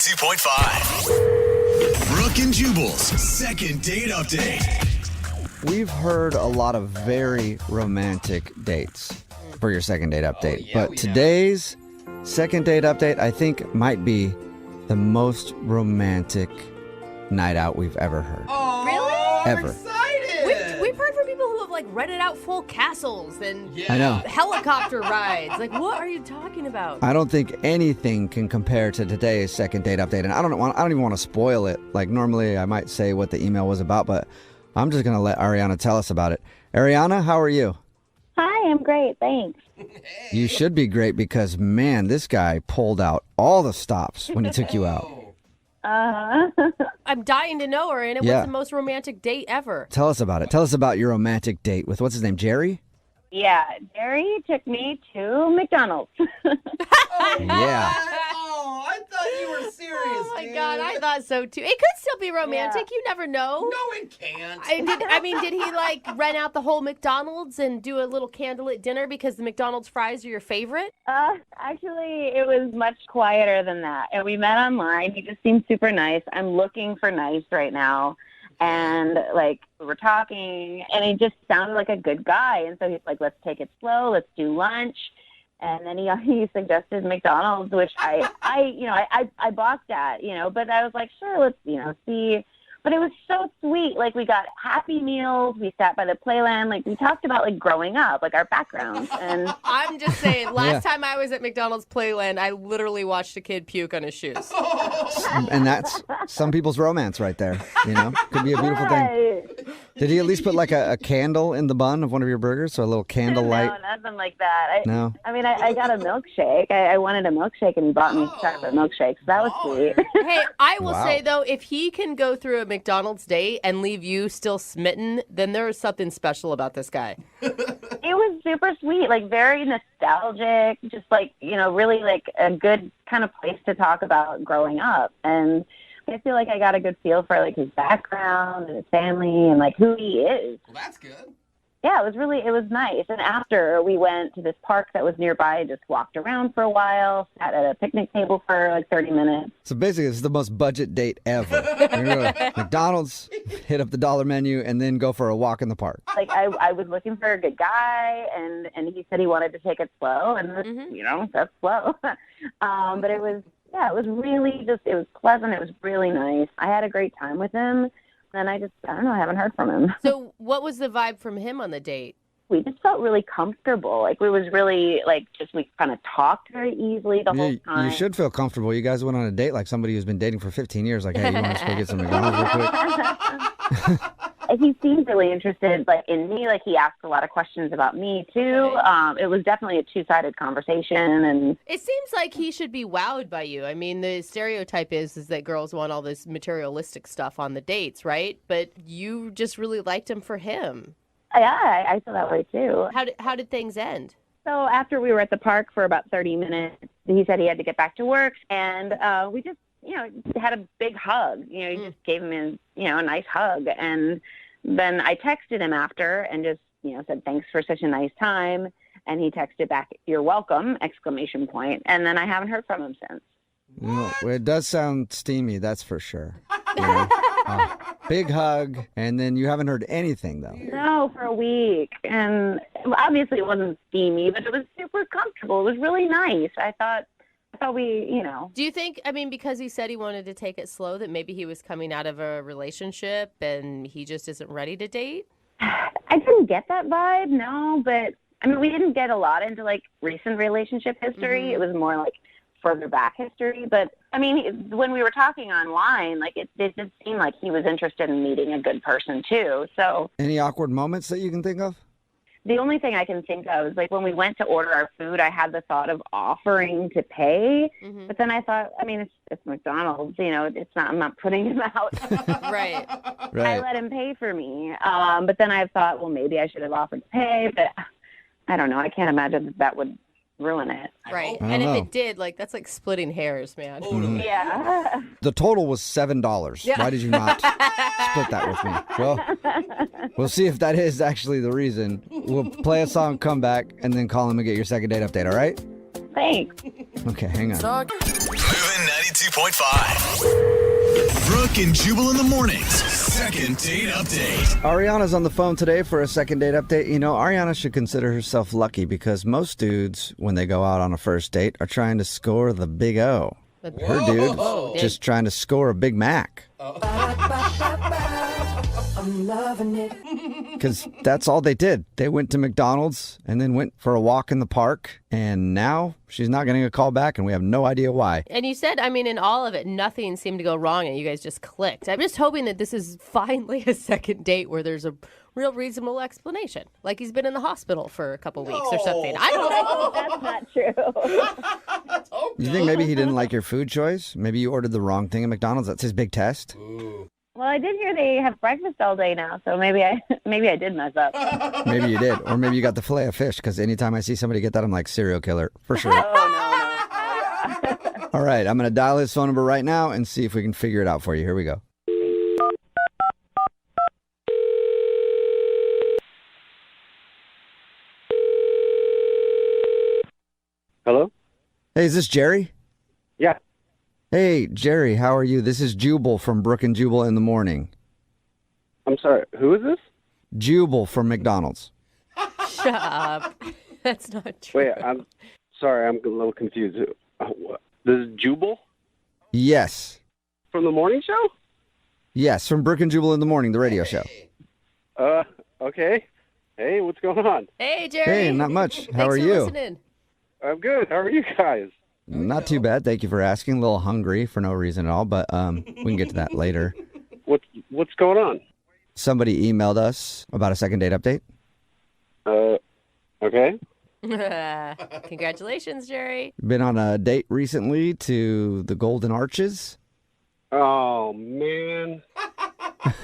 92.5. Brooke and Jubal's second date update. We've heard a lot of very romantic dates for your second date update. But today's second date update, I think, might be the most romantic night out we've ever heard. Oh, Really? I'm Ever. excited. We've heard from people who have rented out full castles and I know. helicopter rides. What are you talking about? I don't think anything can compare to today's second date update, and I don't even want to spoil it. Like normally, I might say what the email was about, but I'm just gonna let Ariana tell us about it. Ariana, how are you? Hi, I'm great, thanks. You should be great because man, this guy pulled out all the stops when he took you out. I'm dying to know, Ariana. Yeah. What's the most romantic date ever? Tell us about it. Tell us about your romantic date with what's his name, Jerry? Yeah, Jerry took me to McDonald's. Yeah. Oh, I thought you were serious, Oh my dude. God, I thought so too. It could still be romantic. You never know. No, it can't. Did he rent out the whole McDonald's and do a little candlelit dinner because the McDonald's fries are your favorite? Actually, it was much quieter than that. And we met online. He just seemed super nice. I'm looking for nice right now. And, we were talking, and he just sounded like a good guy. And so he's like, let's take it slow. Let's do lunch. And then he suggested McDonald's, which I balked at, but I was like, sure, let's, see. But it was so sweet. We got Happy Meals. We sat by the playland. We talked about, growing up, our backgrounds. And I'm just saying, last time I was at McDonald's Playland, I literally watched a kid puke on his shoes. And that's some people's romance right there. Could be a beautiful thing. Did he at least put a candle in the bun of one of your burgers? So a little candlelight? No, nothing like that. No? I mean, I got a milkshake. I wanted a milkshake, and he bought me chocolate milkshakes. So that was sweet. Hey, I will Wow. say, though, if he can go through a McDonald's date and leave you still smitten, then there is something special about this guy. It was super sweet, very nostalgic, just really a good kind of place to talk about growing up. And I feel like I got a good feel for his background and his family and who he is. Well, that's good. Yeah, it was nice. And after we went to this park that was nearby, just walked around for a while, sat at a picnic table for 30 minutes. So basically, it's the most budget date ever. You're gonna go to McDonald's, hit up the dollar menu, and then go for a walk in the park. I was looking for a good guy, and he said he wanted to take it slow, and that's slow. But it was really it was pleasant. It was really nice. I had a great time with him, and I don't know, I haven't heard from him. So what was the vibe from him on the date? We just felt really comfortable. It was really we kind of talked very easily the whole time. You should feel comfortable. You guys went on a date like somebody who's been dating for 15 years. Hey, you want to go get some McDonald's real quick? He seemed really interested in me. He asked a lot of questions about me too. It was definitely a two-sided conversation, and It seems like he should be wowed by you. I mean, the stereotype is that girls want all this materialistic stuff on the dates, right? But you just really liked him for him. yeah, I feel that way too. How did things end? So after we were at the park for about 30 minutes, he said he had to get back to work, and we just had a big hug. He just gave him a nice hug, and then I texted him after and just said thanks for such a nice time, and he texted back, "You're welcome!" ! And then I haven't heard from him since. Well, it does sound steamy, that's for sure. Big hug, and then you haven't heard anything, though. No, for a week, and obviously it wasn't steamy, but it was super comfortable. It was really nice. I thought we, Do you think, because he said he wanted to take it slow, that maybe he was coming out of a relationship and he just isn't ready to date? I didn't get that vibe, no, but we didn't get a lot into recent relationship history. Mm-hmm. It was more further back history. But when we were talking online, it did seem like he was interested in meeting a good person too. So Any awkward moments that you can think of? the only thing I can think of is when we went to order our food, I had the thought of offering to pay, but then I thought, it's McDonald's, it's not, I'm not putting him out. Right. I let him pay for me. But then I thought, well, maybe I should have offered to pay, but I don't know. I can't imagine that would ruin it. Right. I And don't if know. it did, that's like splitting hairs, man. Yeah. The total was $7. Yeah. Why did you not split that with me? Well, we'll see if that is actually the reason. We'll play a song, come back, and then call him and get your second date update, all right? Thanks. Okay, hang on. Moving 92.5. Brooke and Jubal in the mornings. Second date update. Ariana's on the phone today for a second date update. You know, Ariana should consider herself lucky because most dudes, when they go out on a first date, are trying to score the big O. Her dude, just trying to score a Big Mac. I'm loving it. Because that's all they did. They went to McDonald's and then went for a walk in the park. And now she's not getting a call back and we have no idea why. And you said, I mean, in all of it, nothing seemed to go wrong and you guys just clicked. I'm just hoping that this is finally a second date where there's a real reasonable explanation. Like he's been in the hospital for a couple weeks or something. I don't know. That's not true. You think maybe he didn't like your food choice? Maybe you ordered the wrong thing at McDonald's? That's his big test? Well, I did hear they have breakfast all day now, so maybe I did mess up. Maybe you did. Or maybe you got the filet of fish, because anytime I see somebody get that, I'm like, serial killer, for sure. Oh, no. All right, I'm going to dial his phone number right now and see if we can figure it out for you. Here we go. Hello? Hey, is this Jerry? Yeah. Hey, Jerry, how are you? This is Jubal from Brooke and Jubal in the morning. I'm sorry. Who is this? Jubal from McDonald's. Shut up. That's not true. Wait, I'm sorry. I'm a little confused. This is Jubal Yes. from the morning show? Yes, from Brooke and Jubal in the morning, the radio show. Okay. Hey, what's going on? Hey, Jerry. Hey, not much. How are Thanks for you? listening. I'm good. How are you guys? Not too bad. Thank you for asking. A little hungry for no reason at all, but we can get to that later. What's going on? Somebody emailed us about a second date update. Okay. Congratulations, Jerry. Been on a date recently to the Golden Arches. Oh, man.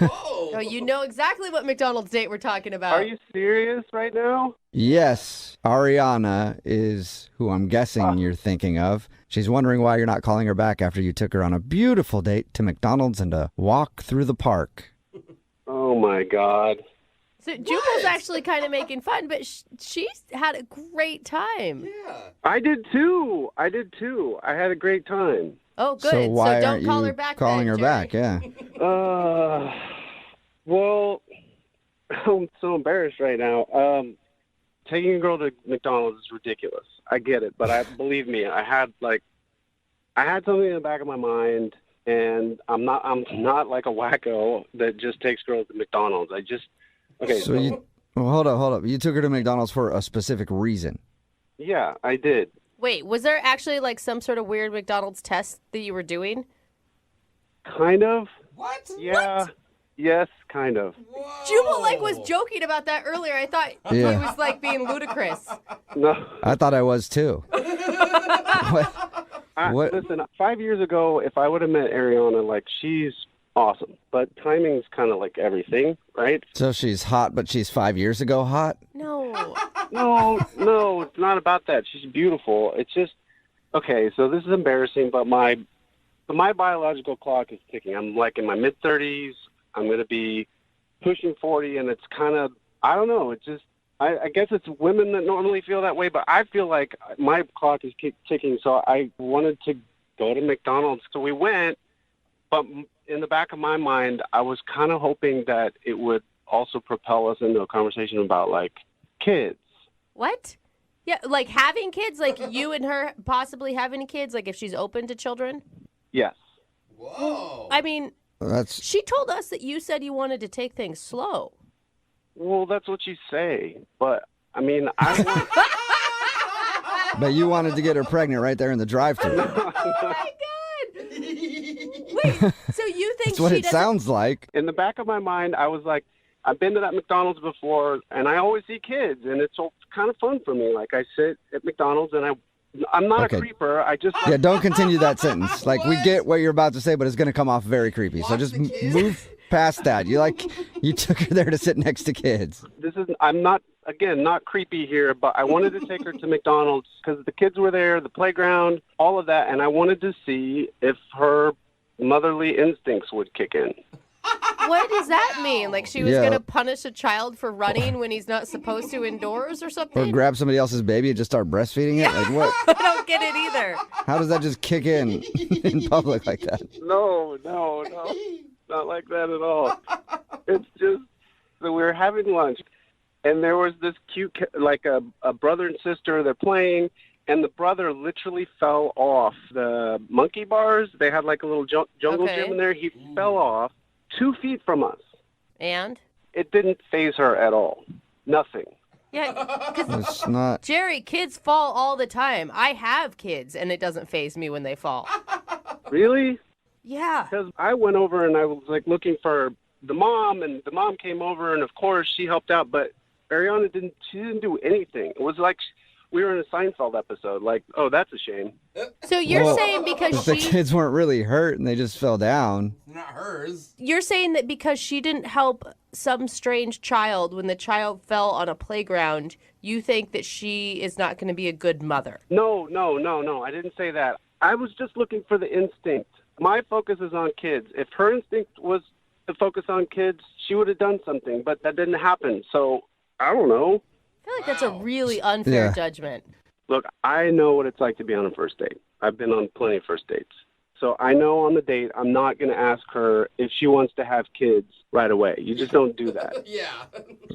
Oh, you know exactly what McDonald's date we're talking about. Are you serious right now? Yes, Ariana is who I'm guessing you're thinking of. She's wondering why you're not calling her back after you took her on a beautiful date to McDonald's and a walk through the park. Oh, my God. So Jubal's actually kind of making fun, but she's had a great time. I did too. I had a great time. Oh, good. So why don't aren't call you her back calling then, her Jerry. back? Yeah. Well, I'm so embarrassed right now. Taking a girl to McDonald's is ridiculous. I get it, but believe me, I had something in the back of my mind, and I'm not like a wacko that just takes girls to McDonald's. So you hold up. You took her to McDonald's for a specific reason. Yeah, I did. Wait, was there actually like some sort of weird McDonald's test that you were doing? Kind of. What? Yeah. What? Yes, kind of. Jubal was joking about that earlier. I thought he was like being ludicrous. No. I thought I was too. What? Listen, 5 years ago, if I would have met Ariana, like, she's awesome. But timing's kind of like everything, right? So she's hot, but she's 5 years ago hot? No. No, it's not about that. She's beautiful. It's just, okay, so this is embarrassing, but my biological clock is ticking. I'm like in my mid-30s. I'm going to be pushing 40, and it's kind of, I don't know, it's just, I guess it's women that normally feel that way, but I feel like my clock is ticking, so I wanted to go to McDonald's. So we went, but in the back of my mind, I was kind of hoping that it would also propel us into a conversation about, like, kids. What? Yeah, like having kids? Like you and her possibly having kids? Like if she's open to children? Yes. Whoa. I mean, That's she told us that you said you wanted to take things slow. Well, that's what you say, but, I mean, but you wanted to get her pregnant right there in the drive-thru. Oh my God! Wait, so you think That's what she it doesn't? sounds like. in the back of my mind, I was like, I've been to that McDonald's before, and I always see kids, and it's all kind of fun for me. Like, I sit at McDonald's, and I'm not Okay. a creeper. I just Yeah, don't continue that sentence. Like, we get what you're about to say, but it's going to come off very creepy. So Watch just the kids. move past that. You took her there to sit next to kids. I'm not, again, not creepy here, but I wanted to take her to McDonald's because the kids were there, the playground, all of that, and I wanted to see if her motherly instincts would kick in. What does that mean? Like she was Yeah. going to punish a child for running when he's not supposed to indoors or Or something? grab somebody else's baby and just start breastfeeding it? Like what? I don't get it either. How does that just kick in public like that? No, not like that at all. It's just that we were having lunch, and there was this cute, like a brother and sister. They're playing, and the brother literally fell off the monkey bars. They had like a little jungle Okay. gym in there. He fell off 2 feet from us. And? It didn't faze her at all. Nothing. Yeah, because It's not. Jerry, kids fall all the time. I have kids, and it doesn't faze me when they fall. Really? Yeah. Because I went over and I was like looking for the mom, and the mom came over, and of course she helped out, but Ariana didn't do anything. It was like we were in a Seinfeld episode. Like, oh, that's a shame. So you're Well, saying because The she, kids weren't really hurt and they just fell down. Not hers. you're saying that because she didn't help some strange child when the child fell on a playground, you think that she is not going to be a good mother. No. I didn't say that. I was just looking for the instinct. My focus is on kids. If her instinct was to focus on kids, she would have done something, but that didn't happen. So, I don't know. I feel like that's a really unfair Yeah. judgment. Look, I know what it's like to be on a first date. I've been on plenty of first dates. So I know on the date, I'm not going to ask her if she wants to have kids right away. You just don't do that. Yeah.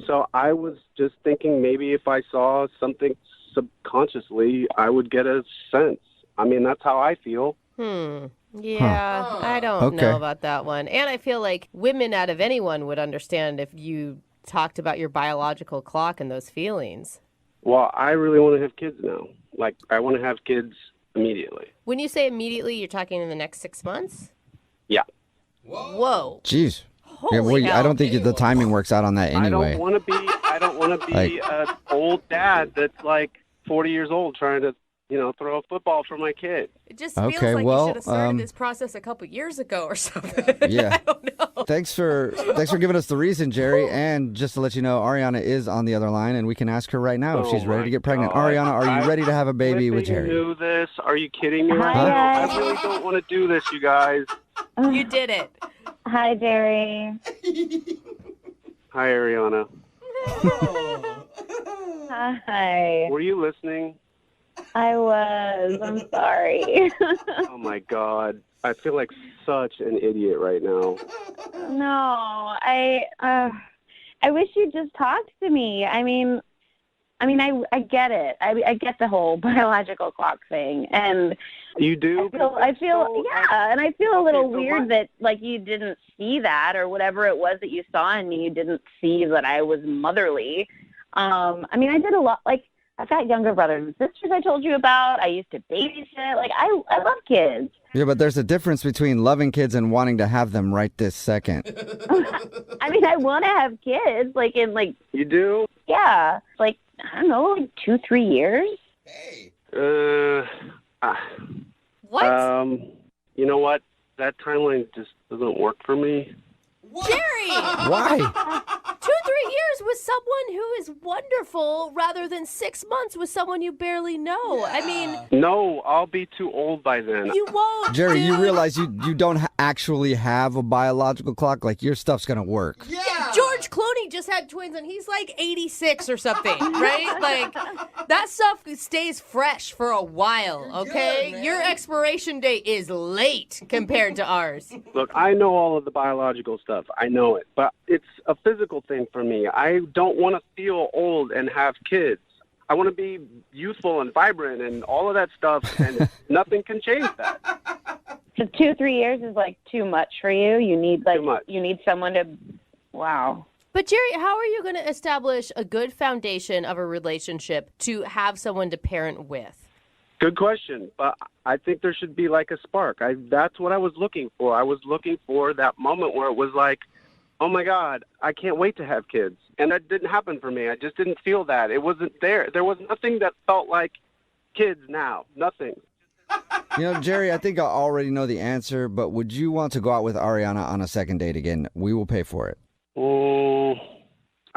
So I was just thinking maybe if I saw something subconsciously, I would get a sense. I mean, that's how I feel. Yeah, I don't Okay. know about that one. And I feel like women out of anyone would understand if you talked about your biological clock and those feelings. Well, I really want to have kids now. Like, I want to have kids immediately. When you say immediately, you're talking in the next 6 months? Yeah. Whoa. Jeez. Yeah, Holy well, hell. I don't think the timing works out on that I anyway. don't want to be Like- an old dad that's like 40 years old trying to, throw a football for my kid. It just feels Okay, like well, you should have started this process a couple years ago or something. Yeah. I don't know. Thanks for giving us the reason, Jerry. And just to let you know, Ariana is on the other line, and we can ask her right now if Oh she's ready my to get pregnant. God. Ariana, are you ready to have a baby with Flipping Jerry? knew this. Are you kidding me right Hi, now? guys. I really don't want to do this, you guys. You did it. Hi, Jerry. Hi, Ariana. Hi. Were you listening? I was. I'm sorry. Oh my God. I feel like such an idiot right now. No, I wish you'd just talk to me. I get it. I get the whole biological clock thing, and You do? I feel and I feel a little Okay, so weird that like you didn't see that or whatever it was that you saw in me. You didn't see that I was motherly. I did a lot. Like I've got younger brothers and sisters I told you about. I used to babysit. Like I love kids. Yeah, but there's a difference between loving kids and wanting to have them right this second. I want to have kids. Like in like You do? yeah, like I don't know, like 2-3 years. Hey. What? You know what? That timeline just doesn't work for me. Jerry! Why? 2-3 years with someone who is wonderful rather than 6 months with someone you barely know. I mean, No, I'll be too old by then. you won't. Jerry, you dude. realize you don't actually have a biological clock? Like, your stuff's going to work. Yeah. George Clooney just had twins and he's like 86 or something, right? Like, that stuff stays fresh for a while, okay? good, man. Your expiration date is late compared to ours. Look, I know all of the biological stuff. I know it. But it's a physical thing for me. I don't want to feel old and have kids. I want to be youthful and vibrant and all of that stuff, and nothing can change that. So 2-3 years is like too much for you. You need like Too much. you need someone to. Wow. But Jerry, how are you going to establish a good foundation of a relationship to have someone to parent with? Good question, but I think there should be like a spark. That's what I was looking for. I was looking for that moment where it was like, oh my God, I can't wait to have kids. And that didn't happen for me. I just didn't feel that. It wasn't there. There was nothing that felt like kids now. Nothing. You know, Jerry, I think I already know the answer, but would you want to go out with Ariana on a second date again? We will pay for it.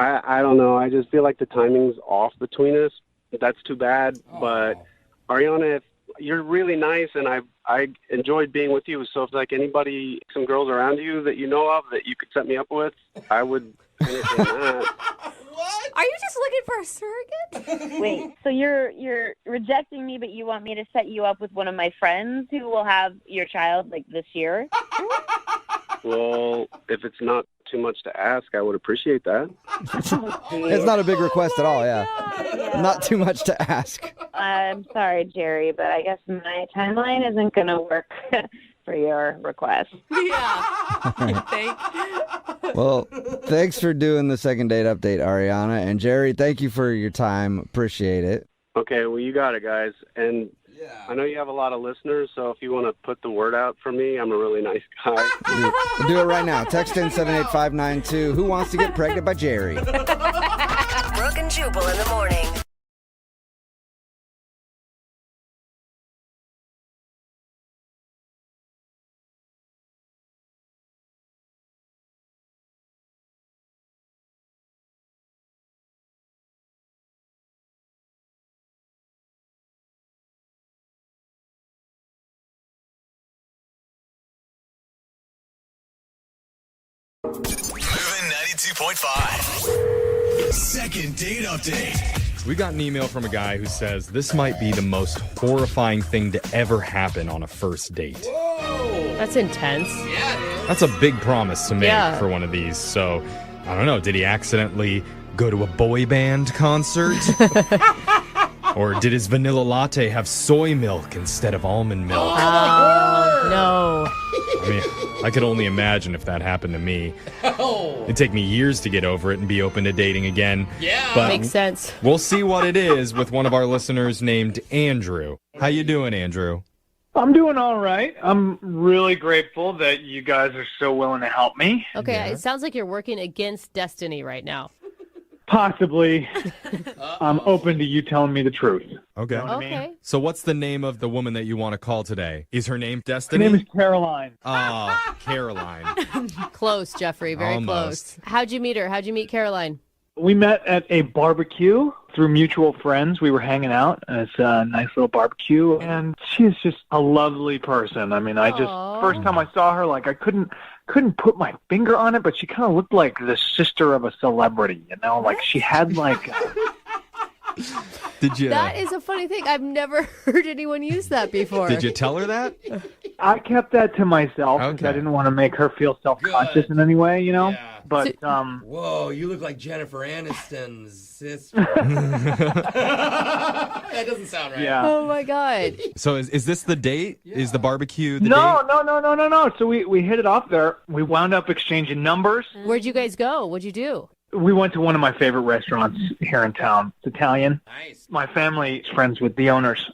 I don't know. I just feel like the timing's off between us. That's too bad. But Ariana, you're really nice, and I enjoyed being with you. So if like anybody, some girls around you that you know of that you could set me up with, I would entertain that. What? Are you just looking for a surrogate? Wait, so you're rejecting me, but you want me to set you up with one of my friends who will have your child like this year? Well, if it's not too much to ask, I would appreciate that. It's not a big request at all, yeah. Not too much to ask. I'm sorry, Jerry, but I guess my timeline isn't going to work for your request. Yeah. You think? Well, thanks for doing the second date update, Ariana. And Jerry, thank you for your time. Appreciate it. Okay, well, you got it, guys. And I know you have a lot of listeners, so if you want to put the word out for me, I'm a really nice guy. Do it right now. Text in 78592. Who wants to get pregnant by Jerry? Brooke and Jubal in the morning. Moving 92.5. Second date update. We got an email from a guy who says this might be the most horrifying thing to ever happen on a first date. That's intense. That's a big promise to make Yeah. for one of these. So, I don't know. Did he accidentally go to a boy band concert? Or did his vanilla latte have soy milk instead of almond milk? No. I mean, I could only imagine if that happened to me. It'd take me years to get over it and be open to dating again. Yeah. But Makes sense. we'll see what it is with one of our listeners named Andrew. How you doing, Andrew? I'm doing all right. I'm really grateful that you guys are so willing to help me. Okay, it sounds like you're working against destiny right now. Possibly. I'm open to you telling me the truth. Okay. Know what I mean? Okay. So what's the name of the woman that you want to call today? Is her name Her Destiny? name is Caroline. Caroline. Close, Jeffrey. Very Almost. close. How'd you meet her? How'd you meet Caroline? We met at a barbecue through mutual friends. We were hanging out. It's a nice little barbecue, and she's just a lovely person. I mean, Aw. first time I saw her, like I couldn't put my finger on it, but she kind of looked like the sister of a celebrity, you know? Like she had like Did you That is a funny thing. I've never heard anyone use that before. Did you tell her that? I kept that to myself because Okay. I didn't want to make her feel self-conscious Good. in any way, you know? Yeah. But Whoa, you look like Jennifer Aniston's sister. That doesn't sound right. yeah. Oh my God. So is this the date? Is the barbecue the No. date? So we hit it off there. We wound up exchanging numbers. Where'd you guys go? What'd you do? We went to one of my favorite restaurants here in town. It's Italian. Nice. My family is friends with the owners.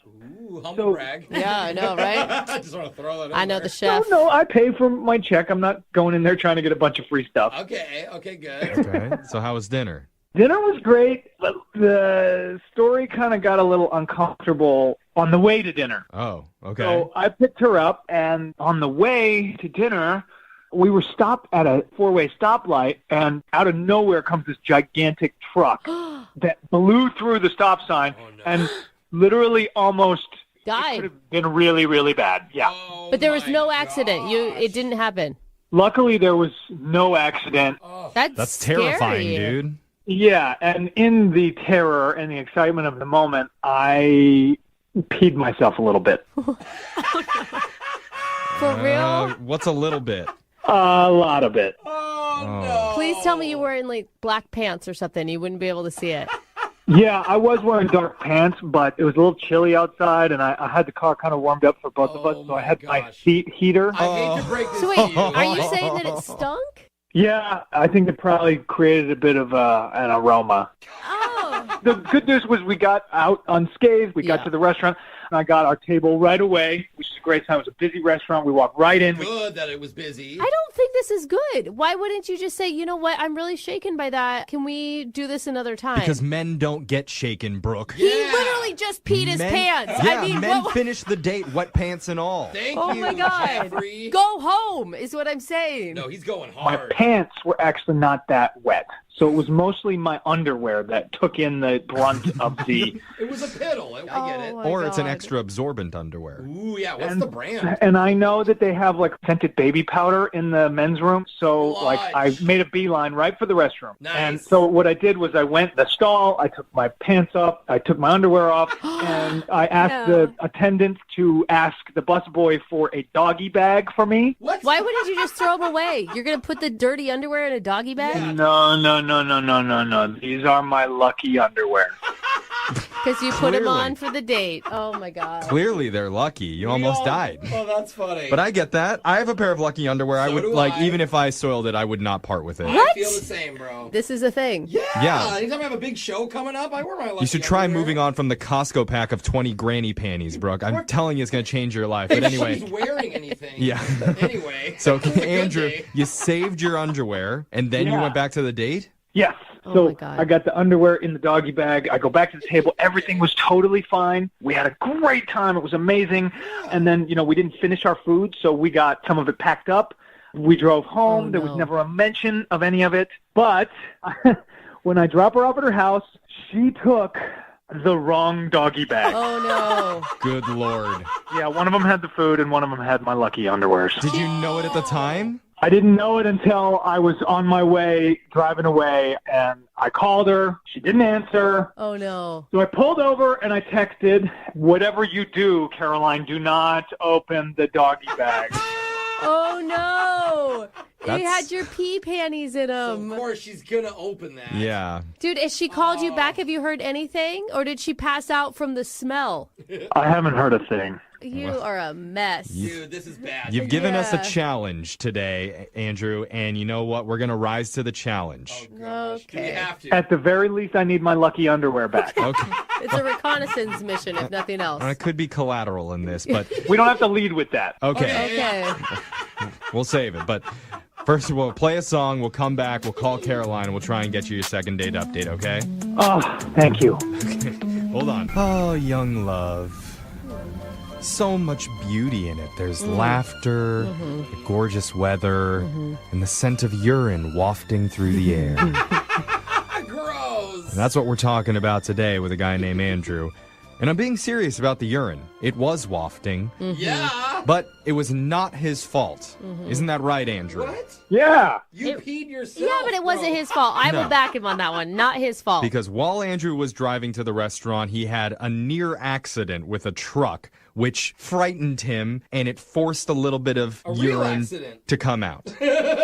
Ooh, humble brag. Yeah, I know, right? I just want to throw that in I know the there. chef. No, I pay for my check. I'm not going in there trying to get a bunch of free stuff. Okay, good. Okay. So how was dinner? Dinner was great, but the story kind of got a little uncomfortable on the way to dinner. Oh, okay. So I picked her up, and on the way to dinner, we were stopped at a four-way stoplight, and out of nowhere comes this gigantic truck that blew through the stop sign and literally almost could Died. have been really, really bad. Yeah. Oh, But there was my no accident. gosh. It didn't happen. Luckily, there was no accident. That's terrifying, scary. dude. Yeah, and in the terror and the excitement of the moment, I peed myself a little bit. For real? What's a little bit? A lot of it. Oh. Please tell me you were in like black pants or something. You wouldn't be able to see it. Yeah, I was wearing dark pants, but it was a little chilly outside, and I had the car kind of warmed up for both of us, Oh so I my had my gosh. seat heater. I hate to break this So to wait, you. are you saying that it stunk? Yeah, I think it probably created a bit of an aroma. Oh. The good news was we got out unscathed. We got Yeah. to the restaurant, and I got our table right away, which is a great time. It was a busy restaurant. We walked right in. Good that it was busy. I don't think this is good. Why wouldn't you just say, you know what? I'm really shaken by that. Can we do this another time? Because men don't get shaken, Brooke. He literally just peed his pants. Yeah, I mean, men finish the date wet pants and all. Thank oh you, my God. Jeffrey. Go home is what I'm saying. No, he's going My hard. pants were actually not that wet. So it was mostly my underwear that took in the brunt of the... It was a piddle. I get it. Oh my Or it's an God. extra absorbent underwear. Ooh, yeah. What's the brand? And I know that they have like scented baby powder in the men's room. So like I Clutch. made a beeline right for the restroom. Nice. And so what I did was I went to the stall, I took my pants up, I took my underwear off, and I asked No. the attendant to ask the busboy for a doggy bag for me. What? Why wouldn't you just throw them away? You're going to put the dirty underwear in a doggy bag? Yeah. No. These are my lucky underwear. Because you put them Clearly. on for the date. Oh my God. Clearly, they're lucky. You almost died. Oh, that's funny. But I get that. I have a pair of lucky underwear. I So would do like, I. even if I soiled it, I would not part with it. I feel the same, bro. This is a thing. Yeah. Anytime I have a big show coming up, I wear my lucky You should try underwear. moving on from the Costco pack of 20 granny panties, Brooke. I'm telling you, it's going to change your life. But If anyway, she's wearing anything. yeah. Anyway. So, It's a good Andrew, day. you saved your underwear, and then you Yeah. went back to the date? Yes. Oh So my God. I got the underwear in the doggy bag. I go back to the table. Everything was totally fine. We had a great time. It was amazing. And then, we didn't finish our food, so we got some of it packed up. We drove home. Oh, There was no. never a mention of any of it. But when I drop her off at her house, she took the wrong doggy bag. Oh no. Good Lord. Yeah, one of them had the food and one of them had my lucky underwears. Did you know it at the time? I didn't know it until I was on my way, driving away, and I called her. She didn't answer. Oh no. So I pulled over and I texted, whatever you do, Caroline, do not open the doggy bag. Oh no. He That's- had your pee panties in So them. of course she's gonna open that. Yeah. Dude, has she called you back? Have you heard anything? Or did she pass out from the smell? I haven't heard a thing. You are a mess. Dude, this is bad. You've given us a Yeah. challenge today, Andrew, and you know what? We're going to rise to the challenge. Oh, gosh. Do we Okay. have to? At the very least, I need my lucky underwear back. Okay. It's a reconnaissance mission, if nothing else. I could be collateral in this, but We don't have to lead with that. okay. Okay. We'll save it. But first, we'll play a song. We'll come back. We'll call Caroline. And we'll try and get you your second date update, okay? Oh, thank you. Hold on. Oh, young love. So much beauty in it. There's laughter, the gorgeous weather, and the scent of urine wafting through the air. And Gross. that's what we're talking about today with a guy named Andrew. And I'm being serious about the urine. It was wafting, Yeah. but it was not his fault. Isn't that right, Andrew? What? Yeah. You peed yourself. Yeah, but it wasn't bro. his fault. I No. will back him on that one. Not his fault. Because while Andrew was driving to the restaurant, he had a near accident with a truck, which frightened him, and it forced a little bit of A real urine accident. to come out.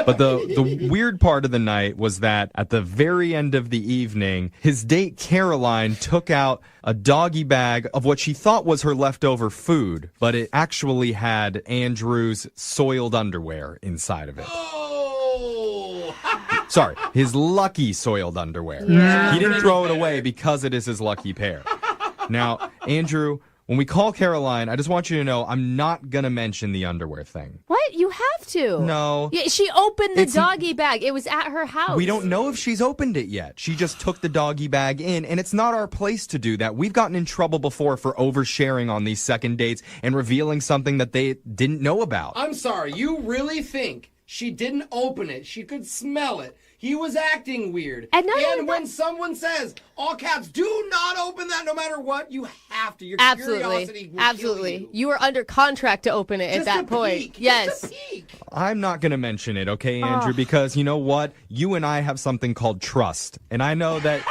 But the weird part of the night was that at the very end of the evening, his date Caroline took out a doggy bag of what she thought was her leftover food, but it actually had Andrew's soiled underwear inside of it. Oh. Sorry, his lucky soiled underwear. Yeah. He didn't throw it away because it is his lucky pair. Now, Andrew, when we call Caroline, I just want you to know I'm not going to mention the underwear thing. What? You have to. No. Yeah, she opened the It's- doggy bag. It was at her house. We don't know if she's opened it yet. She just took the doggy bag in, and it's not our place to do that. We've gotten in trouble before for oversharing on these second dates and revealing something that they didn't know about. I'm sorry. You really think she didn't open it? She could smell it. He was acting weird. And not only when that- someone says, all caps, do not open that no matter what, you have to. Your Absolutely. curiosity will Absolutely. kill you. You are under contract to open it at Just that a point. peek. Yes. Just a peek. I'm not going to mention it, okay, Andrew? Because you know what? You and I have something called trust. And I know that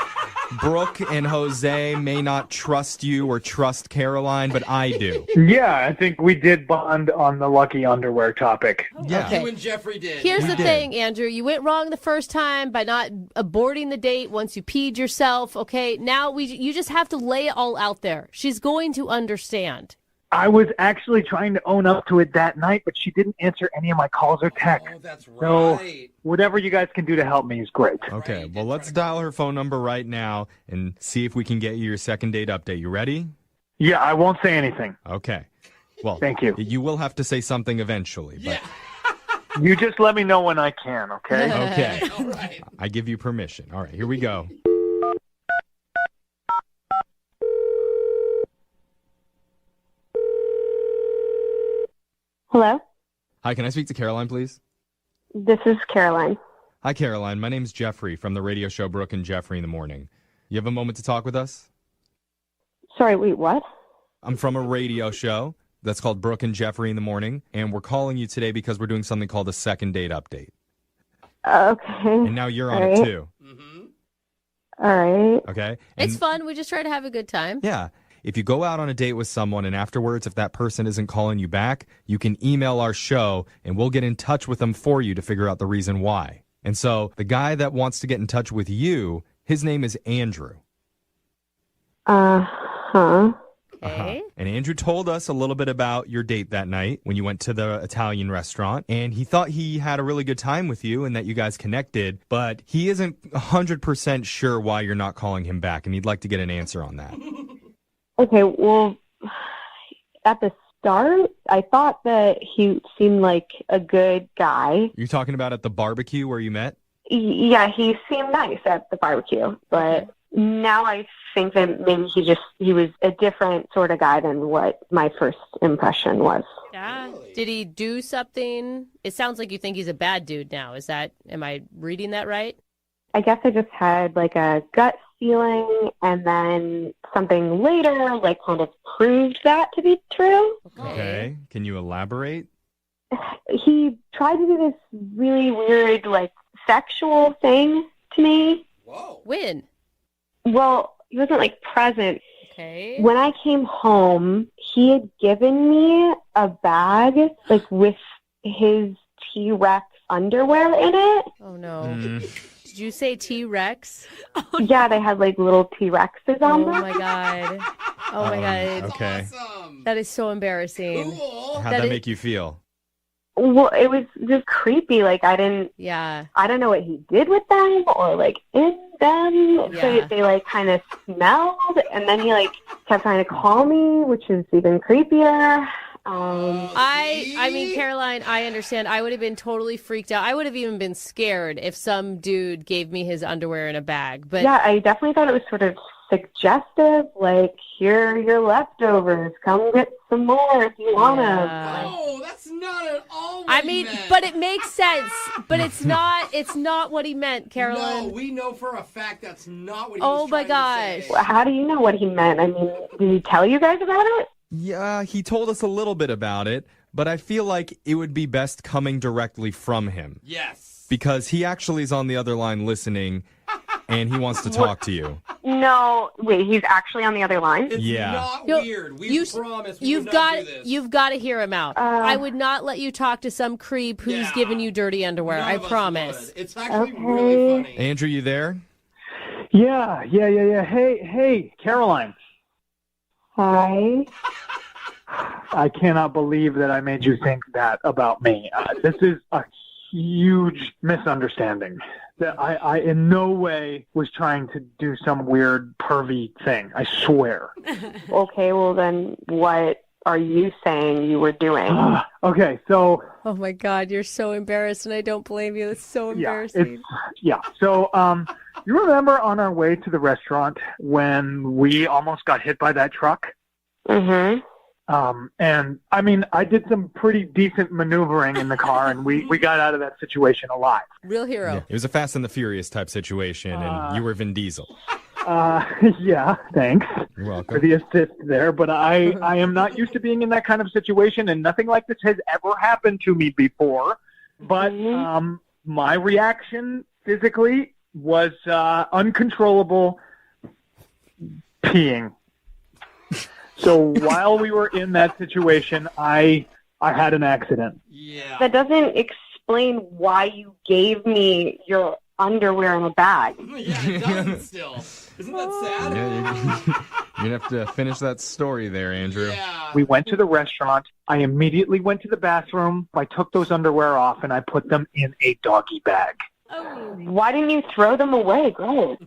Brooke and Jose may not trust you or trust Caroline, but I do. Yeah, I think we did bond on the lucky underwear topic. Yeah. Okay. You and Jeffrey did. Here's the did. thing, Andrew. You went wrong the first time by not aborting the date once you peed yourself. Okay, now you just have to lay it all out there. She's going to understand. I was actually trying to own up to it that night, but she didn't answer any of my calls or texts. Oh, that's So right. whatever you guys can do to help me is great. Okay, Right, well, let's dial her phone number right now and see if we can get you your second date update. You ready? Yeah, I won't say anything. Okay. Well, Thank you. You will have to say something eventually. But Yeah. You just let me know when I can, okay? Okay. All right. I give you permission. All right, here we go. Hello? Hi, can I speak to Caroline, please? This is Caroline. Hi, Caroline. My name's Jeffrey from the radio show Brooke and Jeffrey in the Morning. You have a moment to talk with us? Sorry, wait, what? I'm from a radio show that's called Brooke and Jeffrey in the Morning, and we're calling you today because we're doing something called a second date update. Okay. And now you're on All it right. too. All right. Okay? It's And- fun. We just try to have a good time. Yeah. If you go out on a date with someone and afterwards, if that person isn't calling you back, you can email our show and we'll get in touch with them for you to figure out the reason why. And so the guy that wants to get in touch with you, his name is Andrew. Uh-huh. Okay. And Andrew told us a little bit about your date that night when you went to the Italian restaurant. And he thought he had a really good time with you and that you guys connected, but he isn't 100% sure why you're not calling him back. And he'd like to get an answer on that. Okay, well, at the start, I thought that he seemed like a good guy. You're talking about at the barbecue where you met? Yeah, he seemed nice at the barbecue, but now I think that maybe he was a different sort of guy than what my first impression was. Yeah. Did he do something? It sounds like you think he's a bad dude now. Am I reading that right? I guess I just had like a gut feeling, and then something later like kind of proved that to be true. Okay. Can you elaborate? He tried to do this really weird like sexual thing to me. Whoa. When? Well, he wasn't like present. Okay. When I came home, he had given me a bag like with his T-Rex underwear in it. Oh, no. Did you say T-Rex? Yeah, they had like little T-Rexes on Oh, them. my God. Oh, my God. Okay. Awesome. That is so embarrassing. Cool. How'd that make you feel? Well, it was just creepy. Like I don't know what he did with them or like in them. Yeah. They like kind of smelled, and then he like kept trying to call me, which is even creepier. I mean, Caroline, I understand. I would have been totally freaked out. I would have even been scared if some dude gave me his underwear in a bag. But yeah, I definitely thought it was sort of suggestive. Like, here are your leftovers. Come get some more if you want them. No, that's not at all what I he mean, meant. but it makes sense. But it's not what he meant, Caroline. No, we know for a fact that's not what he Oh was my trying to say. Well, how do you know what he meant? I mean, did he tell you guys about it? Yeah, he told us a little bit about it, but I feel like it would be best coming directly from him. Yes. Because he actually is on the other line listening, and he wants to talk to you. No, wait, he's actually on the other line? It's Yeah. not No, weird. We you- promise we You've would got not do this. you've got to hear him out. I would not let you talk to some creep who's Yeah. giving you dirty underwear. None I of us promise. would. It's actually Okay. really funny. Andrew, you there? Yeah. Hey, Caroline. Hi. I cannot believe that I made you think that about me. This is a huge misunderstanding. That I in no way was trying to do some weird pervy thing. I swear. Okay, well then what are you saying you were doing? Okay, so Oh my God, you're so embarrassed, and I don't blame you. It's so embarrassing. So you remember on our way to the restaurant when we almost got hit by that truck? Mm-hmm. And I mean, I did some pretty decent maneuvering in the car, and we got out of that situation alive. Real hero. Yeah, it was a Fast and the Furious type situation, and you were Vin Diesel. Yeah, thanks You're for welcome. the assist there, but I am not used to being in that kind of situation, and nothing like this has ever happened to me before. But my reaction physically was uncontrollable peeing. So while we were in that situation, I had an accident. Yeah. That doesn't explain why you gave me your underwear in a bag. Yeah, it doesn't still. Isn't that sad? Yeah, you're going to have to finish that story there, Andrew. Yeah. We went to the restaurant. I immediately went to the bathroom. I took those underwear off, and I put them in a doggy bag. Why didn't you throw them away? Great.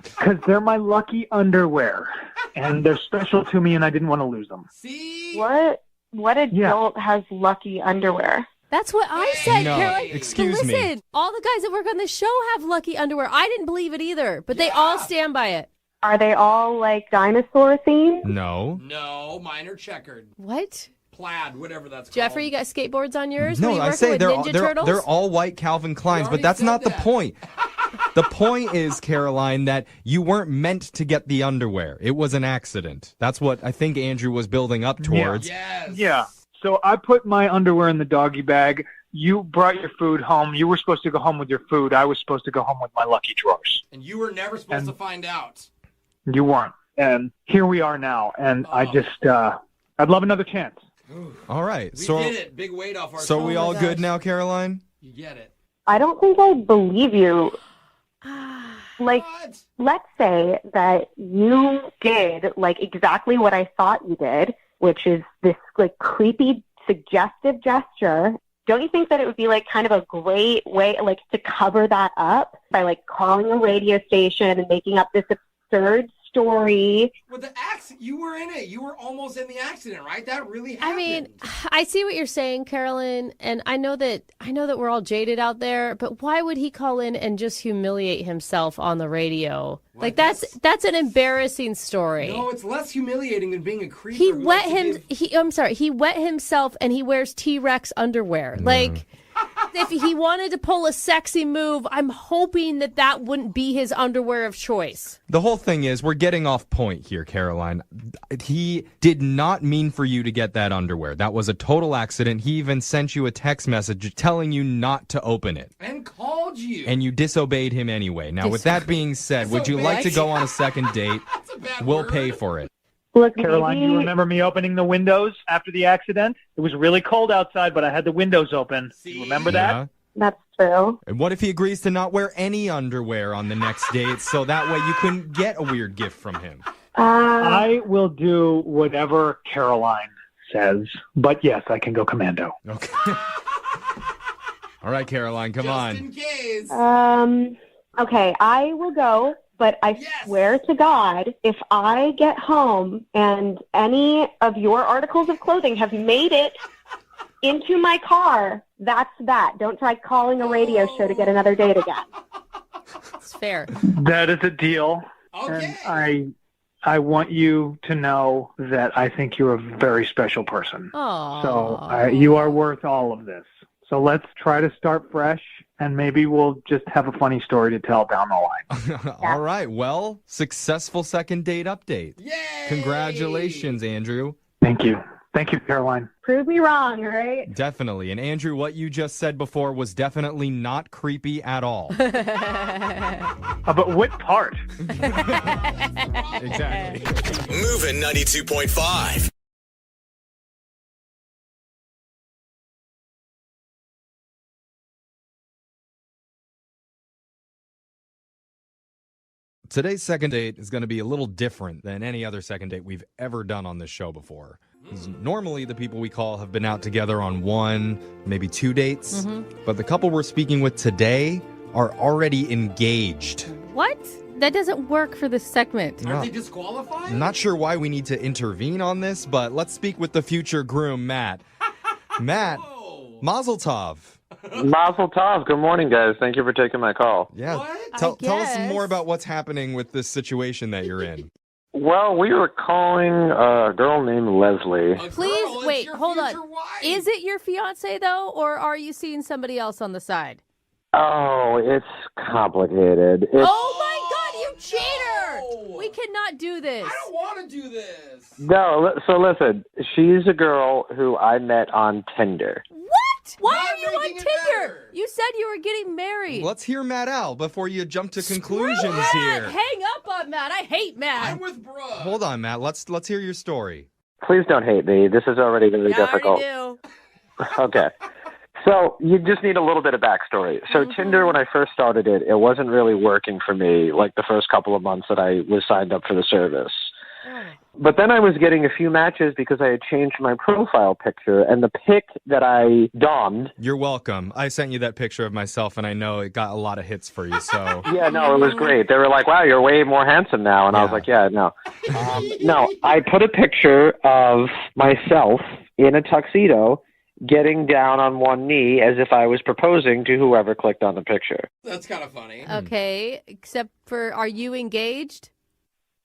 Because they're my lucky underwear, and they're special to me, and I didn't want to lose them. See? What adult has lucky underwear? That's what I said, No, Caroline. excuse but me. listen, all the guys that work on the show have lucky underwear. I didn't believe it either, but they all stand by it. Are they all like dinosaur themed? No. No, mine are checkered. What? Plaid, whatever that's Jeffrey, you called. got skateboards on yours? No, Were you I working say with they're, Ninja they're, Turtles? they're all white Calvin Kleins, but already that's said not the that. point. The point is, Caroline, that you weren't meant to get the underwear. It was an accident. That's what I think Andrew was building up towards. Yes. Yeah. So I put my underwear in the doggy bag. You brought your food home. You were supposed to go home with your food. I was supposed to go home with my lucky drawers. And you were never supposed to find out. You weren't. And here we are now. And I just, I'd love another chance. All right. We so did it. Big weight off our So shoulders. we all good now, Caroline? You get it. I don't think I believe you. Like, What? let's say that you did like exactly what I thought you did, which is this like creepy, suggestive gesture. Don't you think that it would be like kind of a great way like to cover that up by like calling a radio station and making up this absurd story? With the accident, you were in it. You were almost in the accident, right? That really happened. I mean, I see what you're saying, Carolyn, and I know that we're all jaded out there, but why would he call in and just humiliate himself on the radio? Well, Like that's an embarrassing story. no, it's less humiliating than being a creeper. He who wet likes to him. He wet himself, and he wears T-Rex underwear. Like, if he wanted to pull a sexy move, I'm hoping that wouldn't be his underwear of choice. The whole thing is, we're getting off point here, Caroline. He did not mean for you to get that underwear. That was a total accident. He even sent you a text message telling you not to open it. and called you. And you disobeyed him anyway. Now, with that being said, would you like to go on a second date? That's a bad We'll word. pay for it. Look, Caroline, maybe, you remember me opening the windows after the accident? It was really cold outside, but I had the windows open. See? You remember that? Yeah. that's true. And what if he agrees to not wear any underwear on the next date, so that way you couldn't get a weird gift from him? I will do whatever Caroline says, but yes, I can go commando. Okay. All right, Caroline, come Just on. in case. Okay, I will go, but I Yes. swear to God, if I get home and any of your articles of clothing have made it into my car, that's that. Don't try calling a radio show to get another date again. It's fair. That is a deal. Okay. And I want you to know that I think you're a very special person. Oh. So you are worth all of this. So let's try to start fresh, and maybe we'll just have a funny story to tell down the line. All right, well, successful second date update. Yay! Congratulations, Andrew. Thank you. Thank you, Caroline. Prove me wrong, all right? Definitely. And Andrew, what you just said before was definitely not creepy at all. But what part? Exactly. Moving 92.5. Today's second date is going to be a little different than any other second date we've ever done on this show before. 'Cause normally, the people we call have been out together on one, maybe two dates. But the couple we're speaking with today are already engaged. What? That doesn't work for this segment. Aren't they disqualified? I'm not sure why we need to intervene on this, but let's speak with the future groom, Matt. Matt, Whoa. Mazel Tov. Mazel tov. Good morning, guys. Thank you for taking my call. Yeah. What? Tell us guess. more about what's happening with this situation that you're in. Well, we were calling a girl named Leslie. A Please, girl, it's wait, your hold on. future wife. Is it your fiance, though, or are you seeing somebody else on the side? Oh, it's complicated. Oh, my God, you cheater! No. We cannot do this. I don't want to do this. No, so listen, she's a girl who I met on Tinder. What? Why Not are you on making it Tinder? better. You said you were getting married. Let's hear Matt out before you jump to conclusions Screw Matt. here. Hang up on Matt. I hate Matt. I'm with Brooke. Hold on, Matt. Let's hear your story. Please don't hate me. This is already really Yeah, I difficult. already do. Okay. So you just need a little bit of backstory. So Tinder, when I first started it, it wasn't really working for me like the first couple of months that I was signed up for the service. But then I was getting a few matches because I had changed my profile picture, and the pic that I dommed. You're welcome. I sent you that picture of myself, and I know it got a lot of hits for you, so... Yeah, no, it was great. They were like, wow, you're way more handsome now. And I was Yeah. like, yeah, no. No, I put a picture of myself in a tuxedo, getting down on one knee as if I was proposing to whoever clicked on the picture. That's kind of funny. Okay, except for, are you engaged?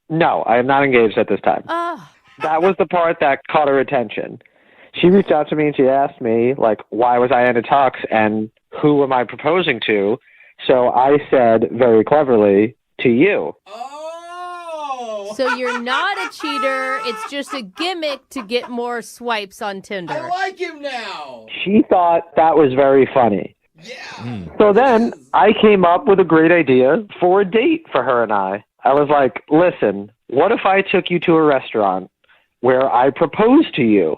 No, I am not engaged at this time. Oh. That was the part that caught her attention. She reached out to me and she asked me, like, why was I in a tux and who am I proposing to? So I said very cleverly, to you. Oh! So you're not a cheater. It's just a gimmick to get more swipes on Tinder. I like him now. She thought that was very funny. Yeah. So then I came up with a great idea for a date for her and I. I was like, listen, what if I took you to a restaurant where I propose to you?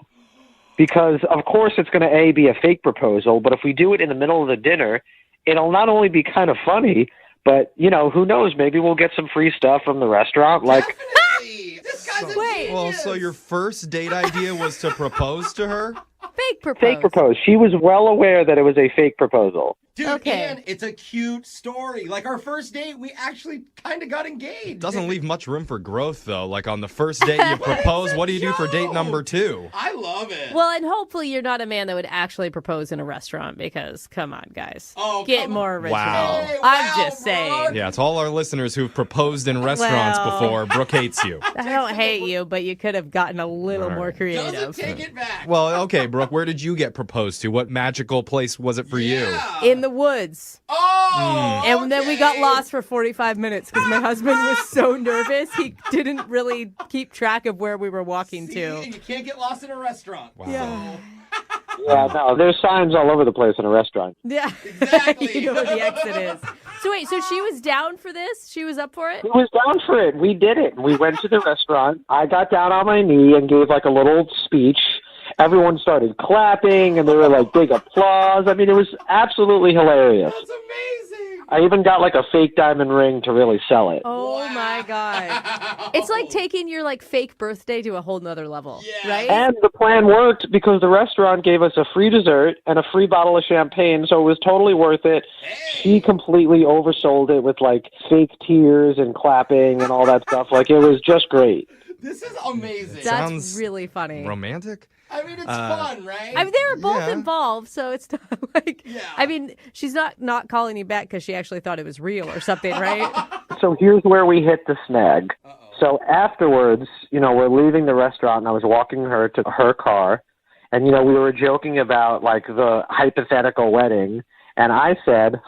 Because, of course, it's going to, A, be a fake proposal, but if we do it in the middle of the dinner, it'll not only be kind of funny, but, you know, who knows? Maybe we'll get some free stuff from the restaurant. Like, Definitely. This guy's a genius. Well, so your first date idea was to propose to her? Fake propose. fake propose. She was well aware that it was a fake proposal. Dude, Okay. and it's a cute story. Like our first date, we actually kind of got engaged. Doesn't leave much room for growth, though. Like on the first date you propose, what do you do for date number 2? I love it. Well, and hopefully you're not a man that would actually propose in a restaurant because, come on, guys. Oh, Get come more original. Wow. Hey, I'm wow, just saying. Brooke. Yeah, it's all our listeners who've proposed in restaurants Well. before. Brooke hates you. I don't hate you, but you could have gotten a little All more right. creative. Doesn't take it back. Well, okay, Brooke, where did you get proposed to? What magical place was it for you? Yeah. In the woods. Oh, And then we got okay. lost for 45 minutes because my husband was so nervous. He didn't really keep track of where we were walking See, to. and you can't get lost in a restaurant. Wow. Yeah. Yeah, no, there's signs all over the place in a restaurant. Yeah. Exactly. You know where the exit is. So wait, so she was down for this? She was up for it? He was down for it. We did it. We went to the restaurant. I got down on my knee and gave like a little speech. Everyone started clapping, and there were like big applause. I mean, it was absolutely hilarious. That's amazing. I even got like a fake diamond ring to really sell it. Oh my God. It's like taking your like fake birthday to a whole nother level, Yeah. right? And the plan worked because the restaurant gave us a free dessert and a free bottle of champagne, so it was totally worth it. She completely oversold it with like fake tears and clapping and all that stuff. Like, it was just great. This is amazing. That's Sounds really funny. Romantic? I mean, it's fun, right? I mean, they were both Yeah. involved, so it's not like. Yeah. I mean, she's not calling you back because she actually thought it was real or something, right? So here's where we hit the snag. So afterwards, you know, we're leaving the restaurant, and I was walking her to her car, and, you know, we were joking about, like, the hypothetical wedding, and I said,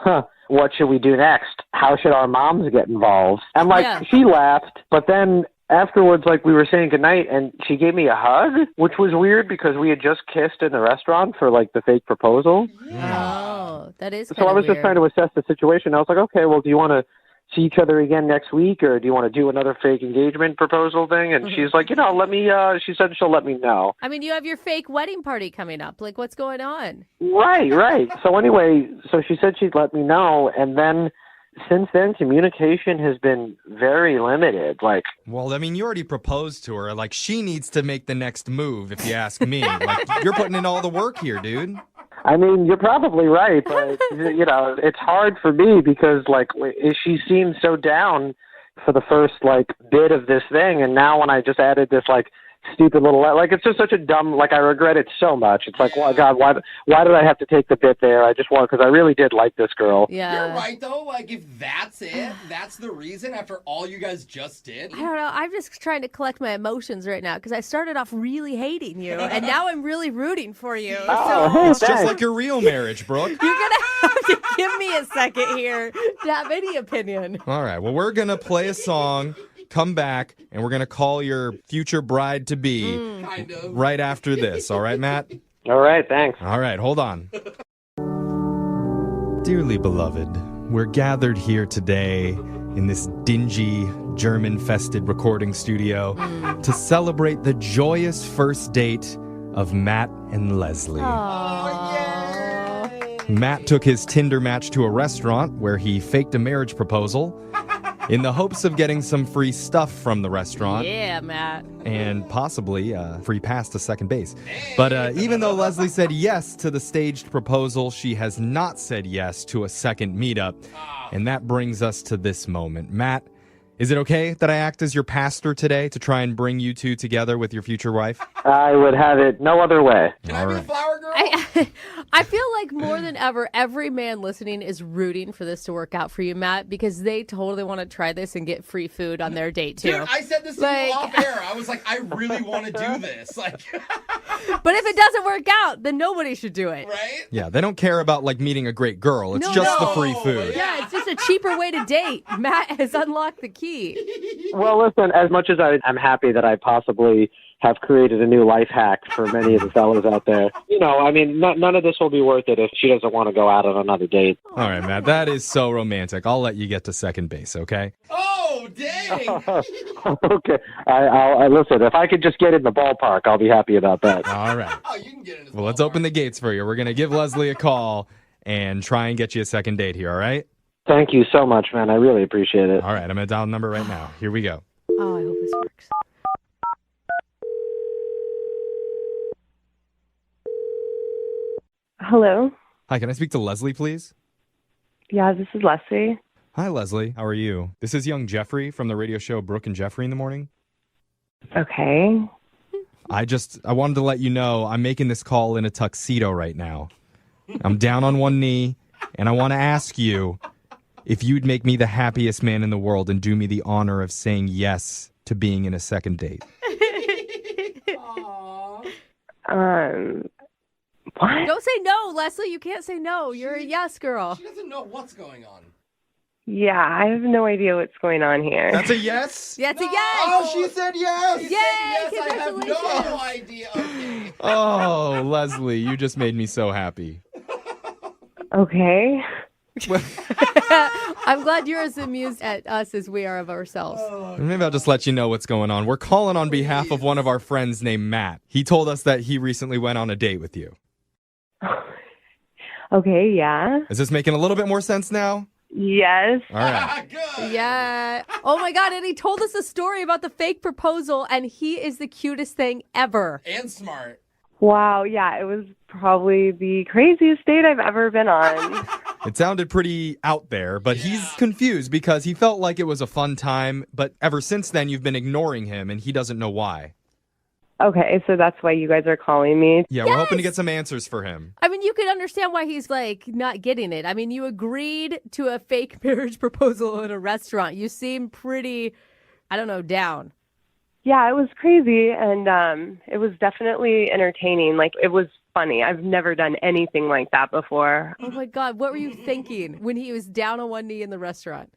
what should we do next? How should our moms get involved? And, like, Yeah. she laughed, but then afterwards, like, we were saying goodnight, and she gave me a hug, which was weird because we had just kissed in the restaurant for, like, the fake proposal. Oh, that is. So I was just trying to assess the situation. I was like, okay, well, do you want to see each other again next week, or do you want to do another fake engagement proposal thing? And she's like, you know, let me, she said she'll let me know. I mean, you have your fake wedding party coming up. Like, what's going on? Right. So anyway, so she said she'd let me know, and then since then, communication has been very limited. Like, Well, I mean, you already proposed to her. Like, she needs to make the next move, if you ask me. Like, you're putting in all the work here, dude. I mean, you're probably right, but, you know, it's hard for me because, like, she seemed so down for the first, like, bit of this thing, and now when I just added this, like, stupid little, like, it's just such a dumb, like, I regret it so much. It's like, well, God, why did I have to take the bit there? I just want, because I really did like this girl. Yeah. You're right, though. Like, if that's it, that's the reason after all you guys just did. I don't know. I'm just trying to collect my emotions right now because I started off really hating you, and now I'm really rooting for you. Oh, hey, It's just thanks. like your real marriage, Brooke. You're going to have to give me a second here to have any opinion. All right, well, we're going to play a song, come back, and we're going to call your future bride-to-be Kind of. right after this. All right, Matt? All right, thanks. All right, hold on. Dearly beloved, we're gathered here today in this dingy, German-fested recording studio to celebrate the joyous first date of Matt and Leslie. Matt took his Tinder match to a restaurant where he faked a marriage proposal in the hopes of getting some free stuff from the restaurant. Yeah, Matt. And possibly free pass to second base. But even though Leslie said yes to the staged proposal, she has not said yes to a second meetup. And that brings us to this moment. Matt, is it okay that I act as your pastor today to try and bring you two together with your future wife? I would have it no other way. Can I be a flower girl? I feel like more than ever, every man listening is rooting for this to work out for you, Matt, because they totally want to try this and get free food on their date, too. Dude, I said this to you off air. I was like, I really want to do this. Like, but if it doesn't work out, then nobody should do it. Right? Yeah, they don't care about like meeting a great girl. It's just the free food. Yeah, it's just a cheaper way to date. Matt has unlocked the key. Well, listen, as much as I'm happy that I possibly have created a new life hack for many of the fellas out there, I mean, none of this will be worth it if she doesn't want to go out on another date. All right, Matt, that is so romantic. I'll let you get to second base, okay? Oh, dang. Okay. I listen, if I could just get in the ballpark, I'll be happy about that. All right. Oh, you can get in his Well, let's open the gates for you. We're going to give Leslie a call and try and get you a second date here, all right? Thank you so much, man. I really appreciate it. All right, I'm going to dial the number right now. Here we go. Oh, I hope this works. Hello. Hi, can I speak to Leslie, please? Yeah, this is Leslie. Hi, Leslie. How are you? This is young Jeffrey from the radio show Brooke and Jeffrey in the Morning. Okay. I wanted to let you know I'm making this call in a tuxedo right now. I'm down on one knee, and I want to ask you if you'd make me the happiest man in the world and do me the honor of saying yes to being in a second date. What? Don't say no, Leslie. You can't say no. You're a yes girl. She doesn't know what's going on. Yeah, I have no idea what's going on here. That's a yes? Yeah, it's a yes. Oh, she said yes. Yay, Yes, I have congratulations. no idea. Okay. Oh, Leslie, you just made me so happy. Okay. I'm glad you're as amused at us as we are of ourselves. Maybe I'll just let you know what's going on. We're calling on behalf of one of our friends named Matt. He told us that he recently went on a date with you. Okay, yeah. Is this making a little bit more sense now? Yes. All right. Good. Yeah. Oh my God. And he told us a story about the fake proposal, and he is the cutest thing ever. And smart. Wow, yeah, it was probably the craziest date I've ever been on. It sounded pretty out there, but he's confused because he felt like it was a fun time, but ever since then you've been ignoring him and he doesn't know why. Okay, so that's why you guys are calling me. Yeah, we're hoping to get some answers for him. I mean, you could understand why he's like not getting it. I mean, you agreed to a fake marriage proposal at a restaurant. You seem pretty, I don't know, down. Yeah, it was crazy, and it was definitely entertaining. Like, it was funny. I've never done anything like that before. Oh my God, what were you thinking when he was down on one knee in the restaurant?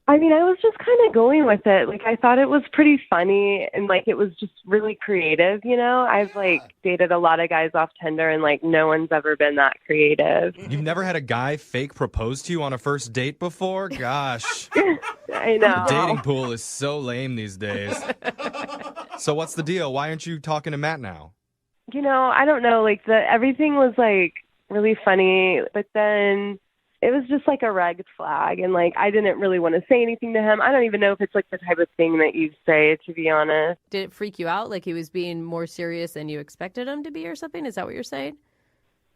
I mean, I was just kind of going with it. Like, I thought it was pretty funny, and, like, it was just really creative, you know? I've, like, dated a lot of guys off Tinder, and, like, no one's ever been that creative. You've never had a guy fake propose to you on a first date before? Gosh. I know. The dating pool is so lame these days. So what's the deal? Why aren't you talking to Matt now? You know, I don't know. Like, everything was, like, really funny, but then it was just like a red flag, and like I didn't really want to say anything to him. I don't even know if it's like the type of thing that you say, to be honest. Did it freak you out? Like he was being more serious than you expected him to be or something? Is that what you're saying?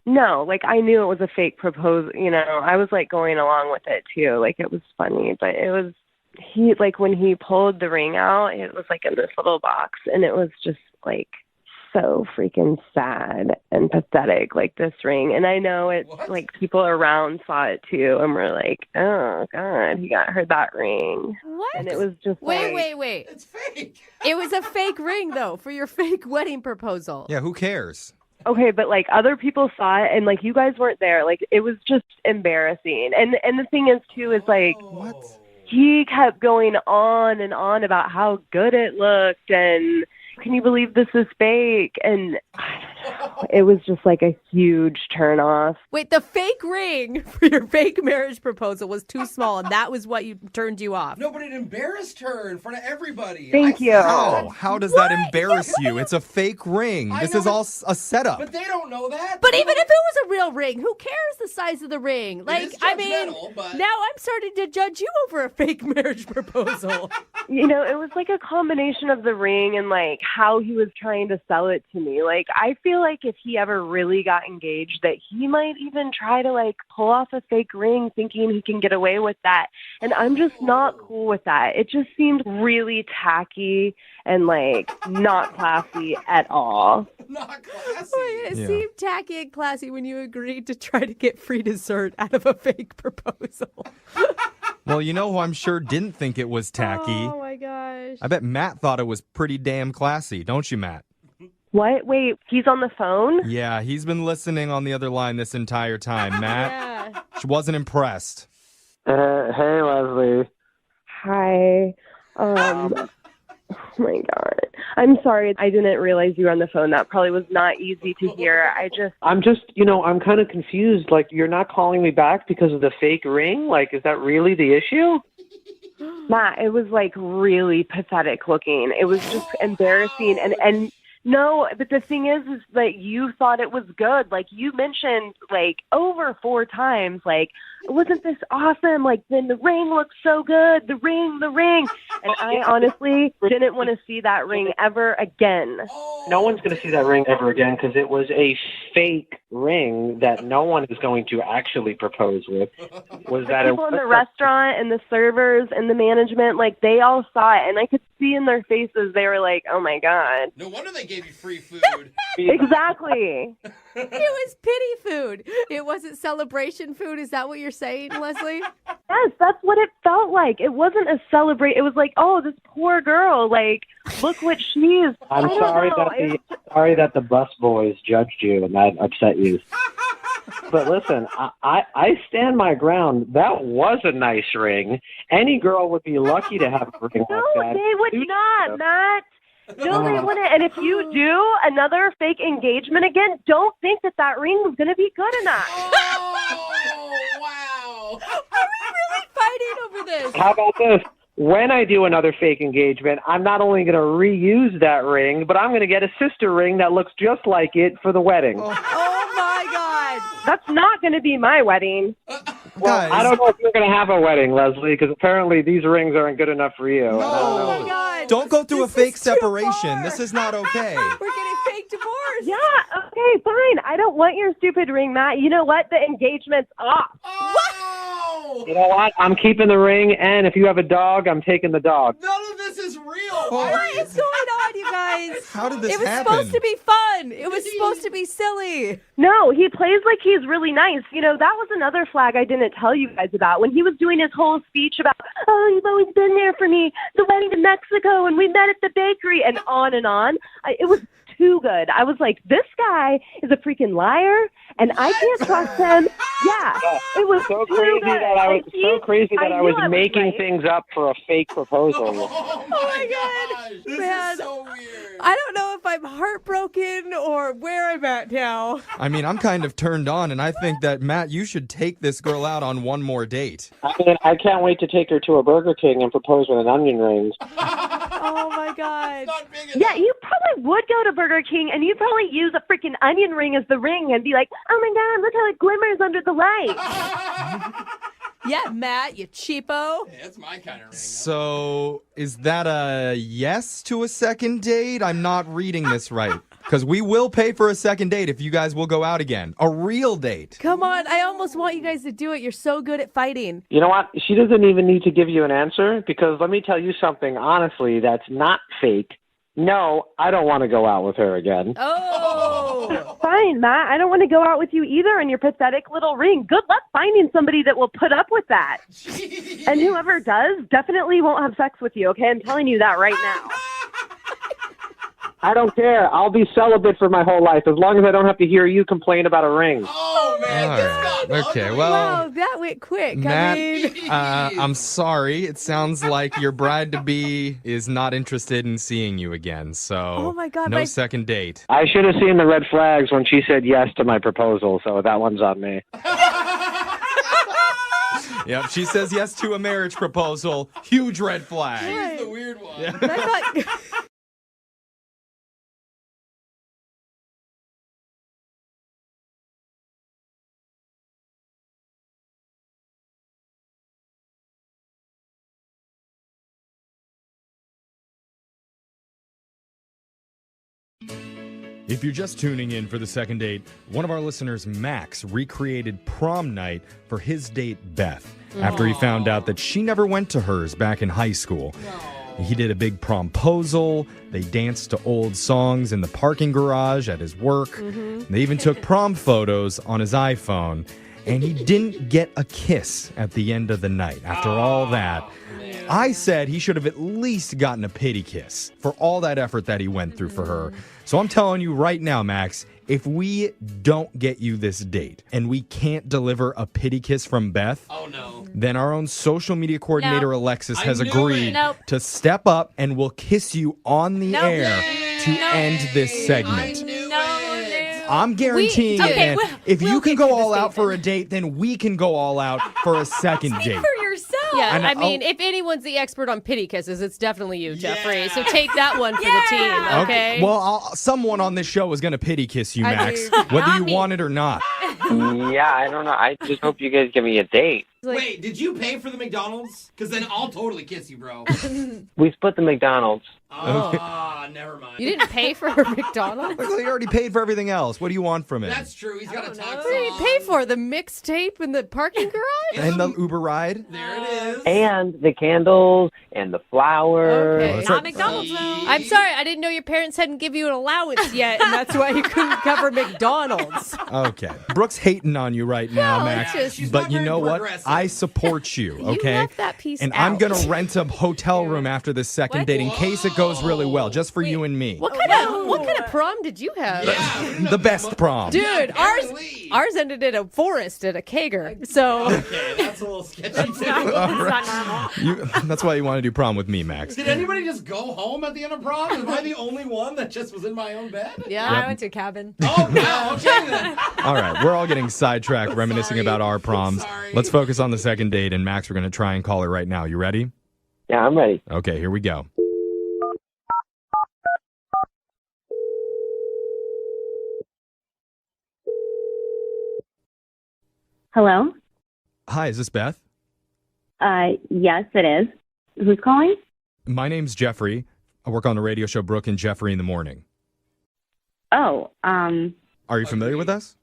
No, like I knew it was a fake proposal. You know, I was like going along with it too. Like it was funny, but it was when he pulled the ring out, it was like in this little box, and it was just like so freaking sad and pathetic, like this ring. And I know it's like people around saw it too, and were like, oh God, he got her that ring. What? And it was just wait. It's fake. It was a fake ring though for your fake wedding proposal. Yeah, who cares? Okay, but like other people saw it, and like you guys weren't there. Like it was just embarrassing. And the thing is too is like he kept going on and on about how good it looked, and can you believe this is fake? And I don't know. It was just like a huge turnoff. Wait, the fake ring for your fake marriage proposal was too small, and that was what turned you off. No, but it embarrassed her in front of everybody. Thank you. How does that embarrass you? It's a fake ring. This is all a setup. But they don't know that. But even if it was a real ring, who cares the size of the ring? Like, is I mean, judgmental, but- now I'm starting to judge you over a fake marriage proposal. You know, it was like a combination of the ring and like how he was trying to sell it to me. Like I feel feel like if he ever really got engaged, that he might even try to like pull off a fake ring thinking he can get away with that. And I'm just not cool with that. It just seemed really tacky and like not classy at all. Not classy. It seemed tacky and classy when you agreed to try to get free dessert out of a fake proposal. Well, you know who I'm sure didn't think it was tacky? Oh, my gosh. I bet Matt thought it was pretty damn classy, don't you, Matt? What? Wait, he's on the phone? Yeah, he's been listening on the other line this entire time. Matt, she wasn't impressed. Hey, Leslie. Hi. Oh my God. I'm sorry. I didn't realize you were on the phone. That probably was not easy to hear. I'm just, I'm kind of confused. Like, you're not calling me back because of the fake ring? Like, is that really the issue? Matt, it was like really pathetic looking. It was just embarrassing. And no, but the thing is that you thought it was good. Like you mentioned like over 4 times, like, wasn't this awesome? Like then the ring looks so good. The ring. And I honestly didn't want to see that ring ever again. No one's going to see that ring ever again because it was a fake ring that no one is going to actually propose with. Was that people in the restaurant and the servers and the management, like they all saw it, and I could see in their faces they were like, "Oh my God!" No wonder they gave you free food. Exactly. It was pity food. It wasn't celebration food. Is that what you're saying, Leslie? Yes, that's what it felt like. It wasn't a celebrate. It was like, oh, this poor girl. Like, look what she is. I'm sorry that the bus boys judged you and that upset you. But listen, I stand my ground. That was a nice ring. Any girl would be lucky to have a ring like that. No, they would not, Matt. No, they wouldn't. And if you do another fake engagement again, don't think that ring was going to be good enough. Oh, wow. Are we really fighting over this? How about this? When I do another fake engagement, I'm not only going to reuse that ring, but I'm going to get a sister ring that looks just like it for the wedding. Oh my God. That's not going to be my wedding. Well, I don't know if you're going to have a wedding, Leslie, because apparently these rings aren't good enough for you. No. Oh my God. Don't go through a fake separation. This is not okay. We're getting fake divorce. Yeah, okay, fine. I don't want your stupid ring, Matt. You know what? The engagement's off. Oh! You know what? I'm keeping the ring, and if you have a dog, I'm taking the dog. None of this is real. What is going on, you guys? How did this happen? It was supposed to be fun. It was supposed to be silly. No, he plays like he's really nice. You know, that was another flag I didn't tell you guys about. When he was doing his whole speech about, oh, you've always been there for me, the wedding to Mexico, and we met at the bakery, and on. It was too good. I was like, this guy is a freaking liar, and I can't trust him. Yeah, it was so too crazy good. that I was making right. things up for a fake proposal. Oh my God. gosh. This Man, is so weird. I don't know if I'm heartbroken or where I'm at now. I mean, I'm kind of turned on, and I think that, Matt, you should take this girl out on one more date. I mean, I can't wait to take her to a Burger King and propose with an onion ring. Oh my God. Yeah, you probably would go to Burger King and you'd probably use a freaking onion ring as the ring and be like, oh my God, look how it glimmers under the light. Yeah, Matt, you cheapo. Hey, that's my kind of ring. So, is that a yes to a second date? I'm not reading this right. Because we will pay for a second date if you guys will go out again. A real date. Come on, I almost want you guys to do it. You're so good at fighting. You know what? She doesn't even need to give you an answer because let me tell you something, honestly, that's not fake. No, I don't want to go out with her again. Oh. Fine, Matt. I don't want to go out with you either in your pathetic little ring. Good luck finding somebody that will put up with that. And whoever does definitely won't have sex with you, okay? I'm telling you that right now. I don't care. I'll be celibate for my whole life as long as I don't have to hear you complain about a ring. Oh, man. All This right. got Okay, ugly. well, Wow, that went quick. Matt, I mean, I'm sorry. It sounds like your bride-to-be is not interested in seeing you again, so oh my God, no second date. I should have seen the red flags when she said yes to my proposal, so that one's on me. Yep, she says yes to a marriage proposal. Huge red flag. She's the weird one. Yeah. I thought... If you're just tuning in for the second date, one of our listeners, Max, recreated prom night for his date, Beth, after he found out that she never went to hers back in high school. He did a big promposal. They danced to old songs in the parking garage at his work. They even took prom photos on his iPhone. And he didn't get a kiss at the end of the night. After all that, I said he should have at least gotten a pity kiss for all that effort that he went through for her. So I'm telling you right now, Max, if we don't get you this date and we can't deliver a pity kiss from Beth, then our own social media coordinator, Alexis, has agreed to step up and will kiss you on the air to end this segment. I'm guaranteeing it, man. If you can go all out for a date, then we can go all out for a second date. For yourself. Yeah, I mean, if anyone's the expert on pity kisses, it's definitely you, Jeffrey. So take that one for the team, okay? Well, someone on this show is going to pity kiss you, Max, whether you want it or not. Yeah, I don't know. I just hope you guys give me a date. Wait, did you pay for the McDonald's? Because then I'll totally kiss you, bro. We split the McDonald's. Never mind. You didn't pay for her McDonald's? Well, you already paid for everything else. What do you want from him? That's true. He's got a tax. What did you pay for? The mixtape in the parking garage? And the Uber ride? There it is. And the candles and the flowers. Okay. Not McDonald's, though. I'm sorry, I didn't know your parents hadn't given you an allowance yet, and that's why you couldn't cover McDonald's. Okay. Brooke's hating on you right now, Max. But you know what? I support you, okay? You left that piece and out. I'm going to rent a hotel room after this second date in case it goes really well, just for you and me. What kind of prom did you have? The best prom. Dude, ours ended in a forest at a kegger. So Okay, that's a little sketchy, too. Not normal. That's why you want to do prom with me, Max. Did anybody just go home at the end of prom? Am I the only one that just was in my own bed? yeah. I went to a cabin. Oh, no. Okay, then. All right, we're all getting sidetracked reminiscing about our proms. Let's focus on the second date, and Max, we're going to try and call her right now. You ready? Yeah, I'm ready. Okay, here we go. Hello? Hi, is this Beth? Yes, it is. Who's calling? My name's Jeffrey. I work on the radio show Brooke and Jeffrey in the Morning. Oh, Are you familiar with us?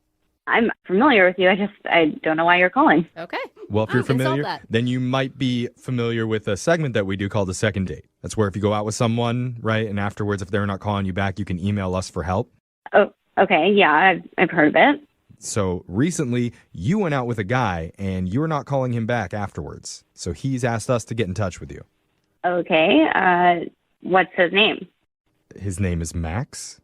I'm familiar with you. I don't know why you're calling. Okay. Well, if you're we can solve familiar, that. then you might be familiar with a segment that we do called the second date. That's where if you go out with someone, right, and afterwards, if they're not calling you back, you can email us for help. Oh, okay. Yeah, I've heard of it. So recently, you went out with a guy, and you were not calling him back afterwards. So he's asked us to get in touch with you. Okay. What's his name? His name is Max.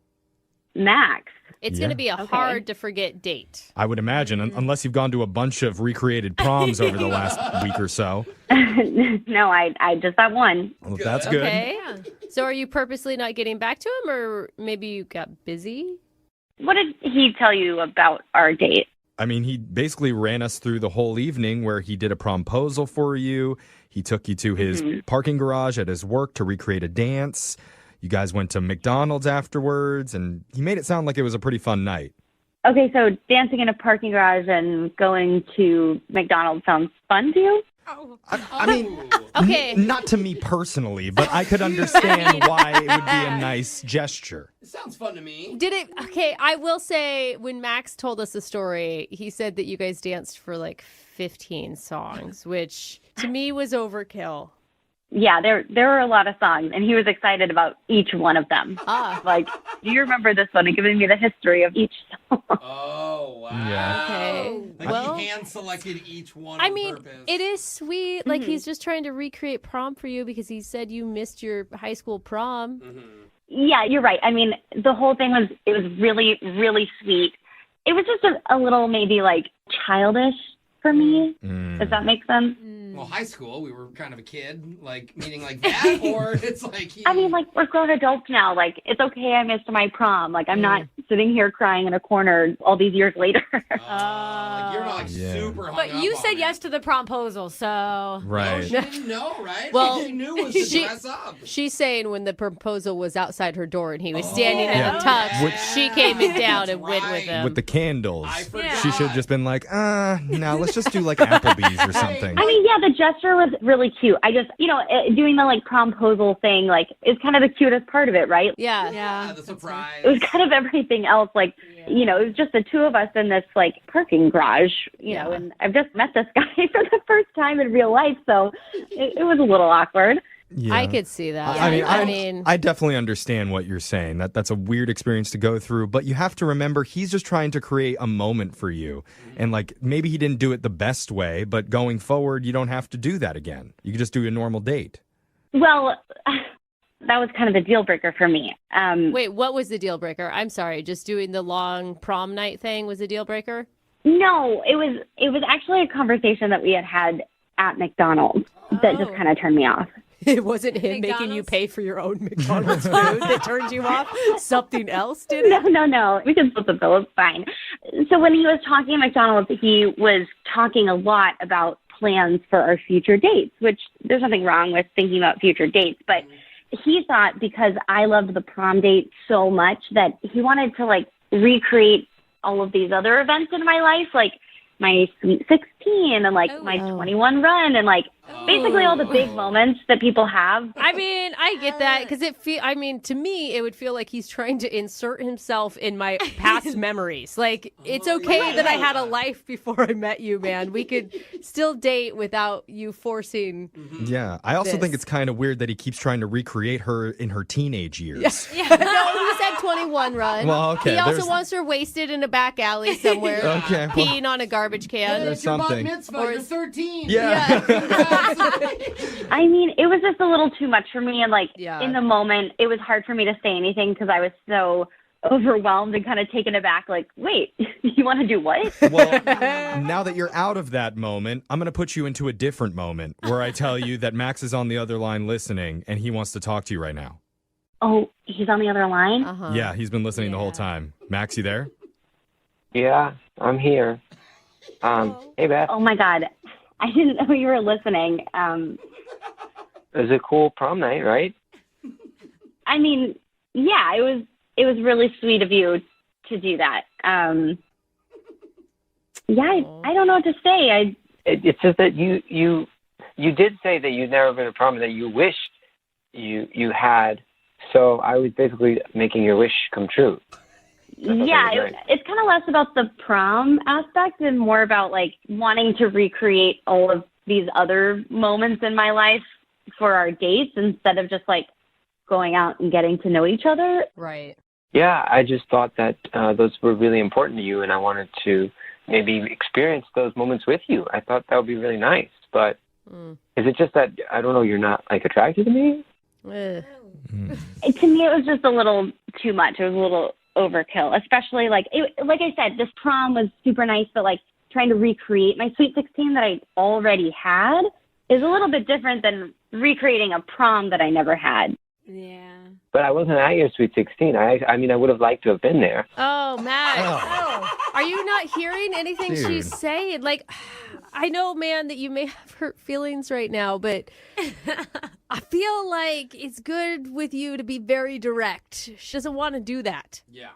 Max. It's Yeah. going to be a hard to forget date. I would imagine, unless you've gone to a bunch of recreated proms over the last week or so. No, I just that one. Well, that's good. Okay. So are you purposely not getting back to him, or maybe you got busy? What did he tell you about our date? I mean, he basically ran us through the whole evening where he did a promposal for you. He took you to his parking garage at his work to recreate a dance. You guys went to McDonald's afterwards, and he made it sound like it was a pretty fun night. Okay, so dancing in a parking garage and going to McDonald's sounds fun to you? I mean, Okay. not to me personally, but I could understand why it would be a nice gesture. It sounds fun to me. Did it? Okay, I will say when Max told us the story, he said that you guys danced for like 15 songs, which to me was overkill. Yeah, there were a lot of songs, and he was excited about each one of them. Like, do you remember this one? And giving me the history of each song. Oh, wow. Yeah. Okay. Like Well, he hand-selected each one I on mean, purpose. it is sweet. Like he's just trying to recreate prom for you because he said you missed your high school prom. Yeah, you're right. I mean, the whole thing was really, really sweet. It was just a little maybe like childish for me. Does that make sense? Well, high school, we were kind of a kid, like, meaning like that, or it's like... I mean, like, we're grown adults now. Like, it's okay I missed my prom. Like, I'm not sitting here crying in a corner all these years later. Like, you're probably super hung But up you on said it. yes to the promposal, so. Right. No, she didn't know, right? Well, All she knew was to dress up. She's saying when the proposal was outside her door and he was standing in Yeah. a tux, she came in down and went with him. With the candles. forgot. She should have just been like, no, let's just do like Applebee's or something. I mean, yeah, the gesture was really cute. I just, doing the like promposal thing, like, is kind of the cutest part of it, right? Yeah. Yeah, the surprise. It was kind of everything else. Like, it was just the two of us in this like parking garage, you know, and I've just met this guy for the first time in real life. So it was a little awkward. Yeah. I could see that. I mean, I definitely understand what you're saying. That's a weird experience to go through, but you have to remember he's just trying to create a moment for you. And like maybe he didn't do it the best way, but going forward, you don't have to do that again. You can just do a normal date. Well, that was kind of the deal breaker for me. Wait, what was the deal breaker? I'm sorry, just doing the long prom night thing was the deal breaker? No, it was actually a conversation that we had at McDonald's that just kind of turned me off. It wasn't him making you pay for your own McDonald's food that turned you off? Something else did it? No. We can split the bill. It's fine. So when he was talking at McDonald's, he was talking a lot about plans for our future dates, which there's nothing wrong with thinking about future dates. But he thought because I loved the prom date so much that he wanted to, like, recreate all of these other events in my life, like my Sweet 16 and, like, my 21 run and, like, basically all the big moments that people have. I mean, I get that because to me, it would feel like he's trying to insert himself in my past memories. Like, it's okay that I had a life before I met you, man. We could still date without you forcing. Yeah. I also think it's kind of weird that he keeps trying to recreate her in her teenage years. Yeah. No, he said 21 run. Well, okay, He also there's- wants her wasted in a back alley somewhere, Okay, well- peeing on a garbage can. It's your bat something. mitzvah. You're 13. Yeah. I mean, it was just a little too much for me. And, like, Yeah. in the moment, it was hard for me to say anything because I was so overwhelmed and kind of taken aback. Like, wait, you want to do what? Well, now that you're out of that moment, I'm going to put you into a different moment where I tell you that Max is on the other line listening and he wants to talk to you right now. Oh, he's on the other line? Uh-huh. Yeah, he's been listening the whole time. Max, you there? Yeah, I'm here. Hey, Beth. Oh, my God. I didn't know you were listening. It was a cool prom night, right? I mean, yeah, it was really sweet of you to do that. I don't know what to say. It's just that you did say that you'd never been to prom and that you wished you had. So I was basically making your wish come true. Yeah, Right. it's kind of less about the prom aspect and more about, like, wanting to recreate all of these other moments in my life for our dates instead of just, like, going out and getting to know each other. Right. Yeah, I just thought that those were really important to you, and I wanted to maybe experience those moments with you. I thought that would be really nice. But is it just that, I don't know, you're not, like, attracted to me? Ugh. To me, it was just a little too much. It was a little overkill, especially, like I said, this prom was super nice, but, like, trying to recreate my Sweet 16 that I already had is a little bit different than recreating a prom that I never had. Yeah. But I wasn't at your Sweet 16. I mean, I would have liked to have been there. Oh, Max. Oh. Are you not hearing anything Dude. she's saying? Like, I know, man, that you may have hurt feelings right now, but I feel like it's good with you to be very direct. She doesn't want to do that. Yeah.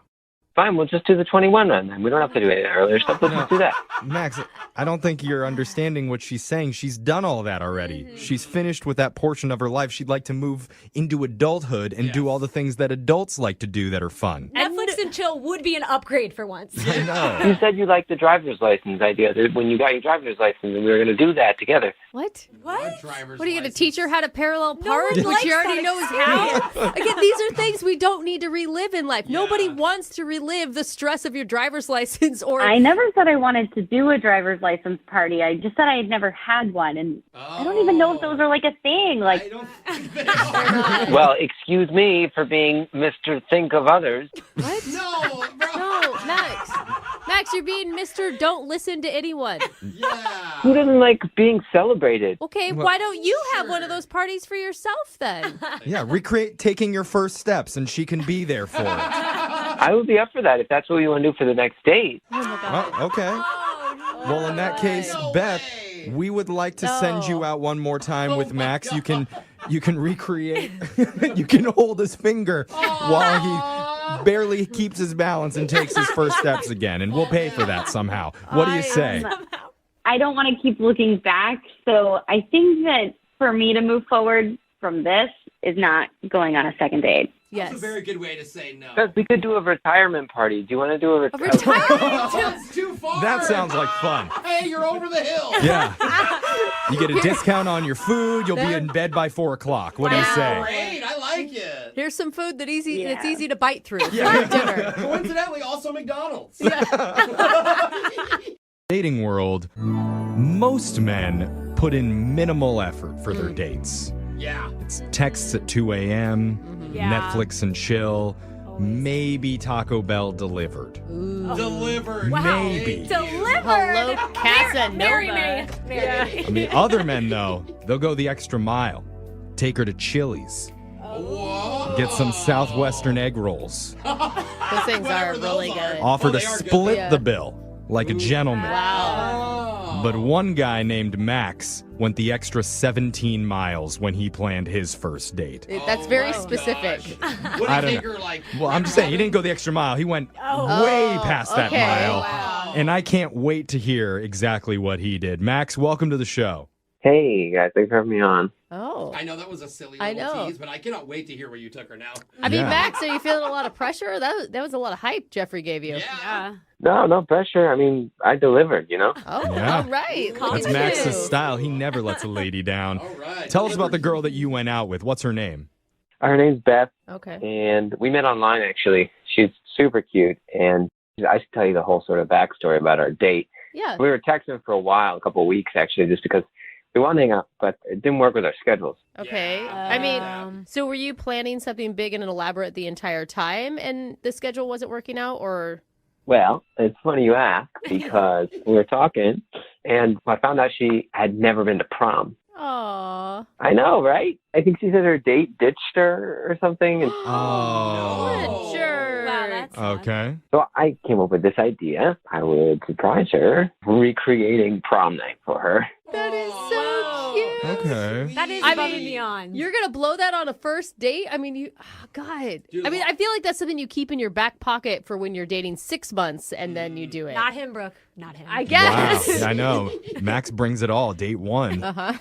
Fine, we'll just do the 21 run then. We don't have to do any earlier stuff. Let's just do that. Max, I don't think you're understanding what she's saying. She's done all that already. She's finished with that portion of her life. She'd like to move into adulthood and do all the things that adults like to do that are fun. Netflix and chill would be an upgrade for once. I know. You said you liked the driver's license idea when you got your driver's license, and we were going to do that together. What? What? What are you going to teach her how to parallel park, one which she likes already that knows how? Again, these are things we don't need to relive in life. Nobody wants to relive the stress of your driver's license or... I never said I wanted to do a driver's license party. I just said I had never had one, and I don't even know if those are, like, a thing. Like, I don't think they are. Well, excuse me for being Mr. Think of Others. What? No, bro. No, Max. Max, you're being Mr. Don't listen to anyone. Yeah. Who doesn't like being celebrated? Okay, why don't you have one of those parties for yourself then? Yeah, recreate taking your first steps and she can be there for it. I would be up for that if that's what you want to do for the next date. Oh my God. Well, okay. Well, in that case, Beth, we would like to send you out one more time with Max. You can recreate. You can hold his finger while he barely keeps his balance and takes his first steps again, and we'll pay for that somehow. What do you say? I don't want to keep looking back, so I think that for me to move forward from this is not going on a second date. That's a very good way to say no. Beth, we could do a retirement party. Do you want to do a retirement? That's too far. That sounds like fun. Hey, you're over the hill. Yeah. You get a discount on your food. You'll be in bed by 4 o'clock. What do you say? Great. I like it. Here's some food that's easy to bite through for dinner. Coincidentally, also McDonald's. Dating world, most men put in minimal effort for their dates. Yeah. It's texts at 2 a.m., Netflix and chill, maybe Taco Bell delivered. Delivered. Maybe. Delivered. Hello, Casanova. Marry me. I mean, other men, though, they'll go the extra mile. Take her to Chili's. Whoa. Get some Southwestern egg rolls. Those things are really good. Offer to split the bill like a gentleman. Wow. But one guy named Max went the extra 17 miles when he planned his first date. That's very specific. I don't know. Well, I'm just saying, he didn't go the extra mile. He went way past that mile. Wow. And I can't wait to hear exactly what he did. Max, welcome to the show. Hey, guys. Thanks for having me on. Oh. I know that was a silly I little know. tease, but I cannot wait to hear where you took her now. I mean, Max, are you feeling a lot of pressure? That was a lot of hype Jeffrey gave you. Yeah. No pressure. I mean, I delivered, you know? Oh, Yeah. all right. Look That's at Max's you. style. He never lets a lady down. All right. Tell us about the girl that you went out with. What's her name? Her name's Beth, Okay. and we met online, actually. She's super cute, and I should tell you the whole sort of backstory about our date. Yeah. We were texting for a while, a couple of weeks, actually, just because we wanted to hang out, but it didn't work with our schedules. Okay. I mean, so were you planning something big and elaborate the entire time and the schedule wasn't working out, or? Well, it's funny you ask, because we were talking, and I found out she had never been to prom. Aww. I know, right? I think she said her date ditched her or something. And Oh. Sure. Wow, that's sad. Okay. so I came up with this idea. I would surprise her, recreating prom night for her. That is so cute. Okay. That is I above mean, and beyond. You're going to blow that on a first date? I mean, God. I mean, I feel like that's something you keep in your back pocket for when you're dating 6 months and then you do it. Not him, Brooke. Not him. I guess. Wow. Yeah, I know. Max brings it all. Date one. Uh-huh.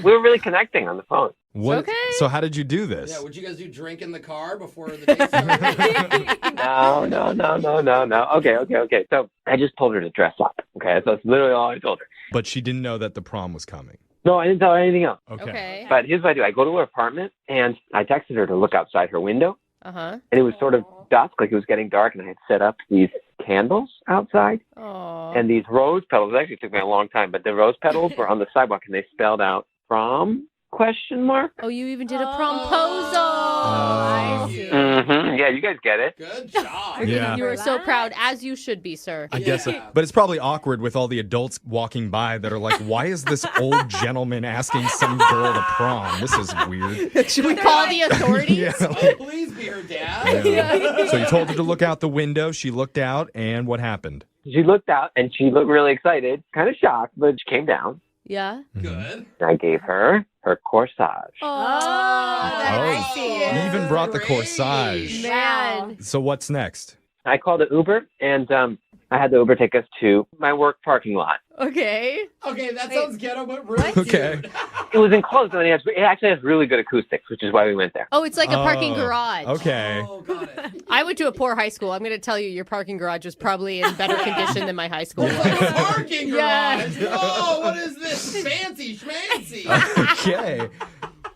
We were really connecting on the phone. What? Okay. So how did you do this? Yeah, would you guys do drink in the car before the date started? No. Okay. So I just told her to dress up. Okay, so that's literally all I told her. But she didn't know that the prom was coming. No, I didn't tell her anything else. Okay. But here's what I do. I go to her apartment, and I texted her to look outside her window. Uh-huh. And it was sort of dusk, like it was getting dark, and I had set up these candles outside. Aww. And these rose petals, it actually took me a long time, but the rose petals were on the sidewalk, and they spelled out prom? ? Oh, you even did a promposal. I see. Yeah, you guys get it. Good job. Yeah. You were so proud, as you should be, sir. I guess, but it's probably awkward with all the adults walking by that are like, why is this old gentleman asking some girl to prom? This is weird. Should we call the authorities? Yeah. Oh, please be her dad. Yeah. So you told her to look out the window. She looked out, and what happened? She looked out, and she looked really excited, kind of shocked, but she came down. Yeah. Good. I gave her her corsage. I see. You even brought the corsage. Man. So what's next? I called an Uber, and I had the Uber take us to my work parking lot. Okay. Okay, that sounds ghetto, but really Okay. cute. It was enclosed, and it actually has really good acoustics, which is why we went there. Oh, it's like a parking garage. Okay. Oh, got it. I went to a poor high school. I'm going to tell you, your parking garage was probably in better condition than my high school. It's like a parking Yeah. garage. Oh, what is this? Fancy schmancy. Okay.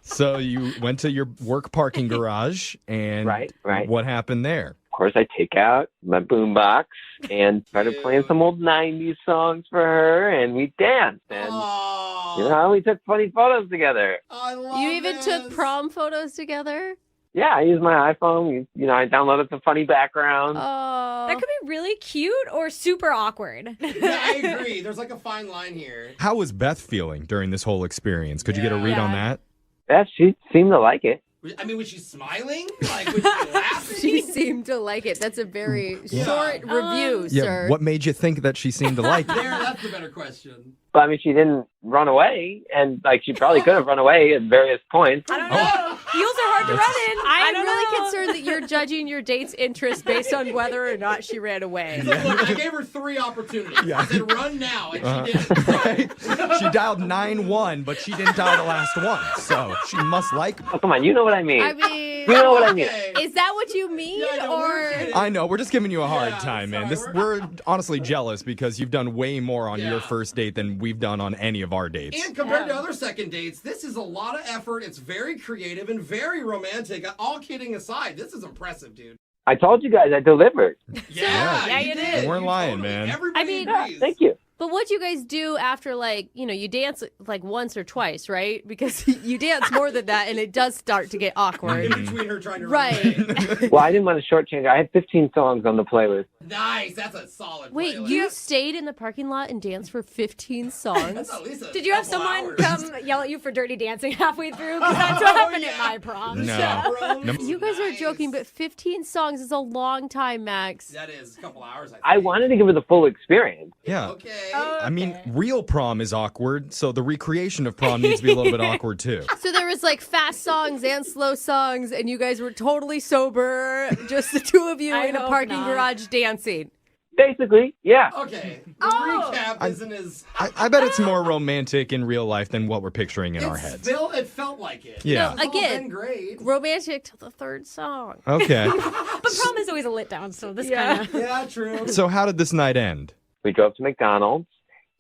So you went to your work parking garage, and Right. what happened there? Of course, I take out my boombox and started playing some old 90s songs for her, and we danced. And, you know, we took funny photos together. I love You even this. took prom photos together? Yeah, I used my iPhone. I downloaded some funny backgrounds. Oh. That could be really cute or super awkward. Yeah, I agree. There's like a fine line here. How was Beth feeling during this whole experience? Could you get a read on that? Yeah, she seemed to like it. I mean, was she smiling? Like, was she laughing? She seemed to like it. That's a very short review, Yeah, sir. what made you think that she seemed to like it? That's the better question. But I mean, she didn't run away, and like she probably could have run away at various points. I don't know. Heels are hard to run in. I'm don't really know. concerned that you're judging your date's interest based on whether or not she ran away. Look, I gave her 3 opportunities. I said, run now, and she didn't. Right? She dialed 9-1, but she didn't dial the last one, so she must like me. Oh, come on, you know what I mean. I mean, You know what I mean. is that what you mean? Yeah, no, we're or kidding. I know, we're just giving you a hard time, man. sorry, We're honestly jealous because you've done way more on your first date than we've done on any of our dates. And compared to other second dates, this is a lot of effort. It's very creative and very romantic. All kidding aside, this is impressive, dude. I told you guys I delivered. Yeah, you did. You weren't lying, totally. man. Everybody I mean- agrees. Thank you. But what do you guys do after, like, you dance like once or twice, right? Because you dance more than that, and it does start to get awkward. In between her trying to Right. run away. Well, I didn't want to shortchange. I had 15 songs on the playlist. Nice, that's a solid Wait, playlist. you stayed in the parking lot and danced for 15 songs? That's at least a Did you have couple someone hours. come yell at you for dirty dancing halfway through? Because that's what happened at my prom. No. Chaperones? No. You guys are Nice. joking, but 15 songs is a long time, Max. That is a couple hours, I think. I wanted to give her the full experience. Yeah. Okay. I mean, real prom is awkward, so the recreation of prom needs to be a little bit awkward too. So there was like fast songs and slow songs, and you guys were totally sober, just the two of you I in a hope parking not. garage dancing. Basically, yeah. Okay. The recap isn't as... I bet it's more romantic in real life than what we're picturing in our heads. It felt like it. Yeah. It's all Again, been great. romantic till the third song. Okay. But prom is always a lit down, so this kind of. Yeah, true. So how did this night end? We drove to McDonald's,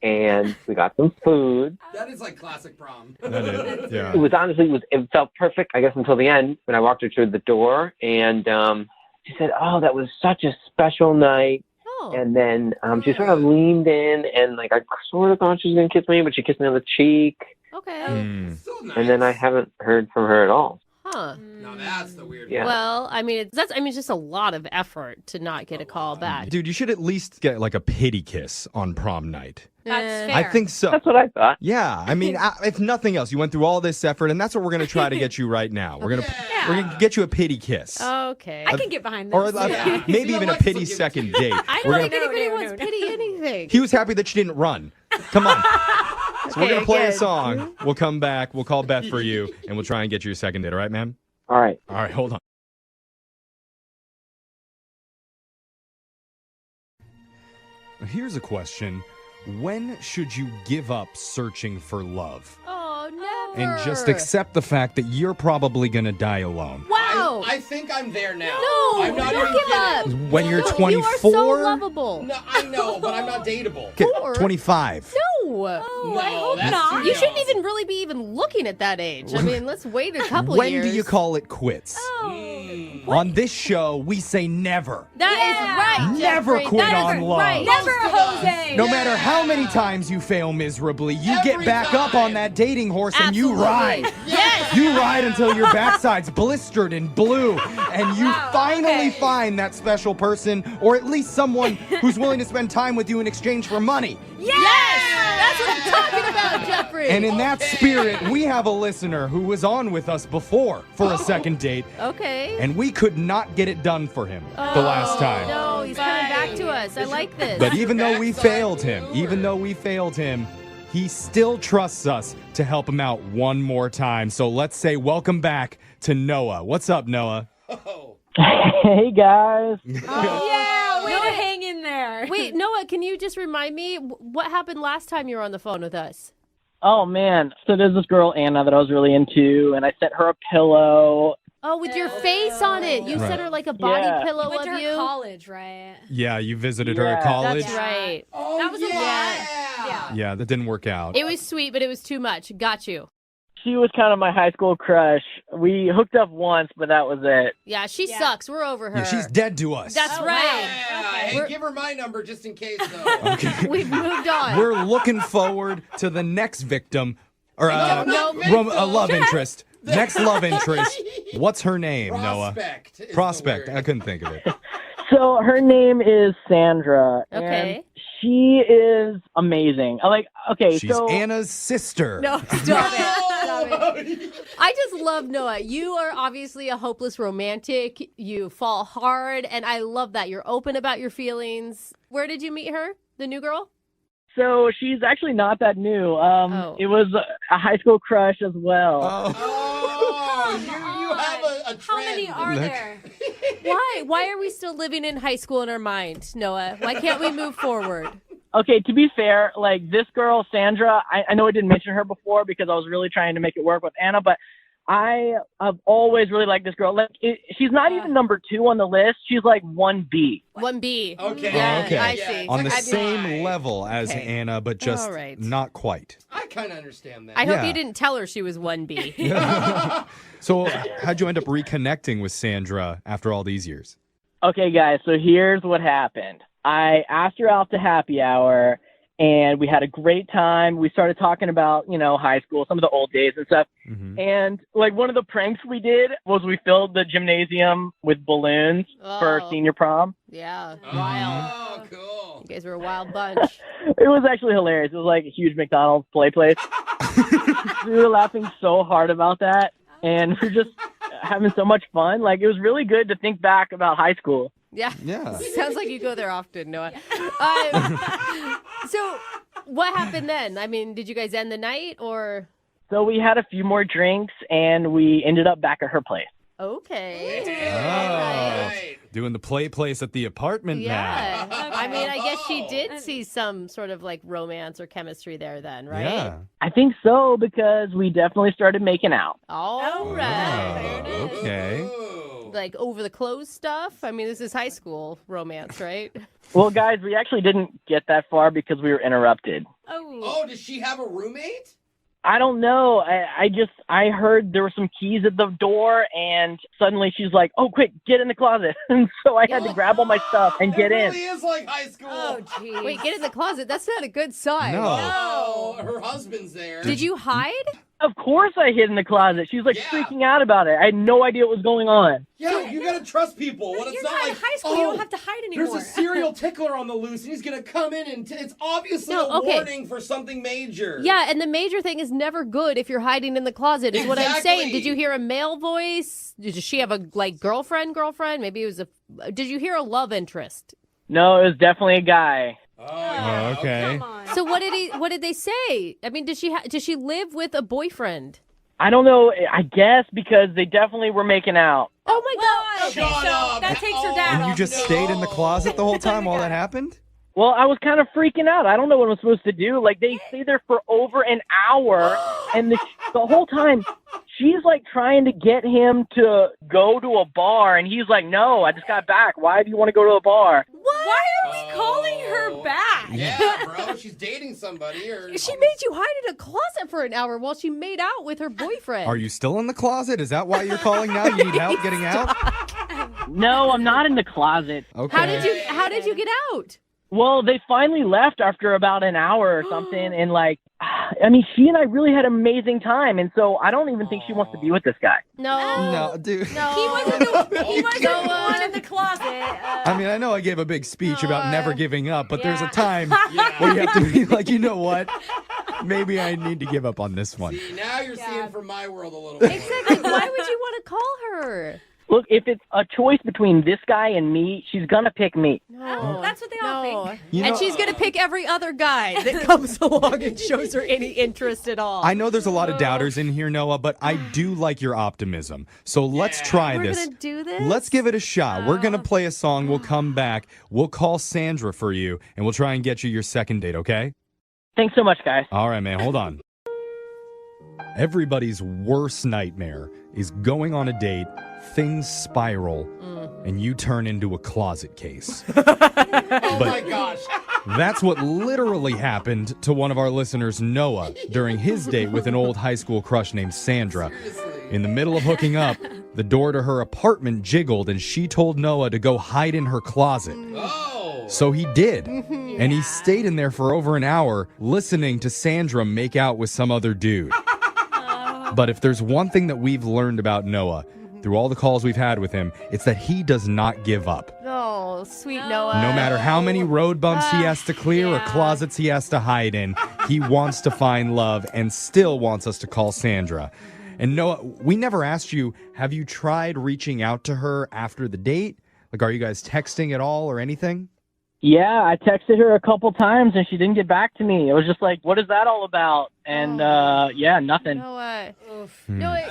and we got some food. That is like classic prom. That is, yeah. It was honestly, it felt perfect, I guess, until the end when I walked her through the door, and she said, "Oh, that was such a special night." Oh. And then she sort of leaned in, and like I sort of thought she was gonna kiss me, but she kissed me on the cheek. Okay. Hmm. Still nice. And then I haven't heard from her at all. Huh. Now that's the weird Yeah. Well, I mean, it's just a lot of effort to not get a call back. Dude, you should at least get like a pity kiss on prom night. That's Eh. fair. I think so. That's what I thought. Yeah, I mean, if nothing else, you went through all this effort, and that's what we're gonna try to get you right now. We're gonna get you a pity kiss, Okay. I can get behind this. or Yeah. maybe See, even a Alexis will pity give it to second you. date. I We're don't gonna- think anybody no, wants no. pity anything. He was happy that she didn't run. Come on. So we're Okay, gonna play a good. song. We'll come back. We'll call Beth for you, and we'll try and get you a second date. All right, ma'am? All right. All right, hold on. Here's a question. When should you give up searching for love Oh, never. and just accept the fact that you're probably going to die alone? Wow. I think I'm there now. No, I'm not don't even give up. kidding. When you're You are 24? so lovable. No, I know, but I'm not dateable. Okay, Four? 25. No. Oh, I hope that's not. too You shouldn't young. even really be even looking at that age. I mean, let's wait a couple When years. do you call it quits? On this show, we say never. That is right. Never Jeffrey. quit That is on love. Right. Never a Jose. No matter how many times you fail miserably, you get Every back up time. on that dating horse and you Absolutely. ride. Yes. You ride until your backside's blistered and blue, and you finally find that special person, or at least someone who's willing to spend time with you in exchange for money. Yes. That's what I'm talking about, Jeffrey. And in that spirit, we have a listener who was on with us before for a second date, Okay. and we could not get it done for him the last time. No, he's coming back to us. I like this. But even though we failed him, he still trusts us to help him out one more time. So let's say welcome back to Noah. What's up, Noah? Oh. Hey guys. Yeah, way to hang in there. Wait, Noah, can you just remind me what happened last time you were on the phone with us? Oh man. So there's this girl Anna that I was really into, and I sent her a pillow. Oh, with your face on it. You Right. sent her like a body Yeah. pillow Went of to her you. college, right? Yeah, you visited her at Yeah. college? That's right. Oh, That was a lot. yeah. Yeah, that didn't work out. It was sweet, but it was too much. Got you. She was kind of my high school crush. We hooked up once, but that was it. Yeah, she sucks. We're over her. Yeah, she's dead to us. That's Oh, right. Yeah. Hey, We're- give her my number just in case, though. We've moved on. We're looking forward to the next victim, or No, a love interest. Next love interest. What's her name, Noah? Prospect. is the Prospect. word. I couldn't think of it. So her name is Sandra. Okay. And she is amazing. I like. Okay. She's so Anna's sister. No, stop it. Stop I just love Noah. You are obviously a hopeless romantic. You fall hard, and I love that. You're open about your feelings. Where did you meet her? The new girl? So she's actually not that new. It was a high school crush as well. You have a trend. How many are there? Why? Why are we still living in high school in our mind, Noah? Why can't we move forward? Okay, to be fair, like this girl, Sandra, I know I didn't mention her before because I was really trying to make it work with Anna, but I have always really liked this girl. Like, she's not even number 2 on the list. She's like 1B. 1B. Okay. Yeah, Okay. I see. On the I mean- same level as Anna, but just All right. not quite. I kind of understand that. I hope Yeah. you didn't tell her she was 1B. So how'd you end up reconnecting with Sandra after all these years? Okay, guys, so here's what happened. I asked her out to happy hour, and we had a great time. We started talking about, high school, some of the old days and stuff. Mm-hmm. And, like, one of the pranks we did was we filled the gymnasium with balloons for senior prom. Yeah, wild. Oh, cool. You guys were a wild bunch. It was actually hilarious. It was like a huge McDonald's play place. We were laughing so hard about that, and we were just having so much fun. Like, it was really good to think back about high school. Yeah. Yeah. Sounds like you go there often, Noah. So what happened then? I mean, did you guys end the night or? So we had a few more drinks, and we ended up back at her place. Okay. Oh, doing the play place at the apartment Yeah. now. I mean, I guess she did see some sort of like romance or chemistry there then, right? Yeah. I think so, because we definitely started making out. All right. Oh, okay. Like over the clothes stuff? I mean, this is high school romance, right? Well, guys, we actually didn't get that far because we were interrupted. Oh, does she have a roommate? I don't know. I heard there were some keys at the door, and suddenly she's like, "Oh, quick, get in the closet!" And so I had to grab all my stuff and get in. It really is like high school. Oh, geez. Wait, get in the closet. That's not a good sign. No, her husband's there. Did you hide? Of course I hid in the closet. She was like freaking out about it. I had no idea what was going on. Yeah, you gotta trust people. When it's You're not not in like high school. You don't have to hide anymore. There's a serial tickler on the loose, and he's gonna come in, and it's obviously No, a okay. warning for something major. Yeah, and the major thing is never good if you're hiding in the closet, is what I'm Exactly. saying. Did you hear a male voice? Did she have a girlfriend? Maybe it was did you hear a love interest? No, it was definitely a guy. Oh, okay. Come on. So what did they say? I mean, does she live with a boyfriend? I don't know. I guess because they definitely were making out. Oh my god. Okay, Shut so up. that takes her dad And you off. just stayed in the closet the whole time while that happened? Well, I was kind of freaking out. I don't know what I'm supposed to do. Like, they stay there for over an hour, and the whole time, she's, like, trying to get him to go to a bar, and he's like, "No, I just got back. Why do you want to go to a bar?" Why are we calling her back? Yeah, bro, she's dating somebody. She made you hide in a closet for an hour while she made out with her boyfriend. Are you still in the closet? Is that why you're calling now? You need help getting out? No, I'm not in the closet. Okay. How did you get out? Well, they finally left after about an hour or something, and, like, I mean, she and I really had an amazing time, and so I don't even think she wants to be with this guy. No. No, dude. No. He wasn't the one in the closet. I mean, I know I gave a big speech about never giving up, but there's a time where you have to be like, you know what? Maybe I need to give up on this one. See, now you're seeing from my world a little bit. Exactly. Why would you want to call her? Look, if it's a choice between this guy and me, she's going to pick me. Oh, that's what they all think. And she's going to pick every other guy that comes along and shows her any interest at all. I know there's a lot of doubters in here, Noah, but I do like your optimism. So let's try We're this. going to do this? Let's give it a shot. We're going to play a song. We'll come back. We'll call Sandra for you, and we'll try and get you your second date, okay? Thanks so much, guys. All right, man. Hold on. Everybody's worst nightmare is going on a date, things spiral, and you turn into a closet case. Oh my gosh. That's what literally happened to one of our listeners, Noah, during his date with an old high school crush named Sandra. In the middle of hooking up, the door to her apartment jiggled, and she told Noah to go hide in her closet. Oh. So he did. And he stayed in there for over an hour listening to Sandra make out with some other dude. But if there's one thing that we've learned about Noah through all the calls we've had with him, it's that he does not give up. Oh, sweet Noah. No matter how many road bumps he has to clear or closets he has to hide in, he wants to find love and still wants us to call Sandra. And Noah, we never asked you, have you tried reaching out to her after the date? Like, are you guys texting at all or anything? Yeah, I texted her a couple times and she didn't get back to me. It was just like, what is that all about? And yeah, nothing. Noah,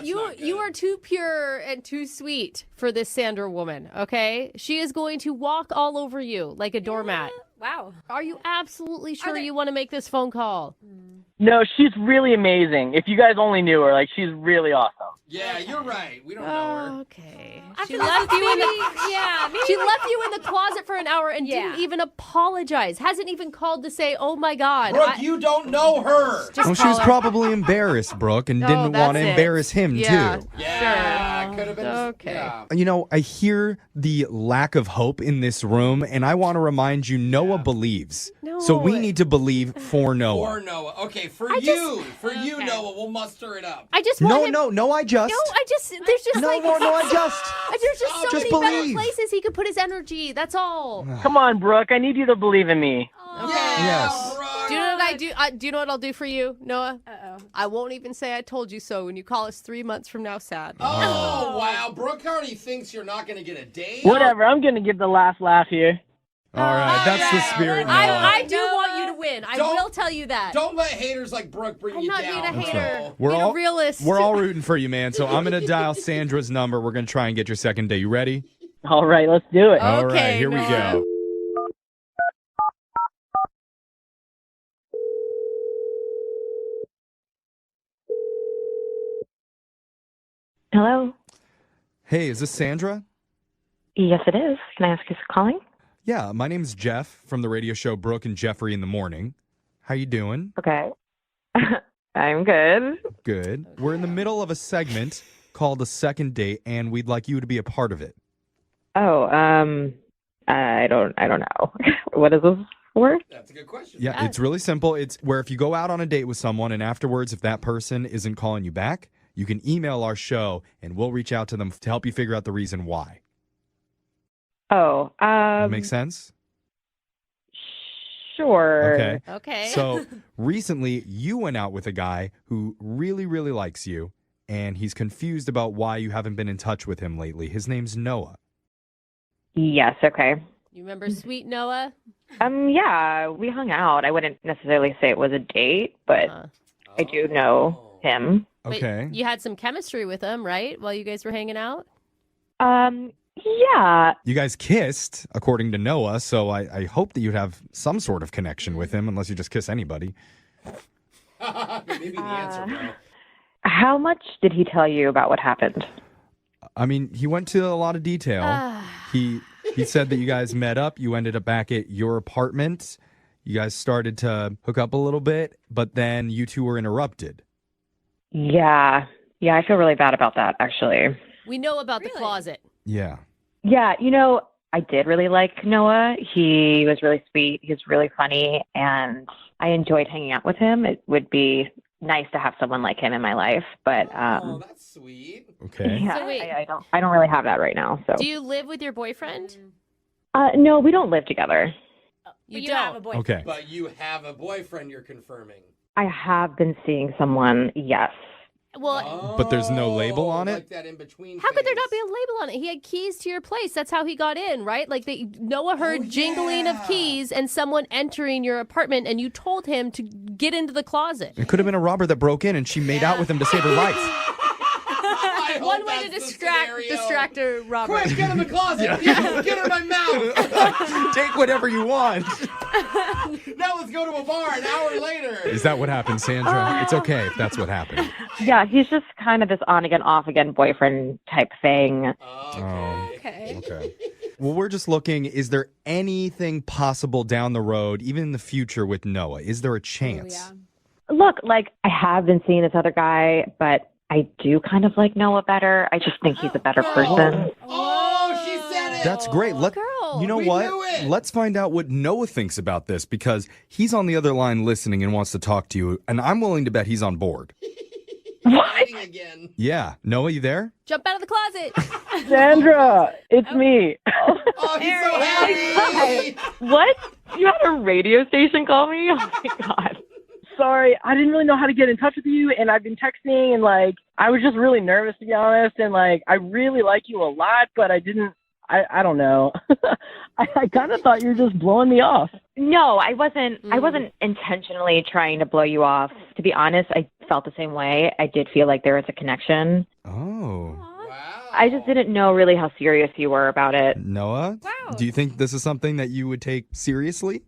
you are too pure and too sweet for this Sandra woman, okay? She is going to walk all over you like a doormat. Wow. Are you absolutely sure you want to make this phone call? No, she's really amazing. If you guys only knew her, like, she's really awesome. Yeah, you're right. We don't know her. Okay. She left you in the She left you in the closet for an hour and didn't even apologize. Hasn't even called to say, "Oh my God." Brooke, you don't know her. Well, she was probably embarrassed, Brooke, and didn't want to embarrass him, too. Yeah, could have been. Okay. Yeah. You know, I hear the lack of hope in this room, and I want to remind you, Noah believes. So we need to believe for Noah. For Noah. Okay, for you, Noah, we'll muster it up. I just want him. No, I just. There's just No, I just. There's just so Just many better believe. places he could put his energy. That's all. Come on, Brooke. I need you to believe in me. Okay. Yes. Do you know what I do? Do you know what I'll do for you, Noah? Uh-oh. I won't even say I told you so when you call us 3 months from now sad. Oh, wow. Brooke already thinks you're not going to get a date. Whatever. I'm going to give the last laugh here. All right, that's the spirit, Noah. I do want you to win. I will tell you that. Don't let haters like Brooke bring you down. I'm not being a hater. We're being all a realist. We're all rooting for you, man. So I'm going to dial Sandra's number. We're going to try and get your second date. You ready? All right, let's do it. All right, here we go. Hello. Hey, is this Sandra? Yes, it is. Can I ask who's calling? Yeah, my name's Jeff from the radio show Brooke and Jeffrey in the Morning. How you doing? Okay. I'm good. Good. We're in the middle of a segment called A Second Date, and we'd like you to be a part of it. Oh, I don't know. What is this for? That's a good question. Yeah, it's really simple. It's where if you go out on a date with someone and afterwards, if that person isn't calling you back, you can email our show and we'll reach out to them to help you figure out the reason why. Oh, That make sense? Sure. Okay. So recently you went out with a guy who really, really likes you, and he's confused about why you haven't been in touch with him lately. His name's Noah. Yes, okay. You remember Sweet Noah? Yeah, we hung out. I wouldn't necessarily say it was a date, but I do know him. Okay. But you had some chemistry with him, right? While you guys were hanging out? Yeah. You guys kissed, according to Noah, so I hope that you'd have some sort of connection with him, unless you just kiss anybody. Maybe the answer, bro. How much did he tell you about what happened? I mean, he went to a lot of detail. He said that you guys met up. You ended up back at your apartment. You guys started to hook up a little bit, but then you two were interrupted. Yeah. Yeah, I feel really bad about that, actually. We know about the closet. Yeah. Yeah, I did really like Noah. He was really sweet. He was really funny, and I enjoyed hanging out with him. It would be nice to have someone like him in my life, but Oh, that's sweet. Okay. yeah, So wait. I don't really have that right now. So Do you live with your boyfriend? no, we don't live together. You You don't. have a boyfriend. Okay. But you have a boyfriend you're confirming. I have been seeing someone, yes. Well, But there's no label on it? Like that in between. how could there not be a label on it? He had keys to your place. That's how he got in, right? Like Noah heard jingling of keys and someone entering your apartment, and you told him to get into the closet. It could have been a robber that broke in and she made out with him to save her life. One way to distract a robber. Quick, get in the closet. Get in my mouth. Take whatever you want. Now let's go to a bar an hour later. Is that what happened, Sandra? It's okay if that's what happened. Yeah, he's just kind of this on again, off again boyfriend type thing. Okay. Well, we're just looking, is there anything possible down the road, even in the future with Noah? Is there a chance? Look, I have been seeing this other guy, but I do kind of like Noah better. I just think he's a better person. Oh, she said it. That's great. You know We what? knew it. Let's find out what Noah thinks about this, because he's on the other line listening and wants to talk to you, and I'm willing to bet he's on board. Fighting again. Yeah. Noah, you there? Jump out of the closet. Sandra, it's me. Oh, he's so happy. What? You had a radio station call me? Oh my God. sorry. I didn't really know how to get in touch with you, and I've been texting, and, like, I was just really nervous, to be honest, and, like, I really like you a lot, but I don't know. I kind of thought you were just blowing me off. No, I wasn't. I wasn't intentionally trying to blow you off. To be honest, I felt the same way. I did feel like there was a connection. Oh. I just didn't know really how serious you were about it. Noah, do you think this is something that you would take seriously?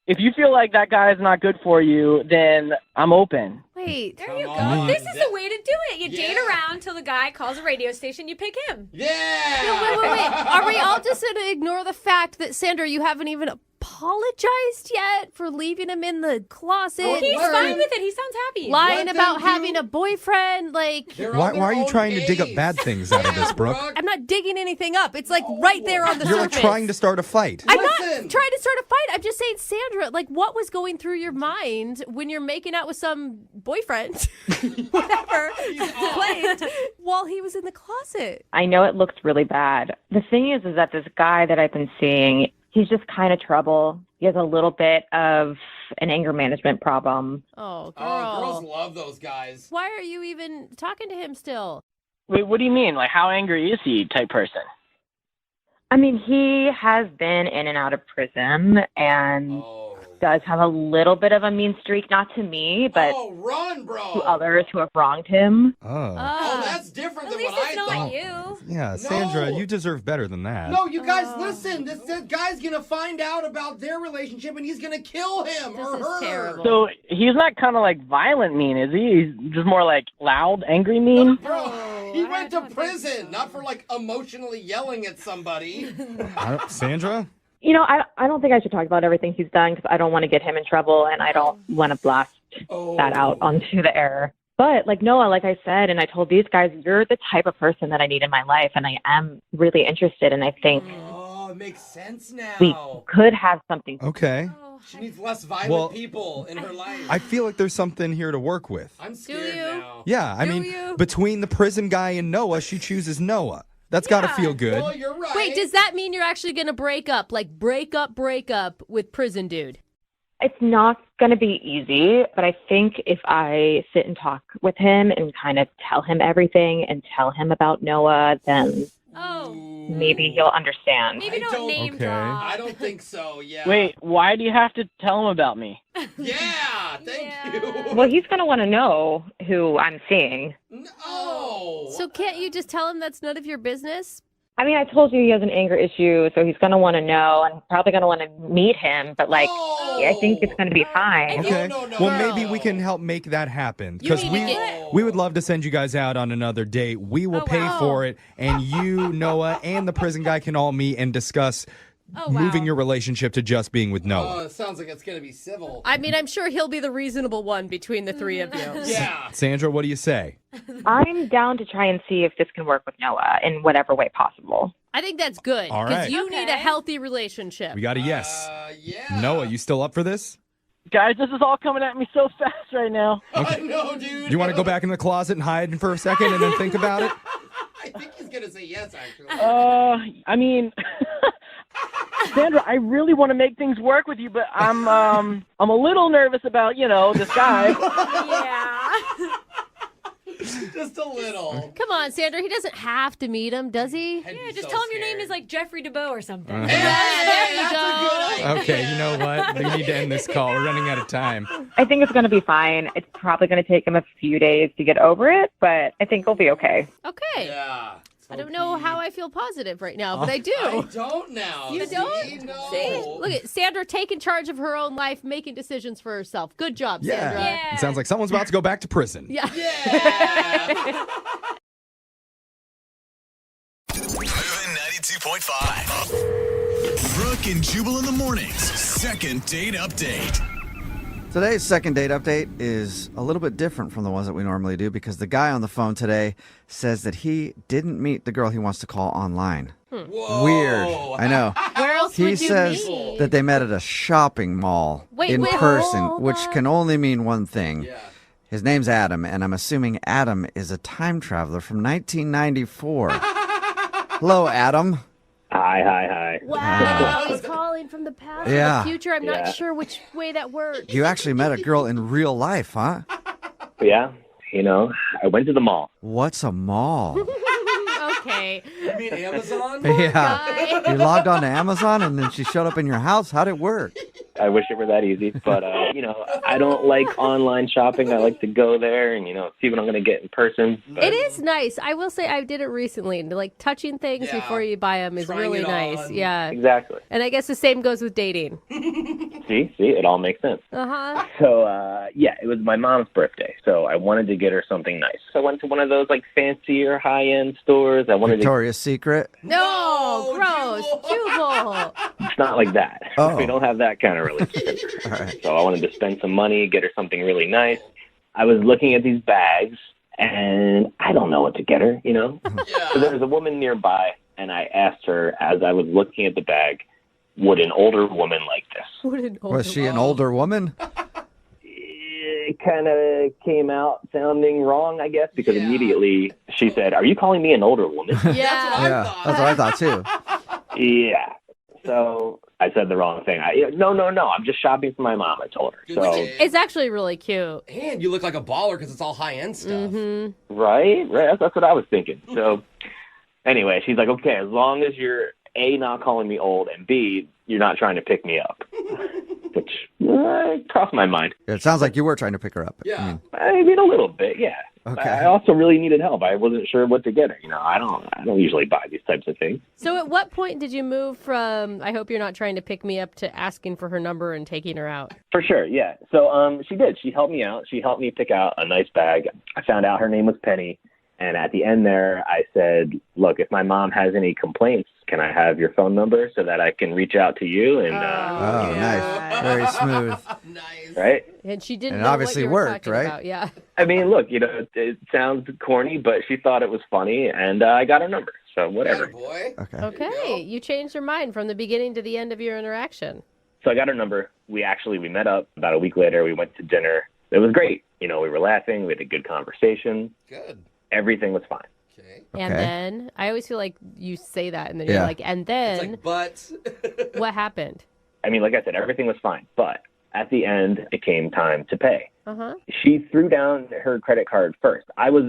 If you feel like that guy is not good for you, then I'm open. Wait, there you go. on. This is the way to do it. You date around till the guy calls a radio station, you pick him. Yeah! No, wait. Are we all just going to ignore the fact that, Sandra, you haven't even apologized yet for leaving him in the closet? He's fine with it. He sounds happy. Lying about having a boyfriend. Like, Why are you trying to dig up bad things out of this, Brooke? I'm not digging anything up. It's like right there on the You're like surface. trying to start a fight. I'm not trying to start a fight. I'm just saying, Sandra, like, what was going through your mind when you're making out with some boyfriend, whatever, claimed, while he was in the closet? I know it looks really bad. The thing is that this guy that I've been seeing, he's just kind of trouble. He has a little bit of an anger management problem. Oh, girl. Oh, girls love those guys. Why are you even talking to him still? Wait, what do you mean? Like, how angry is he type person? I mean, he has been in and out of prison and does have a little bit of a mean streak, not to me, but run, bro. to others who have wronged him. Oh. Oh, that's different than what I thought. Yeah, Sandra, you deserve better than that. No, you guys, listen. This guy's gonna find out about their relationship, and he's gonna kill him or her. So he's not kind of like violent mean, is he? He's just more like loud, angry mean? Bro, he went to prison, not for like emotionally yelling at somebody. Sandra? You know, I don't think I should talk about everything he's done because I don't want to get him in trouble and I don't want to blast that out onto the air. But like Noah, like I said, and I told these guys, you're the type of person that I need in my life, and I am really interested, and I think it makes sense now. we could have something. Okay. She needs less violent people in her life. I feel like there's something here to work with. I'm scared now. Yeah, I mean, between the prison guy and Noah, she chooses Noah. That's got to feel good. Well, you're right. Wait, does that mean you're actually going to break up? Like, break up with prison dude? It's not going to be easy, but I think if I sit and talk with him and kind of tell him everything and tell him about Noah, then maybe he'll understand. Maybe don't name drop. I don't think so, yeah. Wait, why do you have to tell him about me? Yeah, thank you. Well, he's going to want to know who I'm seeing. No. So can't you just tell him that's none of your business? I mean, I told you he has an anger issue, so he's going to want to know and probably going to want to meet him, but like, I think it's going to be fine. Okay. Well, maybe we can help make that happen because we would love to send you guys out on another date. We will pay for it, and you, Noah, and the prison guy can all meet and discuss moving your relationship to just being with Noah. Oh, it sounds like it's going to be civil. I mean, I'm sure he'll be the reasonable one between the three of you. Yeah. Sandra, what do you say? I'm down to try and see if this can work with Noah in whatever way possible. I think that's good All because right. you need a healthy relationship. We got a yes. Yeah. Noah, you still up for this? Guys, this is all coming at me so fast right now. I know, dude. You want to go back in the closet and hide for a second and then think about it? I think he's going to say yes, actually. I mean, Sandra, I really want to make things work with you, but I'm a little nervous about, this guy. Yeah. Just a little. Come on, Sandra. He doesn't have to meet him, does he? Yeah, just tell him your name is like Jeffrey DeBow or something. Yeah, there you go. Okay, you know what? We need to end this call. We're running out of time. I think it's going to be fine. It's probably going to take him a few days to get over it, but I think he'll be okay. Okay. Yeah. I don't know how I feel positive right now, but I do. I don't now. You See? don't? No. See? Look at Sandra taking charge of her own life, making decisions for herself. Good job, Sandra. Yeah. It sounds like someone's about to go back to prison. Yeah. Moving 92.5. Brooke and Jubal in the mornings. Second date update. Today's second date update is a little bit different from the ones that we normally do because the guy on the phone today says that he didn't meet the girl he wants to call online. Whoa. Weird. I know. Where else He would you says meet? that they met at a shopping mall in person, which can only mean one thing. Yeah. His name's Adam, and I'm assuming Adam is a time traveler from 1994. Hello, Adam. Hi. Wow, he's calling from the past or Yeah. the future. I'm Yeah. not sure which way that works. You actually met a girl in real life, huh? Yeah, I went to the mall. What's a mall? Okay. You mean Amazon? Yeah. You logged on to Amazon and then she showed up in your house? How'd it work? I wish it were that easy, but I don't like online shopping. I like to go there and see what I'm going to get in person. But It is nice. I will say I did it recently. Like touching things Yeah. before you buy them is Trying really it nice. on. Yeah. Exactly. And I guess the same goes with dating. See, it all makes sense. Uh-huh. So, it was my mom's birthday, so I wanted to get her something nice. So I went to one of those like fancier high-end stores. I wanted Victoria's Secret? No, gross. Jubal. It's not like that. Oh. We don't have that kind of relationship. All right. So I wanted to spend some money, get her something really nice. I was looking at these bags, and I don't know what to get her, Yeah. So there was a woman nearby, and I asked her as I was looking at the bag, would an older woman like this? Was she an older woman? It kind of came out sounding wrong, I guess, because immediately she said, "Are you calling me an older woman?" Yeah, that's what I thought too. Yeah. So I said the wrong thing. No. I'm just shopping for my mom, I told her. So It's actually really cute. And you look like a baller because it's all high-end stuff. Mm-hmm. Right. That's what I was thinking. So anyway, she's like, okay, as long as you're A, not calling me old, and B, you're not trying to pick me up. Which crossed my mind. It sounds like you were trying to pick her up. Yeah. I mean, a little bit, yeah. Okay. I also really needed help. I wasn't sure what to get her. I don't usually buy these types of things. So at what point did you move from, I hope you're not trying to pick me up, to asking for her number and taking her out? For sure, yeah. So she did. She helped me out. She helped me pick out a nice bag. I found out her name was Penny. And at the end there, I said, look, if my mom has any complaints, can I have your phone number so that I can reach out to you? And nice. Very smooth. Nice. Right? And she didn't And it know obviously what you were worked, talking right? about. Yeah. I mean, look, it sounds corny, but she thought it was funny, and I got her number. So whatever. Boy. Okay. Okay. You changed your mind from the beginning to the end of your interaction. So I got her number. We met up about a week later. We went to dinner. It was great. We were laughing. We had a good conversation. Good. Everything was fine. Okay. And Okay. then, I always feel like you say that and then Yeah. you're like, and then, It's like, but. what happened? I mean, like I said, everything was fine. But at the end, it came time to pay. Uh-huh. She threw down her credit card first. I was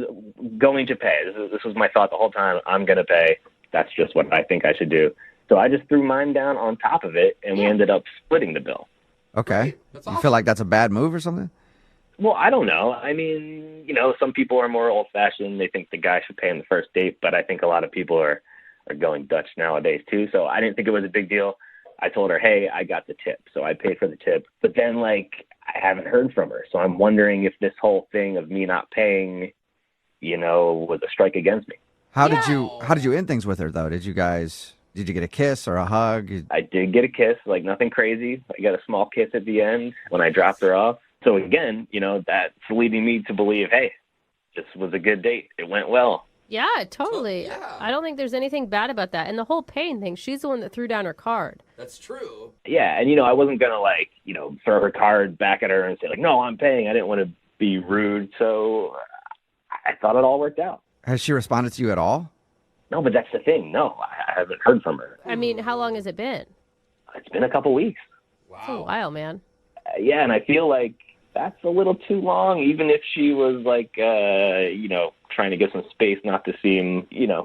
going to pay. This was my thought the whole time. I'm going to pay. That's just what I think I should do. So I just threw mine down on top of it, and we ended up splitting the bill. Okay. That's You awesome. feel like that's a bad move or something? Well, I don't know. I mean, some people are more old-fashioned. They think the guy should pay on the first date, but I think a lot of people are going Dutch nowadays, too. So I didn't think it was a big deal. I told her, hey, I got the tip. So I paid for the tip. But then, I haven't heard from her. So I'm wondering if this whole thing of me not paying, was a strike against me. How did you end things with her though? Did you get a kiss or a hug? I did get a kiss, nothing crazy. I got a small kiss at the end when I dropped her off. So again, that's leading me to believe, hey, this was a good date. It went well. Yeah, totally. Yeah. I don't think there's anything bad about that. And the whole pain thing, she's the one that threw down her card. That's true. Yeah, and I wasn't gonna throw her card back at her and say no, I'm paying. I didn't want to be rude, so I thought it all worked out. Has she responded to you at all? No, but that's the thing. No, I haven't heard from her. I mean, how long has it been? It's been a couple weeks. It's a while, man. Yeah, and I feel like that's a little too long, even if she was trying to get some space, not to seem, Yeah.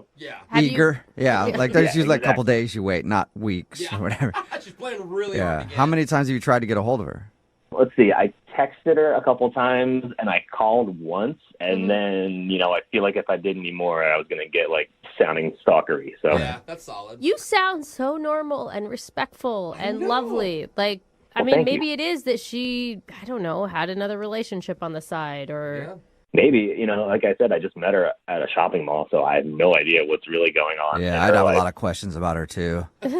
Eager? Yeah, there's Yeah, usually a couple days you wait, not weeks or whatever. She's playing really Yeah. hard to get. How many times have you tried to get a hold of her? Let's see, I texted her a couple times and I called once, and then, I feel like if I did any more, I was going to get sounding stalkery. So Yeah, that's solid. You sound so normal and respectful and lovely. I Well, mean, thank maybe you. it is that she, I don't know, had another relationship on the side or... maybe, like I said, I just met her at a shopping mall, so I have no idea what's really going on. Yeah, in I'd her have life. a lot of questions about her too. All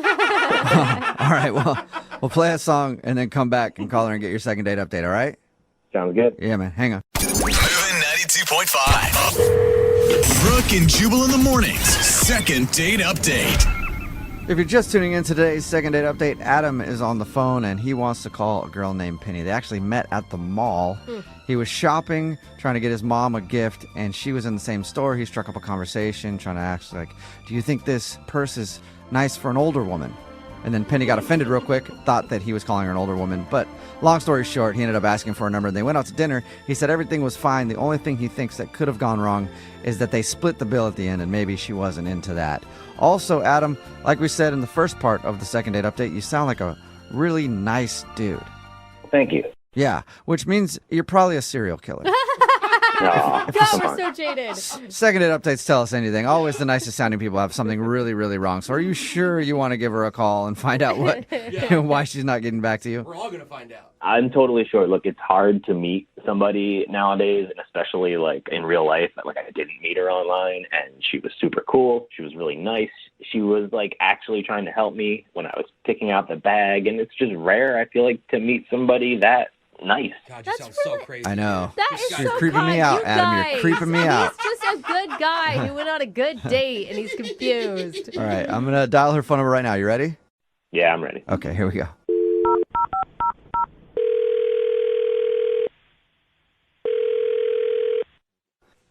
right, well, we'll play a song and then come back and call her and get your second date update, all right? Sounds good. Yeah, man, hang on. Moving 92.5. Brooke and Jubal in the mornings. Second date update. If you're just tuning in to today's second date update, Adam is on the phone and he wants to call a girl named Penny. They actually met at the mall. He was shopping, trying to get his mom a gift, and she was in the same store. He struck up a conversation, trying to ask, like, do you think this purse is nice for an older woman? And then Penny got offended real quick, thought that he was calling her an older woman. But long story short, he ended up asking for a number. They went out to dinner. He said everything was fine. The only thing he thinks that could have gone wrong is that they split the bill at the end, and maybe she wasn't into that. Also, Adam, like we said in the first part of the second date update, you sound like a really nice dude. Thank you. Yeah, which means you're probably a serial killer. Aw, God, we're so jaded. Second date updates tell us anything. Always the nicest sounding people have something really, really wrong. So are you sure you want to give her a call and find out why she's not getting back to you? We're all going to find out. I'm totally sure. Look, it's hard to meet somebody nowadays, and especially like in real life. Like, I didn't meet her online, and she was super cool. She was really nice. She was like actually trying to help me when I was picking out the bag, and it's just rare, I feel like, to meet somebody that nice. God, you sound so crazy. I know. That is You're so creeping me kind. out, You Adam. You're guys. creeping me out. He's just a good guy who went on a good date and he's confused. All right, I'm going to dial her phone number right now. You ready? Yeah, I'm ready. Okay, here we go.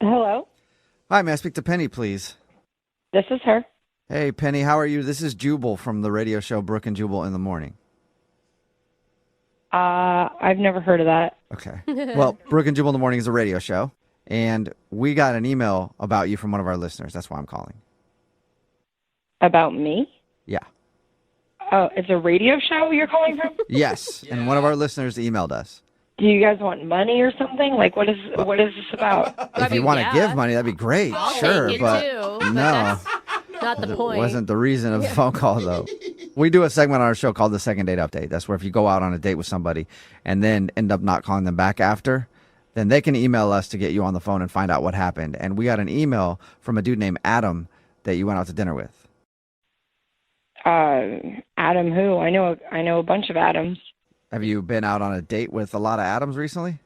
Hello, Hi, may I speak to Penny, please? this is her. Hey, Penny, how are you? This is Jubal from the radio show Brooke and Jubal in the Morning. I've never heard of that. Okay. Well, Brooke and Jubal in the Morning is a radio show, and we got an email about you from one of our listeners. That's why I'm calling. About me? Yeah. Oh, it's a radio show you're calling from? Yes, and one of our listeners emailed us. Do you guys want money or something? Like, what is this about? If you want to give money, that'd be great. I'll sure, take it but too, but no. that's not the point. Wasn't the reason of the phone call, though. We do a segment on our show called the Second Date Update. That's where if you go out on a date with somebody and then end up not calling them back after, then they can email us to get you on the phone and find out what happened. And we got an email from a dude named Adam that you went out to dinner with. Adam who? I know a bunch of Adams. Have you been out on a date with a lot of Adams recently?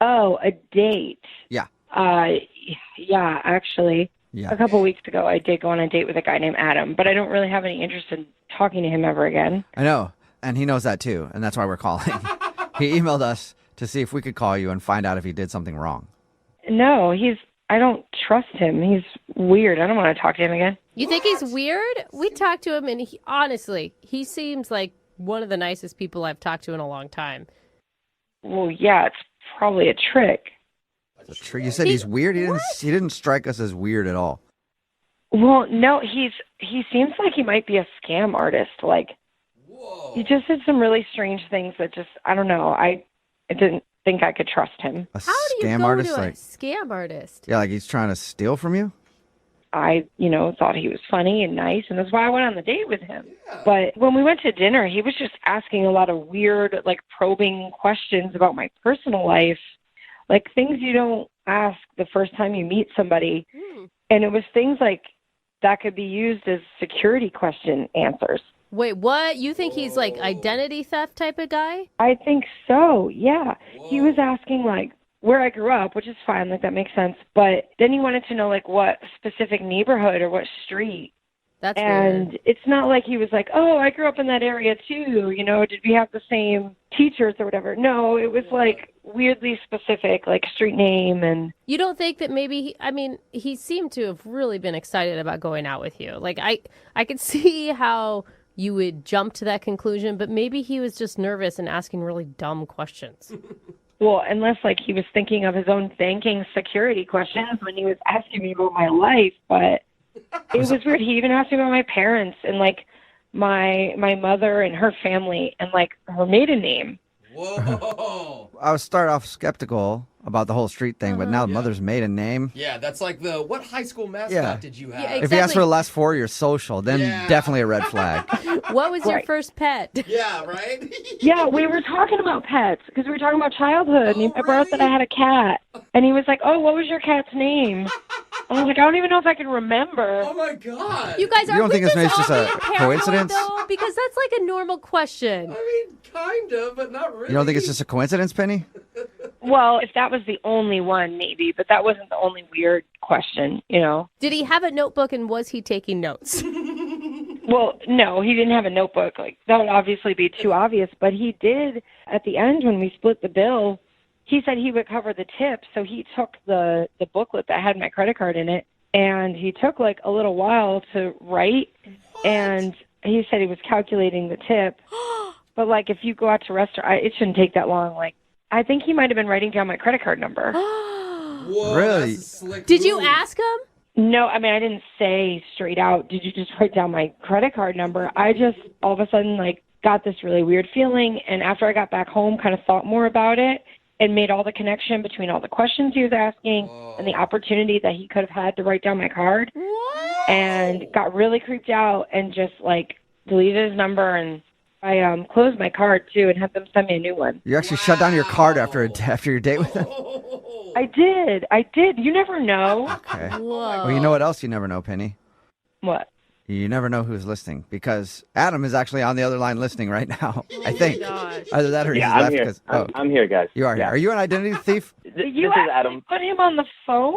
Oh, a date. Yeah. Yeah, actually. Yeah. A couple weeks ago, I did go on a date with a guy named Adam, but I don't really have any interest in talking to him ever again. I know, and he knows that too, and that's why we're calling. He emailed us to see if we could call you and find out if he did something wrong. No, I don't trust him. He's weird. I don't want to talk to him again. You think he's weird? We talked to him, and honestly, he seems like one of the nicest people I've talked to in a long time. Well, yeah, it's probably a trick. You said he's weird? He didn't strike us as weird at all. Well, no, he seems like he might be a scam artist. Like, he just did some really strange things that just, I don't know. I didn't think I could trust him. A How do you scam go artist? to a Like, scam artist? yeah, like he's trying to steal from you? I, thought he was funny and nice, and that's why I went on the date with him. But when we went to dinner, he was just asking a lot of weird, like, probing questions about my personal life, like things you don't ask the first time you meet somebody. And it was things like that could be used as security question answers. Wait, what? You think he's like identity theft type of guy? I think so, yeah. He was asking, like, where I grew up, which is fine, like, that makes sense. But then he wanted to know, like, what specific neighborhood or what street. That's and weird. It's not like he was like, oh, I grew up in that area too, did we have the same teachers or whatever? No, it was like weirdly specific, like street name. And You don't think that maybe, he seemed to have really been excited about going out with you. Like, I could see how you would jump to that conclusion, but maybe he was just nervous and asking really dumb questions. Well, unless like he was thinking of his own banking security questions when he was asking me about my life, but it was weird. He even asked me about my parents and like my mother and her family and like her maiden name. Whoa. I was start off skeptical about the whole street thing, but now the mother's maiden name. Yeah, that's like what high school mascot Yeah. did you have? Yeah, If he asks for the last four of your social, then definitely a red flag. What was your Right. first pet? Yeah, right? Yeah, we were talking about pets because we were talking about childhood. And I brought up that I had a cat. And he was like, oh, what was your cat's name? I was like, I don't even know if I can remember. Oh, my God. You guys, You are don't we think it's maybe just a all being paranoid, coincidence? though? Because that's like a normal question. I mean, kind of, but not really. You don't think it's just a coincidence, Penny? Well, if that was the only one, maybe, but that wasn't the only weird question, Did he have a notebook and was he taking notes? Well, no, he didn't have a notebook. Like, that would obviously be too obvious. But he did, at the end when we split the bill, he said he would cover the tip. So he took the booklet that had my credit card in it, and he took like a little while to write. And he said he was calculating the tip. But like, if you go out to restaurant, it shouldn't take that long. Like, I think he might have been writing down my credit card number. Whoa, Really? that's a slick Did you move. ask him? No, I mean, I didn't say straight out, did you just write down my credit card number? I just all of a sudden, like, got this really weird feeling. And after I got back home, kind of thought more about it and made all the connection between all the questions he was asking and the opportunity that he could have had to write down my card. And got really creeped out and just, like, deleted his number. And I closed my card, too, and had them send me a new one. You actually shut down your card after your date with him? I did. You never know. Okay. Whoa. Well, you know what else you never know, Penny? What? You never know who's listening, because Adam is actually on the other line listening right now, I think. Gosh. Either that or he's Yeah, I'm left. here. 'Cause- I'm here, guys. You are here. Yeah. Are you an identity thief? You this is Adam. put him on the phone?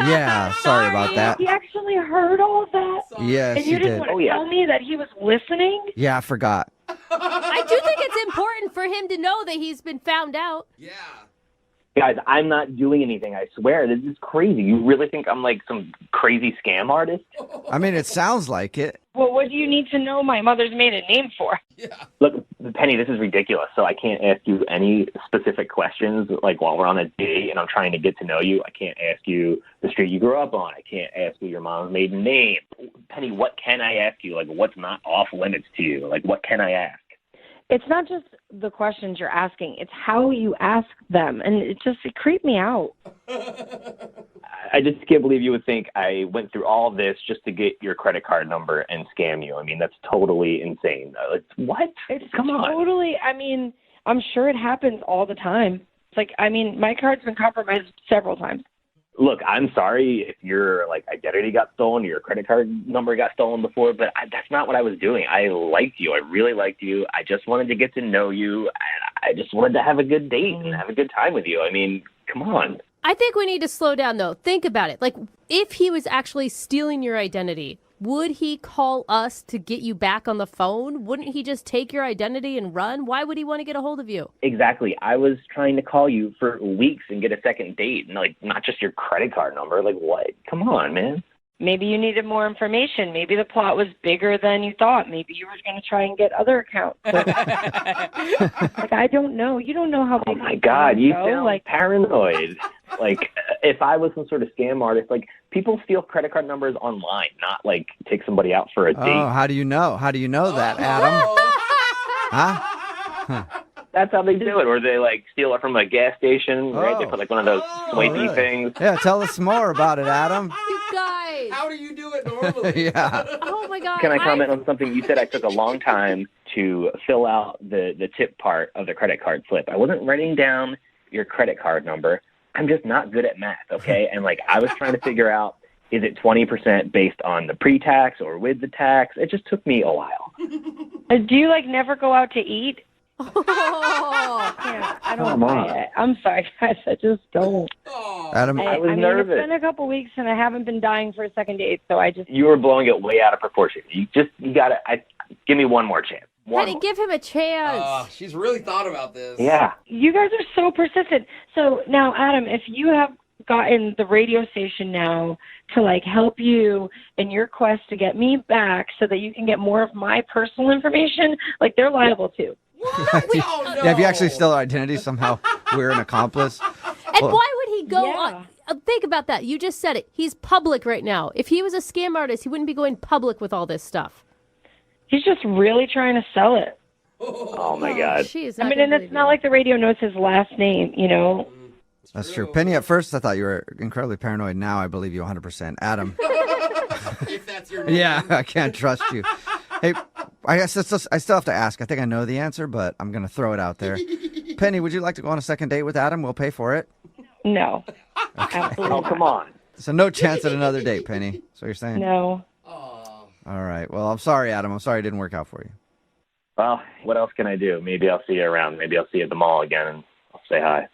Yeah, sorry about that. He actually heard all of that? Yes, And you you didn't did. want to Oh, yeah. tell me that he was listening? Yeah, I forgot. I do think it's important for him to know that he's been found out. Yeah. Guys, I'm not doing anything. I swear. This is crazy. You really think I'm like some crazy scam artist? I mean, it sounds like it. Well, what do you need to know my mother's maiden name for? Look, Penny, this is ridiculous. So I can't ask you any specific questions, like while we're on a date and I'm trying to get to know you. I can't ask you the street you grew up on. I can't ask you your mom's maiden name. Penny, what can I ask you? Like, what's not off limits to you? Like, what can I ask? It's not just the questions you're asking. It's how you ask them. And it creeped me out. I just can't believe you would think I went through all this just to get your credit card number and scam you. I mean, that's totally insane. Like, what? Come on. Totally. I mean, I'm sure it happens all the time. It's like, I mean, my card's been compromised several times. Look, I'm sorry if your identity got stolen or your credit card number got stolen before, but that's not what I was doing. I liked you. I really liked you. I just wanted to get to know you. I just wanted to have a good date and have a good time with you. I mean, come on. I think we need to slow down, though. Think about it. Like, if he was actually stealing your identity, would he call us to get you back on the phone? Wouldn't he just take your identity and run? Why would he want to get a hold of you? Exactly. I was trying to call you for weeks and get a second date, and not just your credit card number. Like, what? Come on, man. Maybe you needed more information. Maybe the plot was bigger than you thought. Maybe you were going to try and get other accounts. Like, I don't know. You don't know how big. Oh my God, you go. sound Like, paranoid. Like, if I was some sort of scam artist, like, people steal credit card numbers online, not like take somebody out for a date. Oh, how do you know? How do you know that, Adam? Huh? That's how they do it, or they like steal it from a gas station, right? They Oh. put like one of those swipey really? things. Yeah, tell us more about it, Adam. You guys. How do you do it normally? Yeah. Oh, my God. Can I comment on something? You said I took a long time to fill out the tip part of the credit card slip. I wasn't writing down your credit card number. I'm just not good at math, okay? And like, I was trying to figure out, is it 20% based on the pre-tax or with the tax? It just took me a while. do you like never go out to eat? Oh. Yeah, I don't Come on. buy it. I'm sorry, guys. I just don't. Adam, I was mean, nervous. It's been a couple weeks, and I haven't been dying for a second date, so I just. You were blowing it way out of proportion. You gotta, give me one more chance. One Penny, more. give him a chance. She's really thought about this. Yeah. You guys are so persistent. So now, Adam, if you have gotten the radio station now to like help you in your quest to get me back so that you can get more of my personal information, like they're liable too. Oh, no. Yeah, if you actually steal our identity, somehow we're an accomplice. And Well, why would he go Yeah. on? Think about that. You just said it. He's public right now. If he was a scam artist, he wouldn't be going public with all this stuff. He's just really trying to sell it. Oh my God. Jeez, I mean, and it's not like the radio knows his last name, you know? That's true. Penny, at first I thought you were incredibly paranoid. Now I believe you 100%. Adam. If that's your name. Yeah, I can't trust you. Hey, I guess I still have to ask. I think I know the answer, but I'm going to throw it out there. Penny, would you like to go on a second date with Adam? We'll pay for it. No. Absolutely Oh, come on. So no chance at another date, Penny. That's what you're saying? No. All right. Well, I'm sorry, Adam. I'm sorry it didn't work out for you. Well, what else can I do? Maybe I'll see you around. Maybe I'll see you at the mall again and I'll say hi.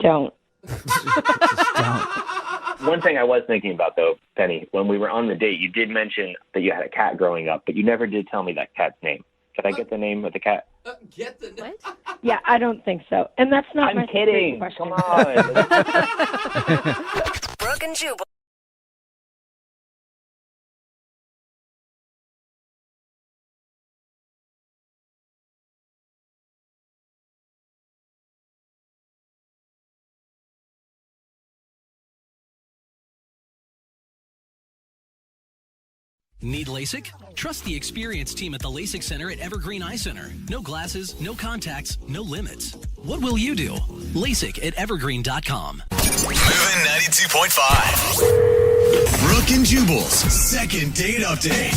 Don't. Just don't. One thing I was thinking about, though, Penny, when we were on the date, you did mention that you had a cat growing up, but you never did tell me that cat's name. Could I get the name of the cat? Get the name. Yeah, I don't think so. And that's not my I'm kidding. question. Come on. Brooke and Jubal. Need LASIK? Trust the experienced team at the LASIK Center at Evergreen Eye Center. No glasses, no contacts, no limits. What will you do? LASIK at evergreen.com. Moving 92.5. Brooke and Jubal's second date update.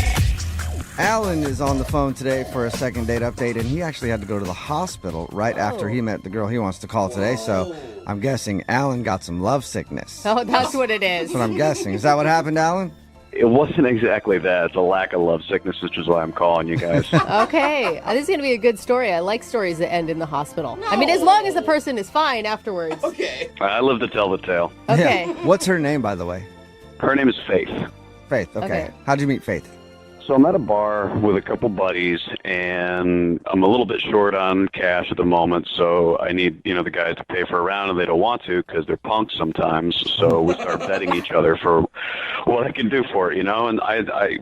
Alan is on the phone today for a second date update, and he actually had to go to the hospital right after he met the girl he wants to call today. So I'm guessing Alan got some love sickness. Oh, that's what it is. That's what I'm guessing. Is that what happened, Alan? It wasn't exactly that. It's a lack of love sickness, which is why I'm calling you guys. Okay. This is going to be a good story. I like stories that end in the hospital. I mean, as long as the person is fine afterwards. Okay. I live to tell the tale. Okay. Yeah. What's her name, by the way? Her name is Faith. Faith, okay. Okay. How'd you meet Faith? So I'm at a bar with a couple buddies, and I'm a little bit short on cash at the moment, so I need, the guys to pay for a round, and they don't want to because they're punks sometimes. So we start betting each other for what I can do for it, and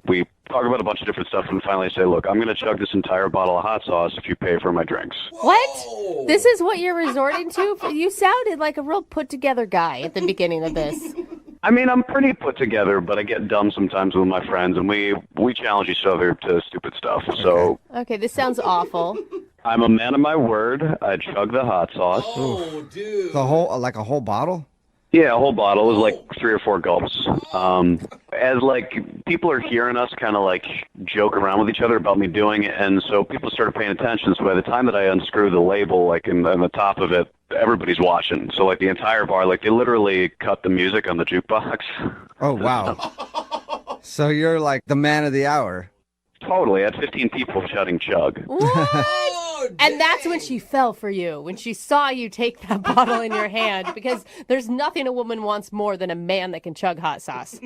we talk about a bunch of different stuff, and finally say, look, I'm going to chug this entire bottle of hot sauce if you pay for my drinks. What? This is what you're resorting to? You sounded like a real put-together guy at the beginning of this. I mean, I'm pretty put together, but I get dumb sometimes with my friends, and we challenge each other to stupid stuff. So Okay, this sounds awful. I'm a man of my word. I chug the hot sauce. Oh, dude. The whole, like a whole bottle? Yeah, a whole bottle. It was like 3 or 4 gulps. As people are hearing us kind of joke around with each other about me doing it, and so people started paying attention. So by the time that I unscrew the label, in the top of it, everybody's watching. So the entire bar, they literally cut the music on the jukebox. Oh, wow. So you're like the man of the hour. Totally. I had 15 people shouting chug. What? And that's when she fell for you, when she saw you take that bottle in your hand, because there's nothing a woman wants more than a man that can chug hot sauce.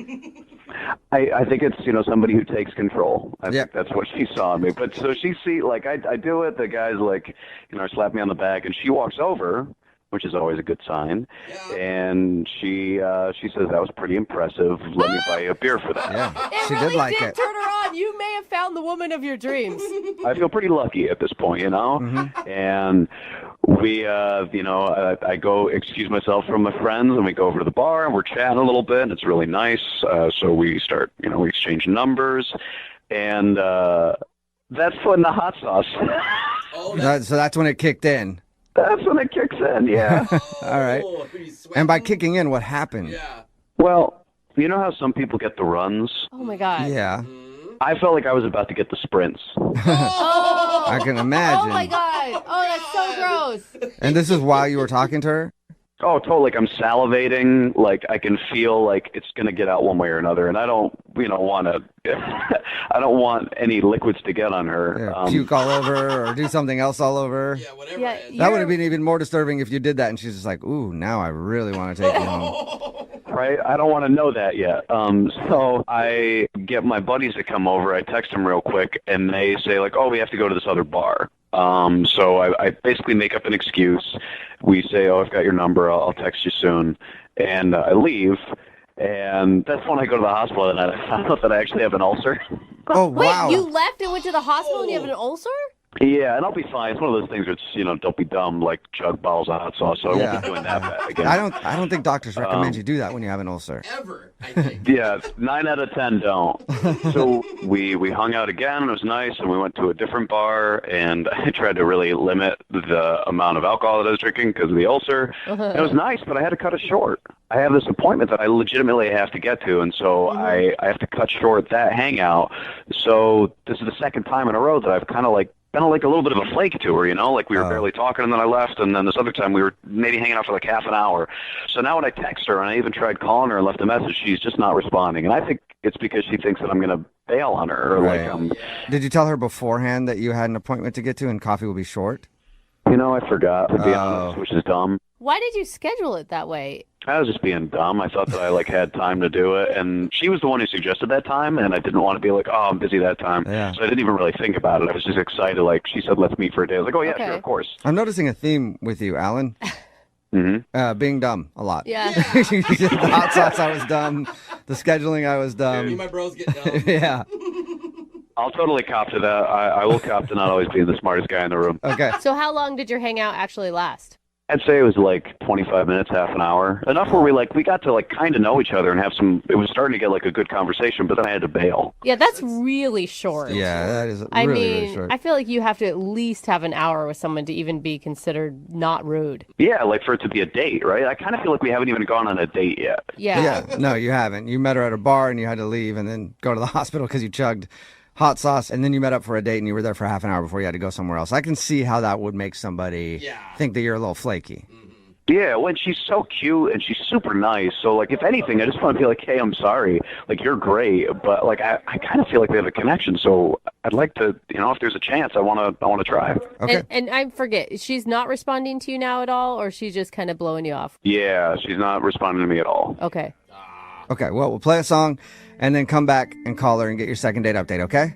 I think it's, somebody who takes control. I think that's what she saw in me. But so she I do it, the guys slap me on the back, and she walks over, which is always a good sign. Yeah. And she says, that was pretty impressive. Let me buy you a beer for that. Yeah, she really did like did it. Turn her on. You may have found the woman of your dreams. I feel pretty lucky at this point, Mm-hmm. And we, I go excuse myself from my friends, and we go over to the bar, and we're chatting a little bit, and it's really nice. So we start, we exchange numbers, and that's when the hot sauce. So that's when it kicked in. That's when it kicks in, yeah. All right. And by kicking in, what happened? Yeah. Well, you know how some people get the runs? Oh, my God. Yeah. I felt like I was about to get the sprints. Oh! I can imagine. Oh, my God. Oh, that's so gross. And this is while you were talking to her? Oh, totally. I'm salivating. I can feel it's going to get out one way or another. And I don't, want to, I don't want any liquids to get on her. Yeah, puke all over or do something else all over. Yeah, whatever Yeah, it is. That would have been even more disturbing if you did that and she's just like, ooh, now I really want to take you home. Right? I don't want to know that yet. So I get my buddies to come over. I text them real quick, and they say, oh, we have to go to this other bar. So I basically make up an excuse. We say, oh, I've got your number. I'll text you soon. And I leave. And that's when I go to the hospital, and I found out that I actually have an ulcer. Oh, Wait, wow. you left and went to the hospital and you have an ulcer? Yeah, and I'll be fine. It's one of those things where it's, don't be dumb, chug bottles of hot sauce. So I won't be doing that again. I don't think doctors recommend you do that when you have an ulcer. Ever, I think. Yeah, 9 out of 10 don't. So we hung out again, and it was nice, and we went to a different bar, and I tried to really limit the amount of alcohol that I was drinking because of the ulcer. It was nice, but I had to cut it short. I have this appointment that I legitimately have to get to, and so I have to cut short that hangout. So this is the second time in a row that I've kind of been a little bit of a flake to her, we were barely talking, and then I left, and then this other time we were maybe hanging out for half an hour. So now when I text her, and I even tried calling her and left a message, she's just not responding, and I think it's because she thinks that I'm going to bail on her. Or Did you tell her beforehand that you had an appointment to get to and coffee will be short? I forgot, to be honest, which is dumb. Why did you schedule it that way? I was just being dumb. I thought that I had time to do it, and she was the one who suggested that time, and I didn't want to be like, oh, I'm busy that time. Yeah. So I didn't even really think about it. I was just excited. She said, let's meet for a day. I was like, oh yeah, sure, of course. I'm noticing a theme with you, Alan. Being dumb a lot. Yeah. The hot sauce, I was dumb. The scheduling, I was dumb. Me and my bros get dumb. Yeah. I'll totally cop to that. I will cop to not always being the smartest guy in the room. Okay. So how long did your hangout actually last? I'd say it was 25 minutes, half an hour. Enough where we got to kind of know each other and have some, it was starting to get a good conversation, but then I had to bail. Yeah, that's really short. Yeah, that is really really short. I feel like you have to at least have an hour with someone to even be considered not rude. Yeah, for it to be a date, right? I kind of feel like we haven't even gone on a date yet. Yeah. No, you haven't. You met her at a bar and you had to leave and then go to the hospital because you chugged hot sauce, and then you met up for a date and you were there for half an hour before you had to go somewhere else. I can see how that would make somebody think that you're a little flaky. Yeah, when she's so cute and she's super nice. So, if anything, I just want to be like, hey, I'm sorry. You're great, but I kind of feel like we have a connection. So I'd like to, if there's a chance, I want to try. Okay. And I forget, she's not responding to you now at all, or she's just kind of blowing you off? Yeah, she's not responding to me at all. Okay. Okay, well, we'll play a song and then come back and call her and get your second date update, okay?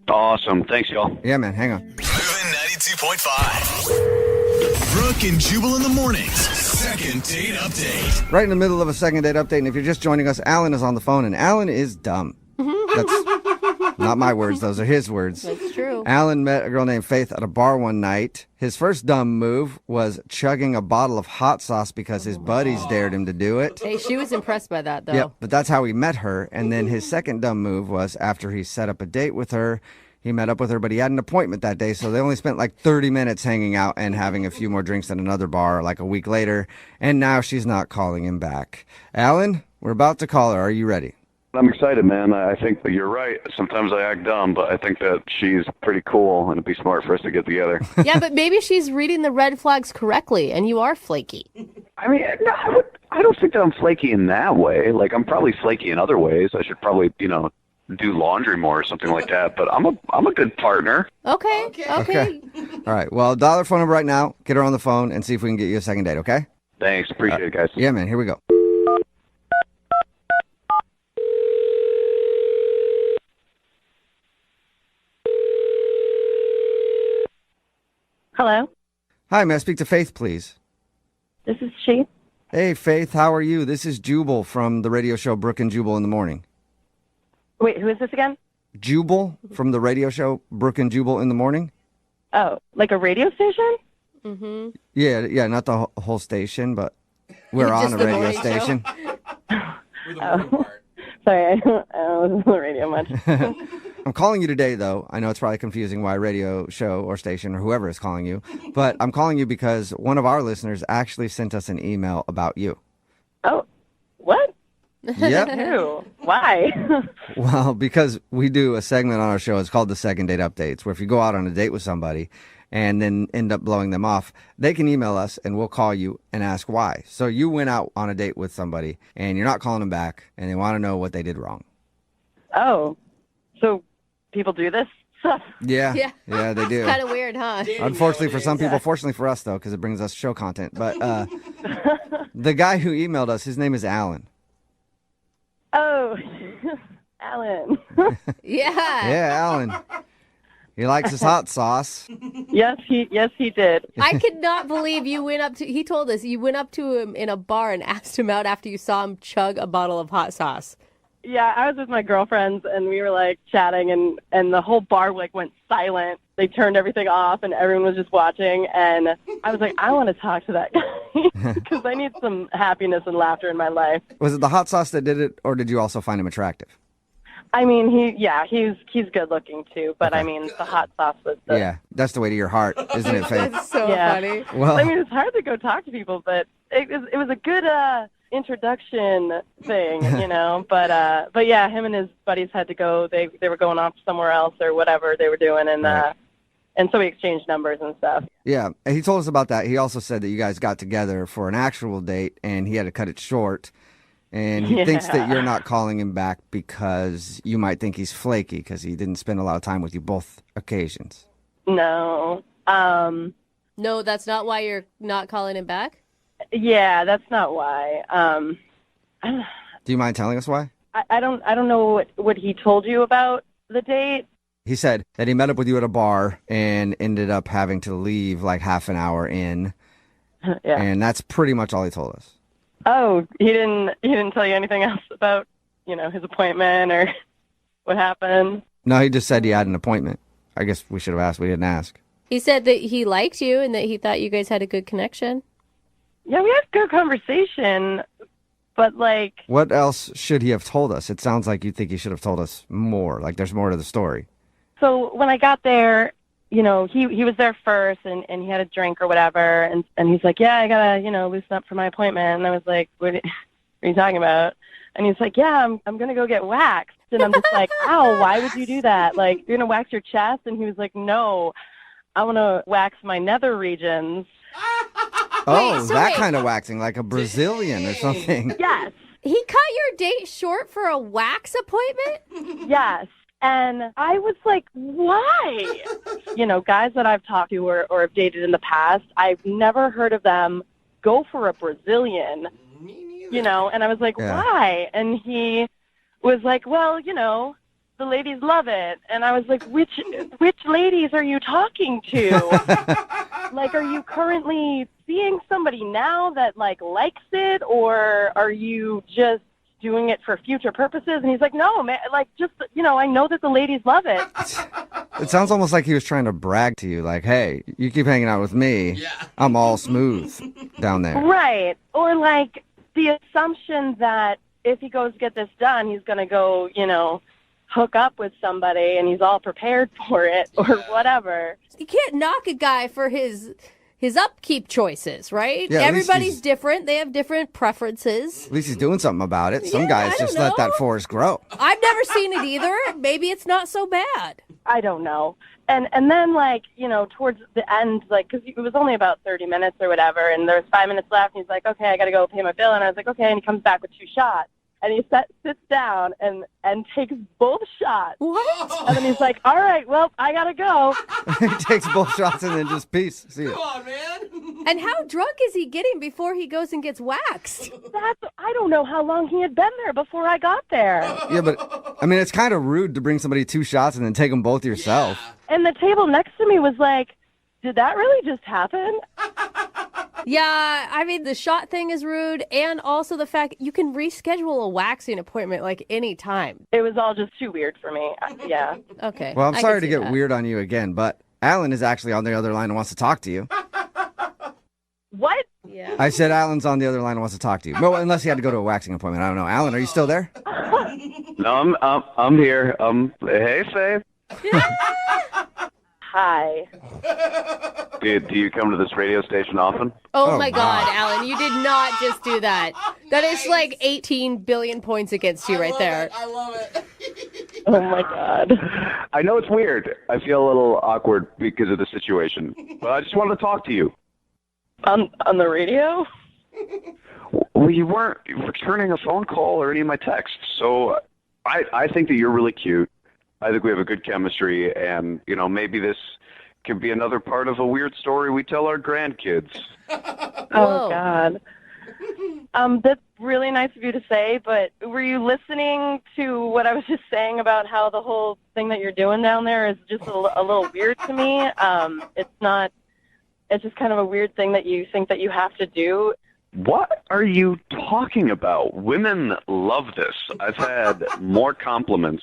Awesome. Thanks, y'all. Yeah, man, hang on. Moving 92.5. Brooke and Jubal in the mornings. Second date update. Right in the middle of a second date update, and if you're just joining us, Alan is on the phone, and Alan is dumb. That's not my words, those are his words. That's true. Alan met a girl named Faith at a bar one night. His first dumb move was chugging a bottle of hot sauce because his buddies dared him to do it. Hey, she was impressed by that, though. Yep, but that's how he met her. And then his second dumb move was after he set up a date with her, he met up with her, but he had an appointment that day, so they only spent 30 minutes hanging out and having a few more drinks at another bar a week later, and now she's not calling him back. Alan, we're about to call her. Are you ready? I'm excited, man. I think that you're right. Sometimes I act dumb, but I think that she's pretty cool, and it'd be smart for us to get together. Yeah, but maybe she's reading the red flags correctly, and you are flaky. I mean, no, I don't think that I'm flaky in that way. I'm probably flaky in other ways. I should probably, do laundry more or something like that. But I'm a good partner. Okay. All right, well, dial her phone number right now, get her on the phone, and see if we can get you a second date, okay? Thanks. Appreciate it, guys. Yeah, man, here we go. Hello, Hi, may I speak to Faith, please? this is she. Hey, Faith, how are you? This is Jubal from the radio show Brooke and Jubal in the Morning. Wait, who is this again? Jubal from the radio show Brooke and Jubal in the Morning? Oh, like a radio station? Mm-hmm. Yeah, not the whole station, but we're on a the radio morning station. Oh. Sorry, I don't listen to the radio much. I'm calling you today, though. I know it's probably confusing why radio show or station or whoever is calling you, but I'm calling you because one of our listeners actually sent us an email about you. Oh, what? Yep. Who? Why? Well, because we do a segment on our show. It's called the Second Date Updates, where if you go out on a date with somebody and then end up blowing them off, they can email us and we'll call you and ask why. So you went out on a date with somebody and you're not calling them back and they want to know what they did wrong. Oh, so people do this stuff? Yeah, they do. Kind of weird, huh? Unfortunately for some people, fortunately for us, though, because it brings us show content. But the guy who emailed us, his name is Alan. Oh, Alan. Yeah, Alan. He likes his hot sauce. Yes, he did. I could not believe you went up to, he told us, you went up to him in a bar and asked him out after you saw him chug a bottle of hot sauce. Yeah, I was with my girlfriends and we were chatting and the whole bar went silent. They turned everything off and everyone was just watching and I was like, I want to talk to that guy because I need some happiness and laughter in my life. Was it the hot sauce that did it, or did you also find him attractive? I mean, he's good looking too, but I mean, the hot sauce was the... Yeah, that's the way to your heart, isn't it, Faith? That's so funny. Well, I mean, it's hard to go talk to people, but it was a good introduction thing, but yeah, him and his buddies had to go. They were going off somewhere else or whatever they were doing, and so we exchanged numbers and stuff. Yeah, and he told us about that. He also said that you guys got together for an actual date, and he had to cut it short. And he thinks that you're not calling him back because you might think he's flaky because he didn't spend a lot of time with you both occasions. No. No, that's not why you're not calling him back? Yeah, that's not why. Do you mind telling us why? I don't know what he told you about the date. He said that he met up with you at a bar and ended up having to leave like half an hour in. Yeah. And that's pretty much all he told us. Oh, he didn't tell you anything else about, his appointment or what happened? No, he just said he had an appointment. I guess we should have asked. We didn't ask. He said that he liked you and that he thought you guys had a good connection. Yeah, we had good conversation, but like... What else should he have told us? It sounds like you think he should have told us more. Like there's more to the story. So when I got there, he was there first and he had a drink or whatever. And he's like, yeah, I gotta, loosen up for my appointment. And I was like, what are you talking about? And he's like, yeah, I'm going to go get waxed. And I'm just like, ow, why would you do that? Like, you're going to wax your chest? And he was like, no, I want to wax my nether regions. Oh, that kind of waxing, like a Brazilian or something. Yes. He cut your date short for a wax appointment? Yes. And I was like, why? Guys that I've talked to or have dated in the past, I've never heard of them go for a Brazilian, and I was like, why? And he was like, well, the ladies love it. And I was like, which ladies are you talking to? Like, are you currently seeing somebody now that likes it, or are you just doing it for future purposes? And he's like, no, man, I know that the ladies love it. It sounds almost like he was trying to brag to you, like, hey, you keep hanging out with me. I'm all smooth down there. Right. Or like the assumption that if he goes get this done, he's going to go, hook up with somebody and he's all prepared for it or whatever. You can't knock a guy for his upkeep choices, right? Yeah, everybody's different. They have different preferences. At least he's doing something about it. Some guys just let that forest grow. I've never seen it either. Maybe it's not so bad. I don't know. And then, like, towards the end, like, because it was only about 30 minutes or whatever, and there was 5 minutes left, and he's like, okay, I got to go pay my bill. And I was like, okay. And he comes back with 2 shots. And he sits down and takes both shots. What? And then he's like, all right, well, I got to go. He takes both shots and then just peace. See ya. Come on, man. And how drunk is he getting before he goes and gets waxed? I don't know how long he had been there before I got there. Yeah, but, I mean, it's kind of rude to bring somebody 2 shots and then take them both yourself. Yeah. And the table next to me was like, did that really just happen? Yeah, I mean, the shot thing is rude, and also the fact you can reschedule a waxing appointment like any time. It was all just too weird for me. Yeah. Okay. Well, I'm I sorry can to see get that. weird on you again, but Alan is actually on the other line and wants to talk to you. What? Yeah. I said Alan's on the other line and wants to talk to you. Well, unless he had to go to a waxing appointment. I don't know. Alan, are you still there? No, I'm here. Hey, Faith. Hi. Do you come to this radio station often? Oh my God, Alan, you did not just do that. That is like 18 billion points against you right there. I love it. Oh my God. I know it's weird. I feel a little awkward because of the situation, but I just wanted to talk to you. On the radio? Well, you weren't returning a phone call or any of my texts, so I think that you're really cute. I think we have a good chemistry, and, maybe this could be another part of a weird story we tell our grandkids. Oh, God. That's really nice of you to say, but were you listening to what I was just saying about how the whole thing that you're doing down there is just a little weird to me? It's just kind of a weird thing that you think that you have to do. What are you talking about? Women love this. I've had more compliments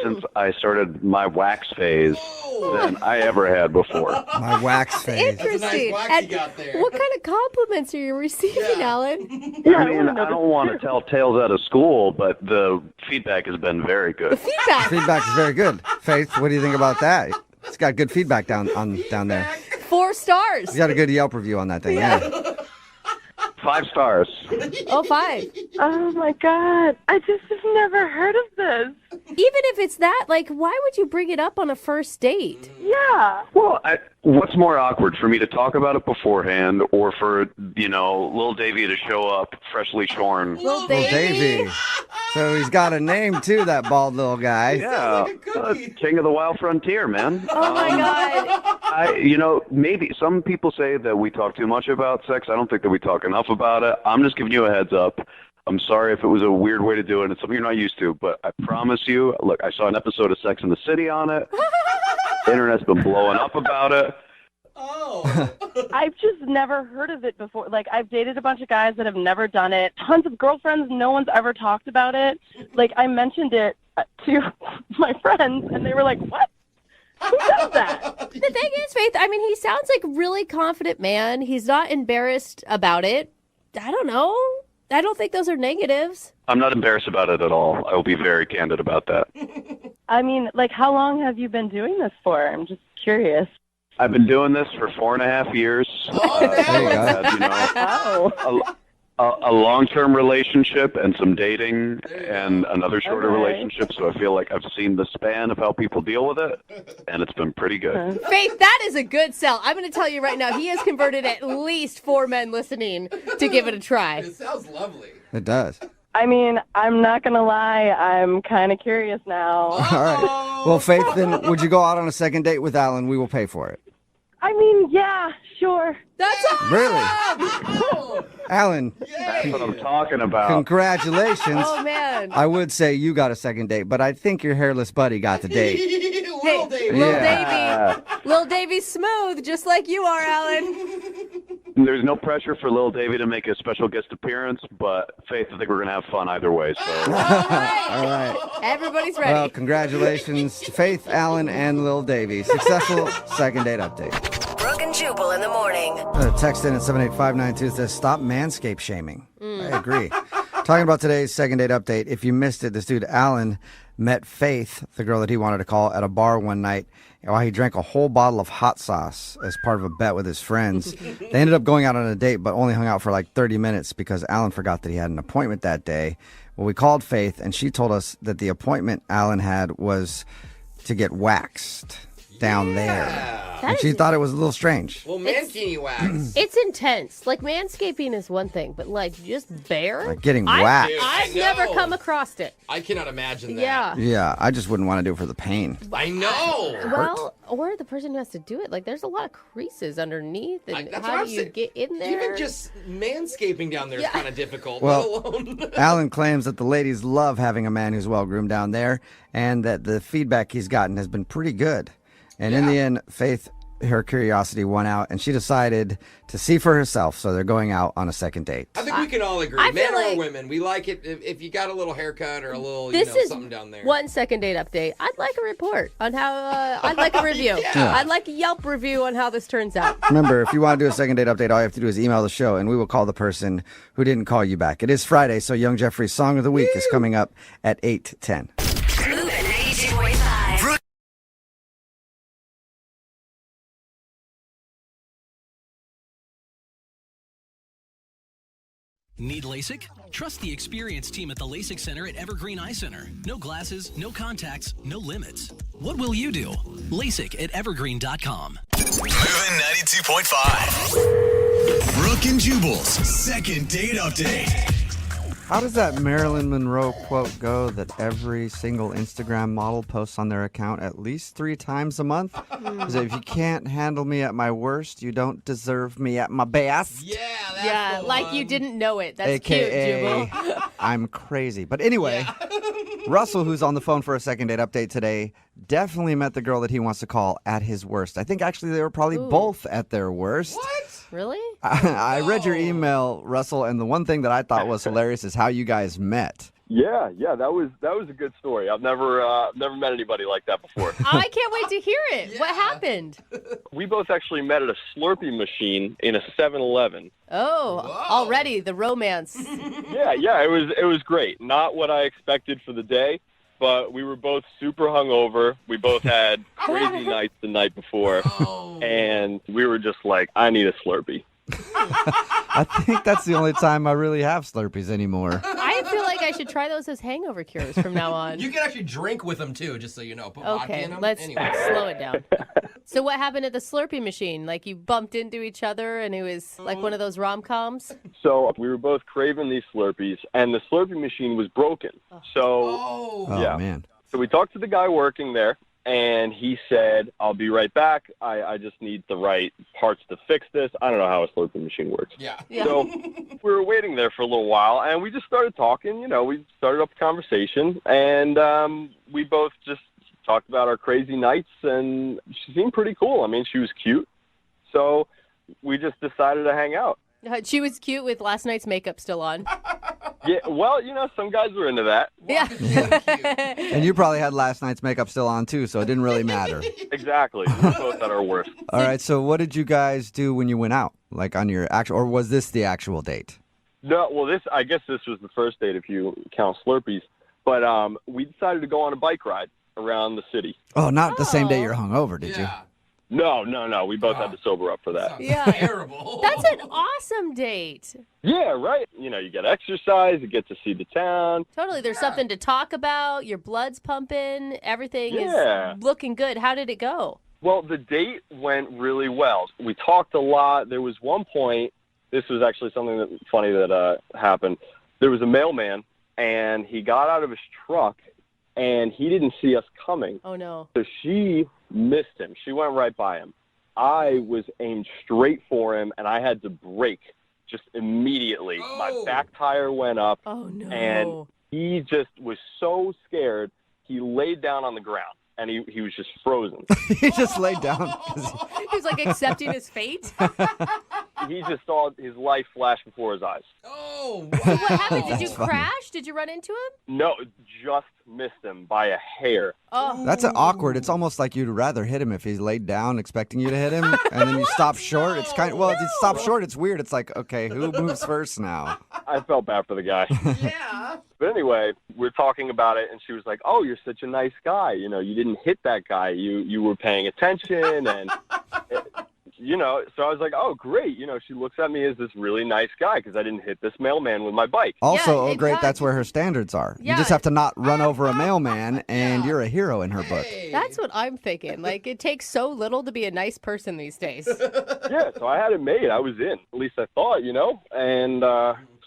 since I started my wax phase than I ever had before. My wax phase. That's a nice wax you got there. What kind of compliments are you receiving, Alan? I mean, I don't want to tell tales out of school, but the feedback has been very good. Feedback is very good. Faith, what do you think about that? It's got good feedback down there. 4 stars. You got a good Yelp review on that thing, yeah. 5 stars. Oh, 5. Oh my God. I just have never heard of this. Even if it's that, like, why would you bring it up on a first date? Yeah. Well, what's more awkward, for me to talk about it beforehand or for, little Davey to show up freshly shorn? Little Davey. So he's got a name too, that bald little guy. Yeah, king of the wild frontier, man. Oh my God. Maybe some people say that we talk too much about sex. I don't think that we talk enough about it. I'm just giving you a heads up. I'm sorry if it was a weird way to do it. It's something you're not used to, but I promise you, look, I saw an episode of Sex and the City on it. The internet's been blowing up about it. Oh. I've just never heard of it before. Like, I've dated a bunch of guys that have never done it. Tons of girlfriends, no one's ever talked about it. Like, I mentioned it to my friends, and they were like, what? Who does that? The thing is, Faith, I mean, he sounds like a really confident man. He's not embarrassed about it. I don't know. I don't think those are negatives. I'm not embarrassed about it at all. I will be very candid about that. I mean, like, how long have you been doing this for? I'm just curious. I've been doing this for 4.5 years. A long-term relationship and some dating and another shorter relationship. So I feel like I've seen the span of how people deal with it, and it's been pretty good. Faith, that is a good sell. I'm going to tell you right now, he has converted at least 4 men listening to give it a try. It sounds lovely. It does. I mean, I'm not going to lie. I'm kind of curious now. All right. Well, Faith, then would you go out on a second date with Alan? We will pay for it. I mean, yeah, sure. That's awesome. Really? Alan. That's what I'm talking about. Congratulations. Oh, man. I would say you got a second date, but I think your hairless buddy got the date. Hey, Lil Davey's smooth, just like you are, Alan. There's no pressure for Lil Davey to make a special guest appearance, but Faith, I think we're going to have fun either way. So. All right. Everybody's ready. Well, congratulations to Faith, Alan, and Lil Davey. Successful second date update. Brooke and Jubal in the morning. Text in at 78592 says, stop manscape shaming. I agree. Talking about today's second date update. If you missed it, this dude, Alan, met Faith, the girl that he wanted to call, at a bar one night while he drank a whole bottle of hot sauce as part of a bet with his friends. They ended up going out on a date, but only hung out for like 30 minutes because Alan forgot that he had an appointment that day. Well, we called Faith, and she told us that the appointment Alan had was to get waxed down there. And she thought it was a little strange. Well, mankini wax. It's intense. Like, manscaping is one thing, but, like, just bare? Like getting waxed. I've never come across it. I cannot imagine that. Yeah. Yeah, I just wouldn't want to do it for the pain. I know. Well, or the person who has to do it. Like, there's a lot of creases underneath. And how do you get in there? Even just manscaping down there is kind of difficult. Well, let alone... Alan claims that the ladies love having a man who's well-groomed down there, and that the feedback he's gotten has been pretty good. And in the end, Faith, her curiosity won out, and she decided to see for herself. So they're going out on a second date. I think we can all agree, men or women, we like it if you got a little haircut or a little, something down there. 1 second date update. I'd like a report on how, I'd like a review. I'd like a Yelp review on how this turns out. Remember, if you want to do a second date update, all you have to do is email the show, and we will call the person who didn't call you back. It is Friday, so Young Jeffrey's Song of the Week is coming up at 8:10. Need LASIK? Trust the experienced team at the LASIK Center at Evergreen Eye Center. No glasses, no contacts, no limits. What will you do? LASIK at evergreen.com. Moving 92.5. Brooke and Jubal's second date update. How does that Marilyn Monroe quote go that every single Instagram model posts on their account at least 3 times a month? Is it, if you can't handle me at my worst, you don't deserve me at my best? Yeah, like you didn't know it. That's AKA, cute, Jubal. I'm crazy. But anyway, Russell, who's on the phone for a second date update today, definitely met the girl that he wants to call at his worst. I think actually they were probably both at their worst. What? Really? I read your email, Russell, and the one thing that I thought was hilarious is how you guys met. Yeah, that was a good story. I've never met anybody like that before. I can't wait to hear it. Yeah. What happened? We both actually met at a Slurpee machine in a 7-Eleven. Oh, already the romance. Yeah, it was great. Not what I expected for the day, but we were both super hungover. We both had crazy nights the night before, and we were just like, I need a Slurpee. I think that's the only time I really have Slurpees anymore. I feel like I should try those as hangover cures from now on. You can actually drink with them too, just so you know. Put vodka in them. Let's slow it down. So what happened at the Slurpee machine? Like you bumped into each other and it was like one of those rom-coms? So we were both craving these Slurpees, and the Slurpee machine was broken. So, yeah. Man. So we talked to the guy working there, and he said, I'll be right back. I just need the right parts to fix this. I don't know how a Slurpee machine works. Yeah. So we were waiting there for a little while, and we just started talking. We started up a conversation, and we both just talked about our crazy nights, and she seemed pretty cool. I mean, she was cute. So we just decided to hang out. She was cute with last night's makeup still on. Yeah, well, some guys were into that. Yeah. And you probably had last night's makeup still on too, so it didn't really matter. Exactly. We both at our worst. All right, so what did you guys do when you went out? Like on your actual, or was this the actual date? No, well, I guess this was the first date if you count Slurpees. But we decided to go on a bike ride around the city. Oh, not the same day you're hungover, did you? No. We both had to sober up for that. Yeah. Terrible. That's an awesome date. Yeah, right. You get exercise, you get to see the town. Totally. There's something to talk about. Your blood's pumping. Everything Yeah. is looking good. How did it go? Well, the date went really well. We talked a lot. There was one point, this was actually something funny that happened. There was a mailman, and he got out of his truck, and he didn't see us coming. Oh, no. So she missed him. She went right by him. I was aimed straight for him, and I had to brake just immediately. Oh. My back tire went up, Oh, no. and he just was so scared, he laid down on the ground, and he was just frozen. He just laid down. He was like accepting his fate. He just saw his life flash before his eyes. Oh, So what happened? Did you That's funny. crash? Did you run into him? No, just missed him by a hair. Oh. That's awkward. It's almost like you'd rather hit him if he's laid down expecting you to hit him, and then you stop short. It's kind of, well, if you stop short, it's weird. It's like, okay, who moves first now? I felt bad for the guy. yeah. But anyway, we're talking about it, and she was like, "Oh, you're such a nice guy. You didn't hit that guy. You were paying attention." And, so I was like, "Oh, great." She looks at me as this really nice guy because I didn't hit this mailman with my bike. Also, Yeah, oh, great, exactly. that's where her standards are. You Yeah. just have to not run over a mailman, and you're a hero in her book. That's what I'm thinking. Like, it takes so little to be a nice person these days. Yeah, so I had it made. I was in. At least I thought, And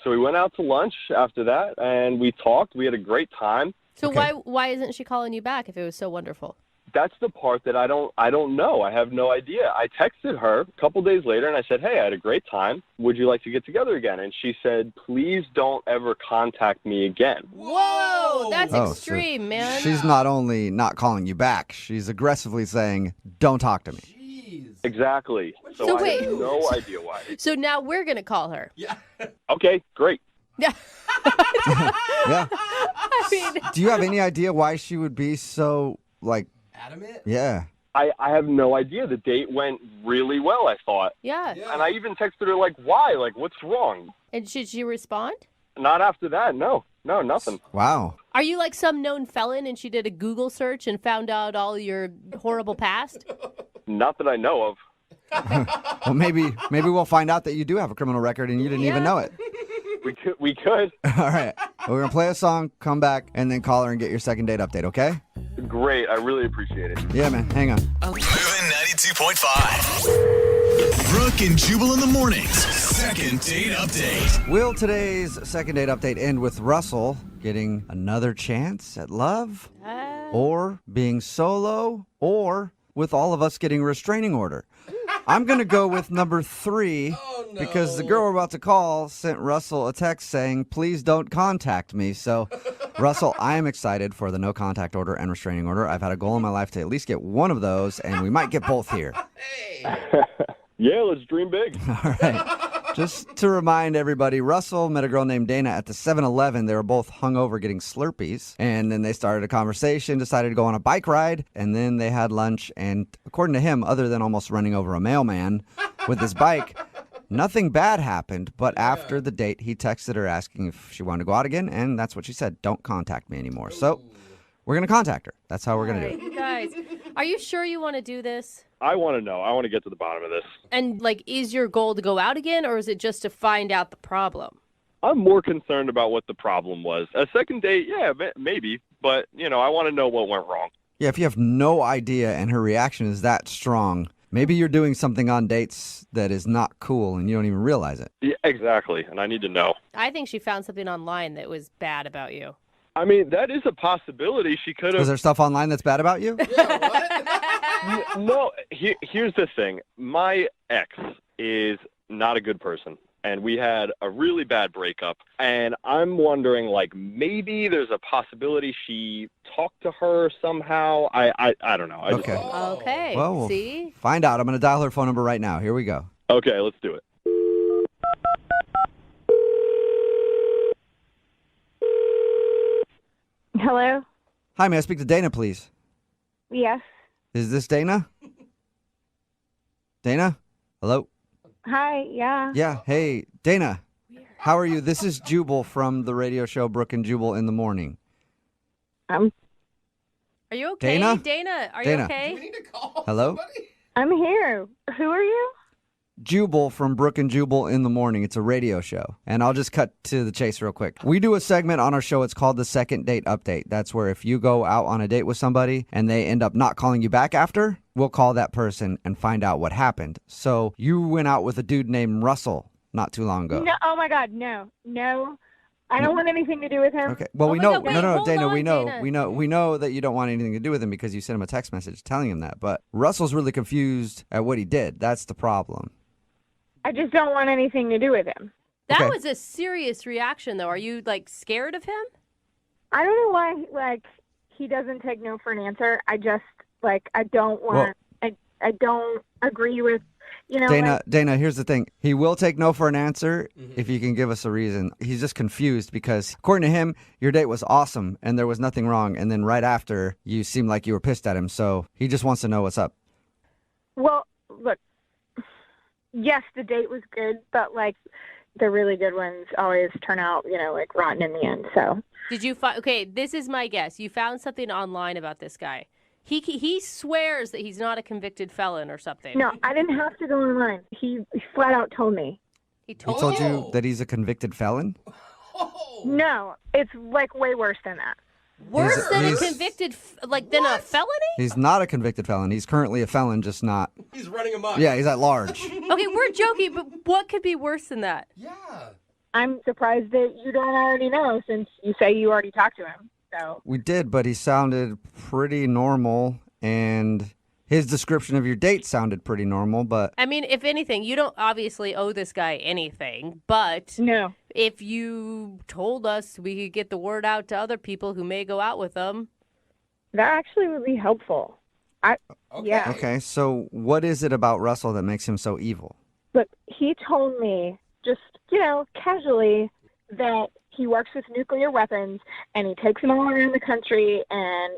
so we went out to lunch after that, and we talked. We had a great time. So Okay. why isn't she calling you back if it was so wonderful? That's the part that I don't know. I have no idea. I texted her a couple days later, and I said, "Hey, I had a great time. Would you like to get together again?" And she said, "Please don't ever contact me again." Whoa, that's Oh, so extreme, man. She's not only not calling you back, she's aggressively saying, don't talk to me. Jeez. Exactly. So So I wait. have no idea why. So now we're going to call her. Yeah. Okay, great. Yeah. Yeah. I mean, Do you have any idea why she would be so, Adamant? yeah. I have no idea. The date went really well, I thought. yeah. And I even texted her, why? What's wrong? And should she respond? Not after that, no. No, nothing. Wow. Are you like some known felon and she did a Google search and found out all your horrible past? Not that I know of. Well, maybe we'll find out that you do have a criminal record and you didn't even know it. We could. All right. Well, we're going to play a song, come back, and then call her and get your second date update, okay? Great. I really appreciate it. Yeah, man. Hang on. Moving 92.5. Brooke and Jubal in the mornings. Second date update. Will today's second date update end with Russell getting another chance at love? Or being solo? Or with all of us getting a restraining order? I'm going to go with number 3 because the girl we're about to call sent Russell a text saying, please don't contact me. So, Russell, I am excited for the no contact order and restraining order. I've had a goal in my life to at least get one of those, and we might get both here. Yeah, let's dream big. All right. Just to remind everybody, Russell met a girl named Dana at the 7-Eleven. They were both hungover getting Slurpees. And then they started a conversation, decided to go on a bike ride, and then they had lunch. And according to him, other than almost running over a mailman with his bike, nothing bad happened. But after the date, he texted her asking if she wanted to go out again. And that's what she said. Don't contact me anymore. So we're going to contact her. That's how we're going to do it. You guys, are you sure you want to do this? I want to know. I want to get to the bottom of this. And is your goal to go out again, or is it just to find out the problem? I'm more concerned about what the problem was. A second date, yeah, maybe. But, I want to know what went wrong. Yeah, if you have no idea and her reaction is that strong, maybe you're doing something on dates that is not cool and you don't even realize it. Yeah, exactly, and I need to know. I think she found something online that was bad about you. I mean, that is a possibility. She could have. Is there stuff online that's bad about you? No, here's the thing. My ex is not a good person, and we had a really bad breakup. And I'm wondering, like, maybe there's a possibility she talked to her somehow. I don't know. I just Okay. don't know. Okay. Well, we'll See? find out. I'm going to dial her phone number right now. Here we go. Okay, let's do it. Hello? Hi, may I speak to Dana, please? Yes. Is this Dana? Dana? Hello? Hi, yeah. Yeah, hey, Dana. How are you? This is Jubal from the radio show Brooke and Jubal in the Morning. Are you okay, Dana? Dana? Are Dana. you okay? Do we need to call Hello? somebody? I'm here. Who are you? Jubal from Brooke and Jubal in the Morning. It's a radio show. And I'll just cut to the chase real quick. We do a segment on our show. It's called the Second Date Update. That's where if you go out on a date with somebody and they end up not calling you back after, we'll call that person and find out what happened. So you went out with a dude named Russell not too long ago. No, oh my God, no. I don't want anything to do with him. Okay. Well, we my know. God, wait, no, hold Dana. on, We know. Dana. We know that you don't want anything to do with him because you sent him a text message telling him that. But Russell's really confused at what he did. That's the problem. I just don't want anything to do with him. That Okay. was a serious reaction, though. Are you, like, scared of him? I don't know why, like, he doesn't take no for an answer. I just, like, I don't want, I don't agree with, you know. Dana, here's the thing. He will take no for an answer if you can give us a reason. He's just confused because, according to him, your date was awesome and there was nothing wrong. And then right after, you seemed like you were pissed at him. So he just wants to know what's up. Well, look, yes, the date was good, but, like, the really good ones always turn out, you know, like, rotten in the end, so. Did you find... Okay, this is my guess. You found something online about this guy. He swears that he's not a convicted felon or something. No, I didn't have to go online. He flat out told me. He He told told you that he's a convicted felon? No, it's, like, way worse than that. Worse than a he's- convicted... Than a felony? He's not a convicted felon. He's currently a felon, just not. He's running amok. Yeah, he's at large. Okay, we're joking, but what could be worse than that? Yeah. I'm surprised that you don't already know since you say you already talked to him. So We did, but he sounded pretty normal, and his description of your date sounded pretty normal, but I mean, if anything, you don't obviously owe this guy anything, but no. If you told us we could get the word out to other people who may go out with them. That actually would be helpful. Yeah. okay, so what is it about Russell that makes him so evil? Look, he told me just, you know, casually that he works with nuclear weapons and he takes them all around the country and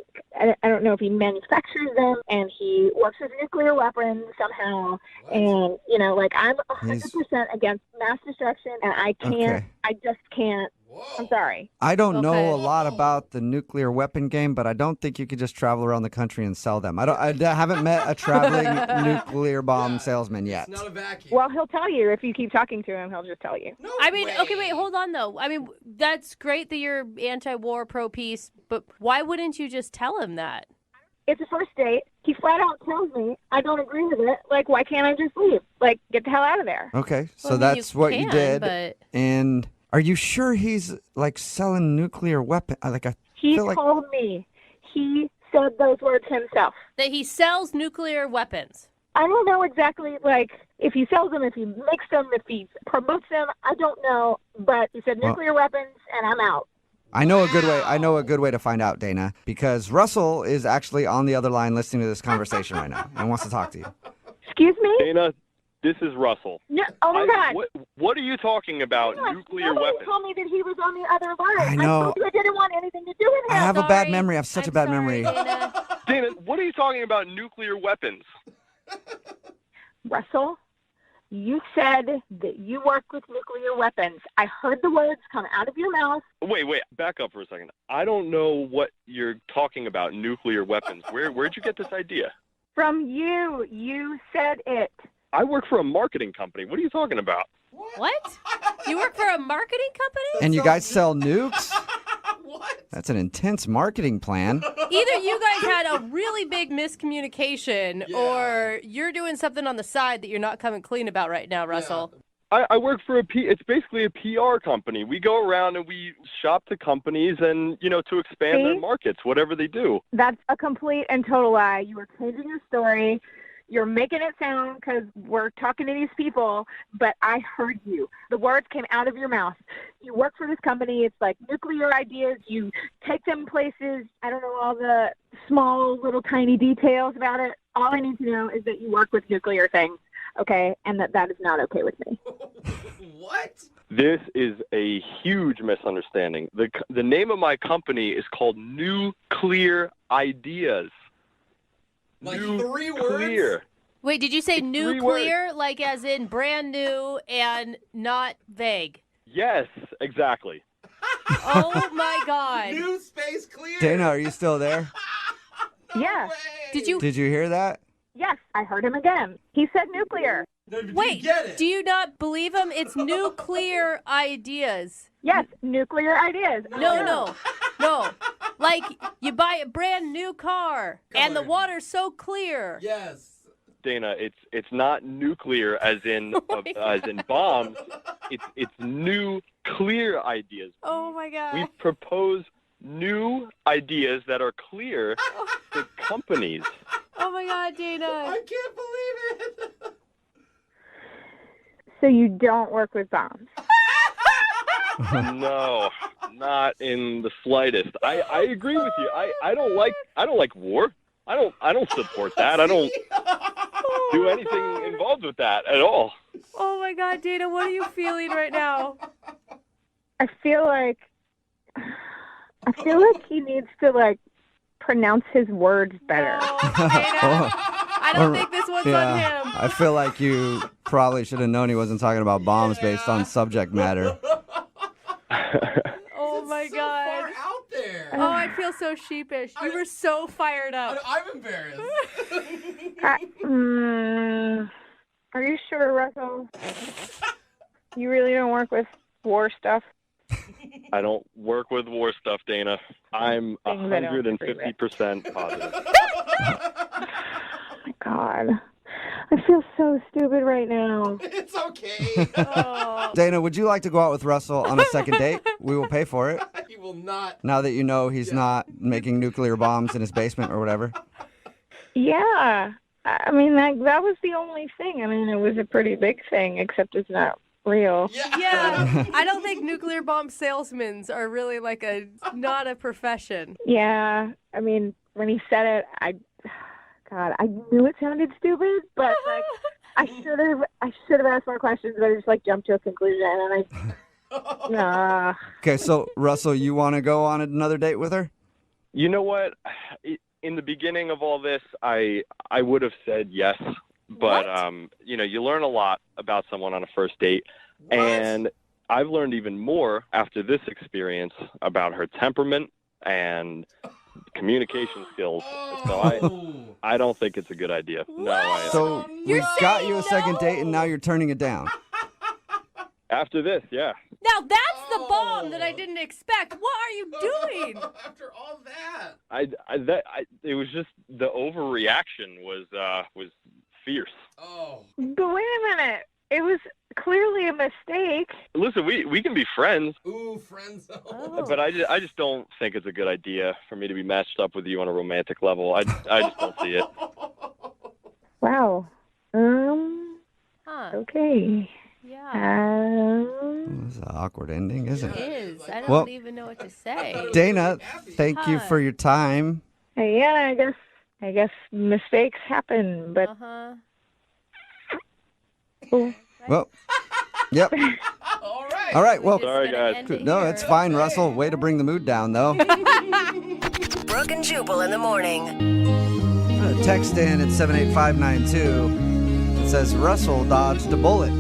I don't know if he manufactures them and he works with nuclear weapons somehow. And, you know, like I'm 100% against mass destruction and I can't, Okay. I just can't. I'm sorry. I don't know a lot about the nuclear weapon game, but I don't think you could just travel around the country and sell them. I haven't met a traveling nuclear bomb salesman yet. Not a vacuum. Well, he'll tell you. If you keep talking to him, he'll just tell you. I mean, okay, wait, hold on, though. I mean, that's great that you're anti-war, pro-peace, but why wouldn't you just tell him that? It's a first date. He flat out tells me I don't agree with it. Like, why can't I just leave? Like, get the hell out of there. Okay, so Well, I mean, that's you what can, you did. but- And are you sure he's like selling nuclear weapon? Like I He feel like told me. He said those words himself. That he sells nuclear weapons. I don't know exactly, like, if he sells them, if he makes them, if he promotes them. I don't know. But he said Well- nuclear weapons, and I'm out. I know a good way. I know a good way to find out, Dana, because Russell is actually on the other line listening to this conversation right now and wants to talk to you. Excuse me? Dana, this is Russell. No, oh, my God. What are you talking about? Nuclear Nobody weapons? told me that he was on the other line. I know. told you I didn't want anything to do with I him. have a bad memory. I have such a bad memory. Dana, what are you talking about? Nuclear weapons? Russell, you said that you work with nuclear weapons. I heard the words come out of your mouth. Wait, back up for a second. I don't know what you're talking about. Nuclear weapons. Where'd you get this idea? From you. You said it. I work for a marketing company. What are you talking about? What? You work for a marketing company? And you guys sell nukes? That's an intense marketing plan. Either you guys had a really big miscommunication or you're doing something on the side that you're not coming clean about right now, Russell. I work for it's basically a PR company. We go around and we shop to companies and, to expand their markets, whatever they do. That's a complete and total lie. You were changing your story. You're making it sound because we're talking to these people, but I heard you. The words came out of your mouth. You work for this company. It's like nuclear ideas. You take them places. I don't know all the small, little, tiny details about it. All I need to know is that you work with nuclear things, okay, and that is not okay with me. What? This is a huge misunderstanding. The name of my company is called Nuclear Ideas. Like 3 words? Wait, did you say nuclear, like as in brand new and not vague? Yes, exactly. Oh, my God. New space clear. Dana, are you still there? Yeah. Did you hear that? Yes, I heard him again. He said nuclear. Wait, do you not believe him? It's nuclear ideas. Yes, nuclear ideas. No. Like you buy a brand new car and the water's so clear. Yes. Dana, it's not nuclear as in bombs. It's new clear ideas. Oh my God. We propose new ideas that are clear to companies. Oh my God, Dana. I can't believe it. So you don't work with bombs? No, not in the slightest. I agree with you. I don't like war. I don't support that. I don't do anything involved with that at all. Oh my God, Dana, what are you feeling right now? I feel like he needs to pronounce his words better. I don't think this one's on him. I feel like you probably should have known he wasn't talking about bombs based on subject matter. Oh my God. Far out there. Oh, I feel so sheepish. You were so fired up. I'm embarrassed. Are you sure, Russell? You really don't work with war stuff? I don't work with war stuff, Dana. I'm 150% positive. Oh my God. I feel so stupid right now. It's okay. Dana, would you like to go out with Russell on a second date? We will pay for it. He will not. Now that you know he's not making nuclear bombs in his basement or whatever. Yeah. I mean, that was the only thing. I mean, it was a pretty big thing, except it's not real. Yeah. I don't think nuclear bomb salesmen are really not a profession. Yeah. I mean, when he said it, I knew it sounded stupid, but I should have asked more questions, but I just jumped to a conclusion, and nah. Okay, so Russell, you want to go on another date with her? You know what? In the beginning of all this, I would have said yes, but you learn a lot about someone on a first date, and I've learned even more after this experience about her temperament and communication skills. So I don't think it's a good idea. No. So we got you a second date, and now you're turning it down. After this, yeah. Now that's the bomb that I didn't expect. What are you doing? After all that. It was just the overreaction was fierce. Oh. But wait a minute. It was clearly a mistake. Listen, we can be friends. Ooh, friends. But I just don't think it's a good idea for me to be matched up with you on a romantic level. I just don't see it. Wow. Okay. Yeah. It's an awkward ending, isn't It it? is. I don't even know what to say. Dana, thank you for your time. Yeah, I guess mistakes happen, but Well, yep. All right. Well, sorry, guys. No, it's fine, Russell. Way to bring the mood down, though. Brooke and Jubal in the morning. Text in at 78592. It says Russell dodged a bullet.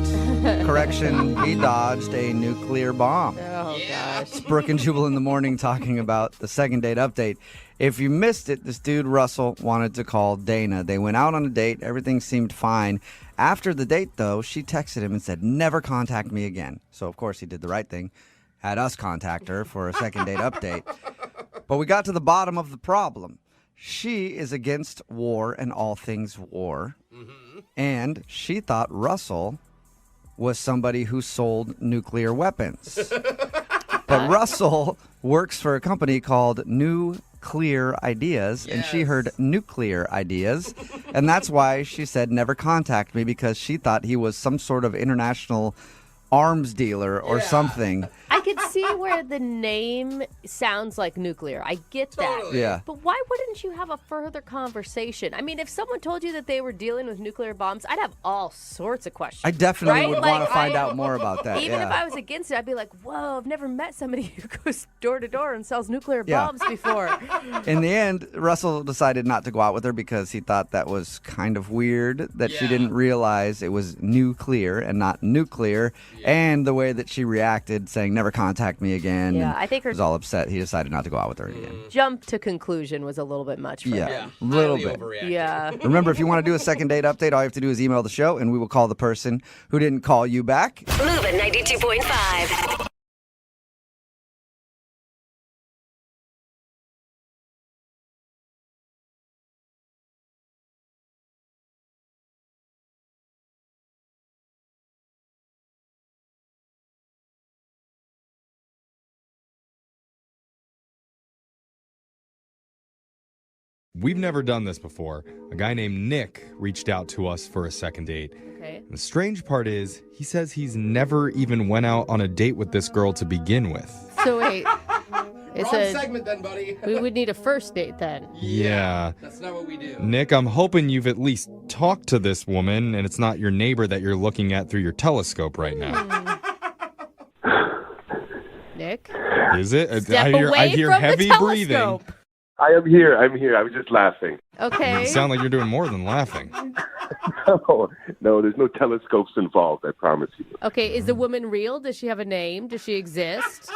Correction, he dodged a nuclear bomb. Oh, gosh. It's Brooke and Jubal in the morning talking about the second date update. If you missed it, this dude, Russell, wanted to call Dana. They went out on a date. Everything seemed fine. After the date, though, she texted him and said, never contact me again. So, of course, he did the right thing. Had us contact her for a second date update. But we got to the bottom of the problem. she is against war and all things war. Mm-hmm. And she thought Russell was somebody who sold nuclear weapons. But Russell works for a company called New Clear Ideas, and she heard nuclear ideas, and that's why she said never contact me, because she thought he was some sort of international arms dealer or something. I could see where the name sounds like nuclear. I get that. Totally. Yeah. But why wouldn't you have a further conversation? I mean, if someone told you that they were dealing with nuclear bombs, I'd have all sorts of questions. I definitely right? would Like, want to find out more about that. Even if I was against it, I'd be like, whoa, I've never met somebody who goes door to door and sells nuclear bombs before. In the end, Russell decided not to go out with her because he thought that was kind of weird, that she didn't realize it was nuclear and not nuclear, and the way that she reacted, saying never contact me again. Yeah, and I think her was all upset. He decided not to go out with her again. jump to conclusion was a little bit much for him. A little bit. Yeah. Remember, if you want to do a second date update, all you have to do is email the show, and we will call the person who didn't call you back. Moving 92.5. We've never done this before. A guy named Nick reached out to us for a second date. Okay. The strange part is, he says he's never even went out on a date with this girl to begin with. So wait. It's Wrong segment then, buddy. We would need a first date then. Yeah. That's not what we do. Nick, I'm hoping you've at least talked to this woman and it's not your neighbor that you're looking at through your telescope right now. Nick? Is it? Step I hear away from heavy the breathing. telescope. I am here. I was just laughing. Okay. You sound like you're doing more than laughing. No, there's no telescopes involved, I promise you. Okay, is the woman real? Does she have a name? Does she exist?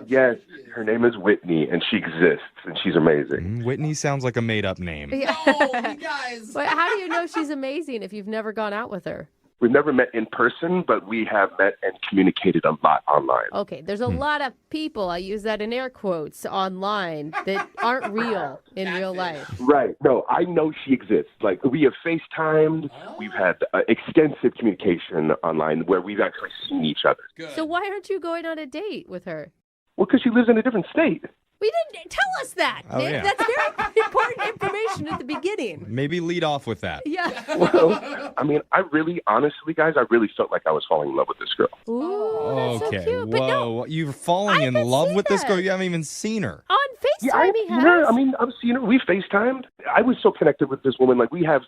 Yes, her name is Whitney, and she exists, and she's amazing. Whitney sounds like a made-up name. No, you guys. But how do you know she's amazing if you've never gone out with her? We've never met in person, but we have met and communicated a lot online. Okay, there's a lot of people, I use that in air quotes, online that aren't real in real life. Right. No, I know she exists. Like, we have FaceTimed. We've had extensive communication online where we've actually seen each other. So why aren't you going on a date with her? Well, because she lives in a different state. We didn't tell us that. Oh, Nick. yeah. That's very important information at the beginning. Maybe lead off with that. Yeah. Well, I mean, honestly, guys, I really felt like I was falling in love with this girl. Ooh, that's so cute. But no, Whoa, you're falling in love with this girl? You haven't even seen her. on FaceTime he has. Yeah, I mean, I've seen her. We FaceTimed. I was so connected with this woman. Like, we have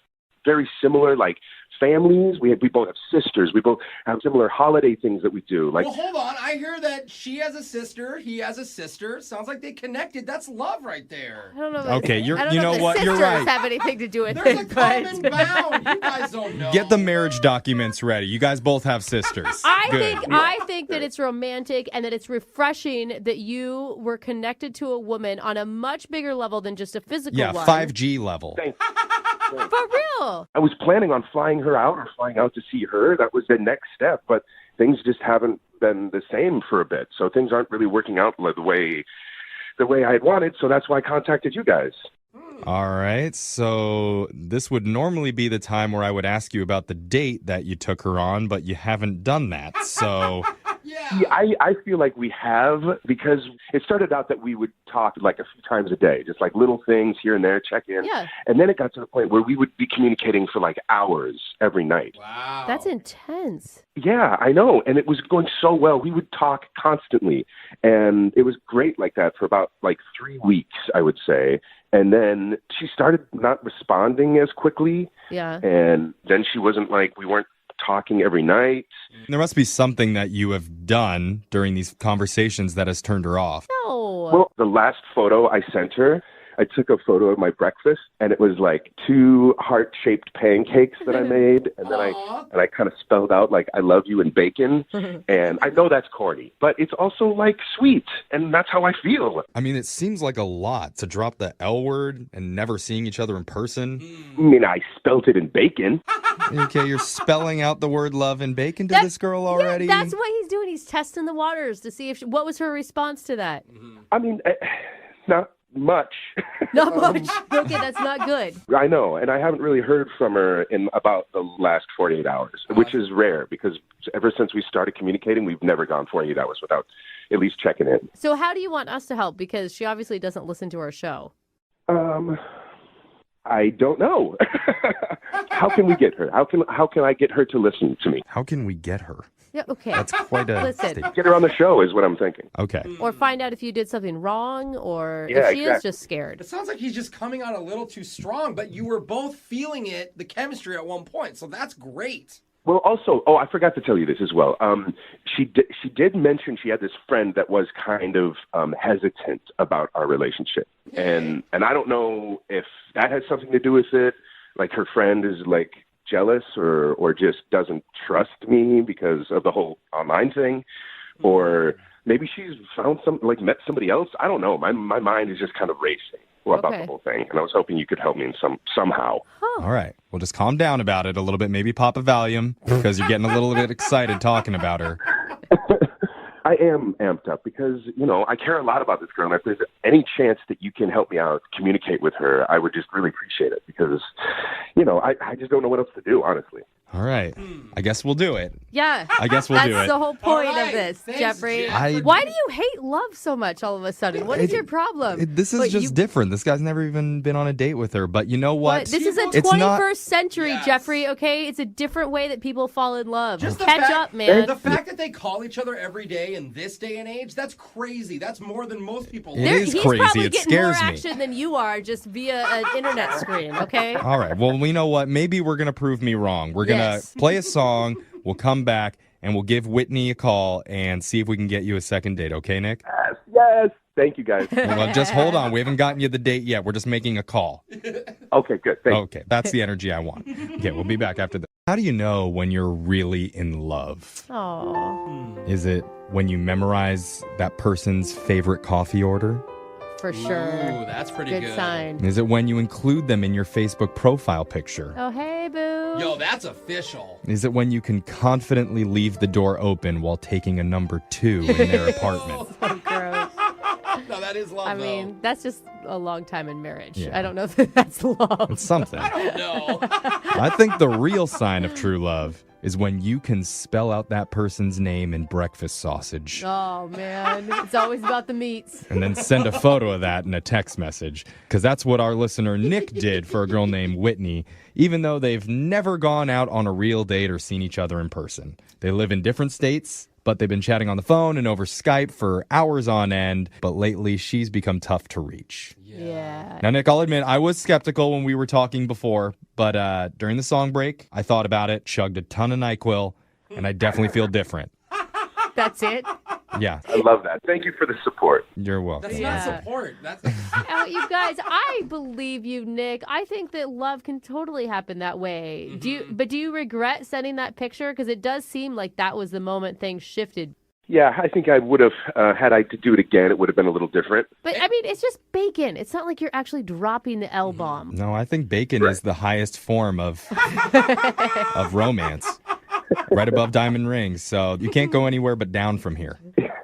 very similar, like, families. We both have sisters. We both have similar holiday things that we do. Like, Well, hold on. I hear that she has a sister, he has a sister. Sounds like they connected. That's love right there. I don't know. Okay, I don't you know know if what? the You're sisters right. have anything to do with There's a it. common bound. You guys don't know. Get the marriage documents ready. You guys both have sisters. I think that it's romantic and that it's refreshing that you were connected to a woman on a much bigger level than just a physical Yeah, one. 5G level. For real. I was planning on flying her out or flying out to see her. That was the next step, but things just haven't been the same for a bit. So things aren't really working out the way I had wanted. So that's why I contacted you guys. All right, so this would normally be the time where I would ask you about the date that you took her on, but you haven't done that, so... Yeah, I feel like we have, because it started out that we would talk like a few times a day, just like little things here and there, check in. Yeah. And then it got to the point where we would be communicating for like hours every night. Wow. That's intense. Yeah, I know. And it was going so well. We would talk constantly. And it was great like that for about like 3 weeks, I would say. And then she started not responding as quickly. Yeah. And then she wasn't like, we weren't talking every night. There must be something that you have done during these conversations that has turned her off. No. Well, the last photo I sent her, I took a photo of my breakfast, and it was like 2 heart-shaped pancakes that I made, and then I kind of spelled out like "I love you" in bacon. And I know that's corny, but it's also like sweet, and that's how I feel. I mean, it seems like a lot to drop the L word and never seeing each other in person. I mean, I spelt it in bacon. Okay, you're spelling out the word love in bacon to this girl already? Yeah, that's what he's doing. He's testing the waters to see if what was her response to that. I mean, now much. Not much. Okay, that's not good. I know, and I haven't really heard from her in about the last 48 hours, which is rare because ever since we started communicating, we've never gone 48 hours without at least checking in. So how do you want us to help? Because she obviously doesn't listen to our show. I don't know. How can we get her? How can I get her to listen to me? How can we get her? Yeah, okay. That's quite a Listen. statement. Get her on the show is what I'm thinking. Okay. Or find out if you did something wrong, or Yeah, if she is exactly. just scared. It sounds like he's just coming on a little too strong, but you were both feeling it, the chemistry at one point, so that's great. Well, also, I forgot to tell you this as well. She did mention she had this friend that was kind of hesitant about our relationship, and I don't know if that has something to do with it. Like her friend is like jealous or just doesn't trust me because of the whole online thing, or maybe she's found met somebody else. I don't know. My mind is just kind of racing about the whole thing, and I was hoping you could help me in somehow. All right. Well, just calm down about it a little bit. Maybe pop a Valium because you're getting a little bit excited talking about her. I am amped up because, I care a lot about this girl. And if there's any chance that you can help me out, communicate with her, I would just really appreciate it because, I just don't know what else to do, honestly. All right. I guess we'll do it. Yeah. I guess we'll do it. That's the whole point right. of this, Thanks, Jeffrey. Jeff. Why do you hate love so much all of a sudden? What is your problem? This is just different. This guy's never even been on a date with her. But you know what? This is a It's 21st not- century, Yes. Jeffrey, okay? It's a different way that people fall in love. Just the Catch fact- up, man. The fact that they call each other every day in this day and age, that's crazy. That's more than most people. It is He's crazy. probably It getting more scares me. action than you are just via an internet screen, okay? All right. Well, you know what? Maybe we're going to prove me wrong. We're going to Yes. play a song. We'll come back and we'll give Whitney a call and see if we can get you a second date. Okay, Nick? Yes. Thank you, guys. Well, just hold on. We haven't gotten you the date yet. We're just making a call. Okay, good. Thank you. Okay. That's the energy I want. Okay. We'll be back after this. How do you know when you're really in love? Oh, Is it when you memorize that person's favorite coffee order? for sure. Ooh, that's pretty good. sign. Is it when you include them in your Facebook profile picture? Oh, hey, boo. Yo, that's official. Is it when you can confidently leave the door open while taking a number 2 in their apartment? So gross. No, that is love, I though. mean, that's just a long time in marriage. Yeah. I don't know if that's love. It's something. I don't know. I think the real sign of true love is when you can spell out that person's name in breakfast sausage Oh, man. It's always about the meats. and then send a photo of that in a text message. Because that's what our listener Nick did for a girl named Whitney, even though they've never gone out on a real date or seen each other in person. They live in different states, but they've been chatting on the phone and over Skype for hours on end. But lately, she's become tough to reach. Yeah. Now, Nick, I'll admit, I was skeptical when we were talking before, but during the song break, I thought about it, chugged a ton of NyQuil, and I definitely feel different. That's it? Yeah, I love that. Thank you for the support. you're welcome. That's Yeah. not support. That's You guys, I believe you, Nick. I think that love can totally happen that way. Do you regret sending that picture? Because it does seem like that was the moment things shifted. Yeah, I think I would have, had I to do it again, it would have been a little different. But, I mean, it's just bacon. It's not like you're actually dropping the L-bomb. No, I think bacon is the highest form of romance, right above diamond rings. So you can't go anywhere but down from here.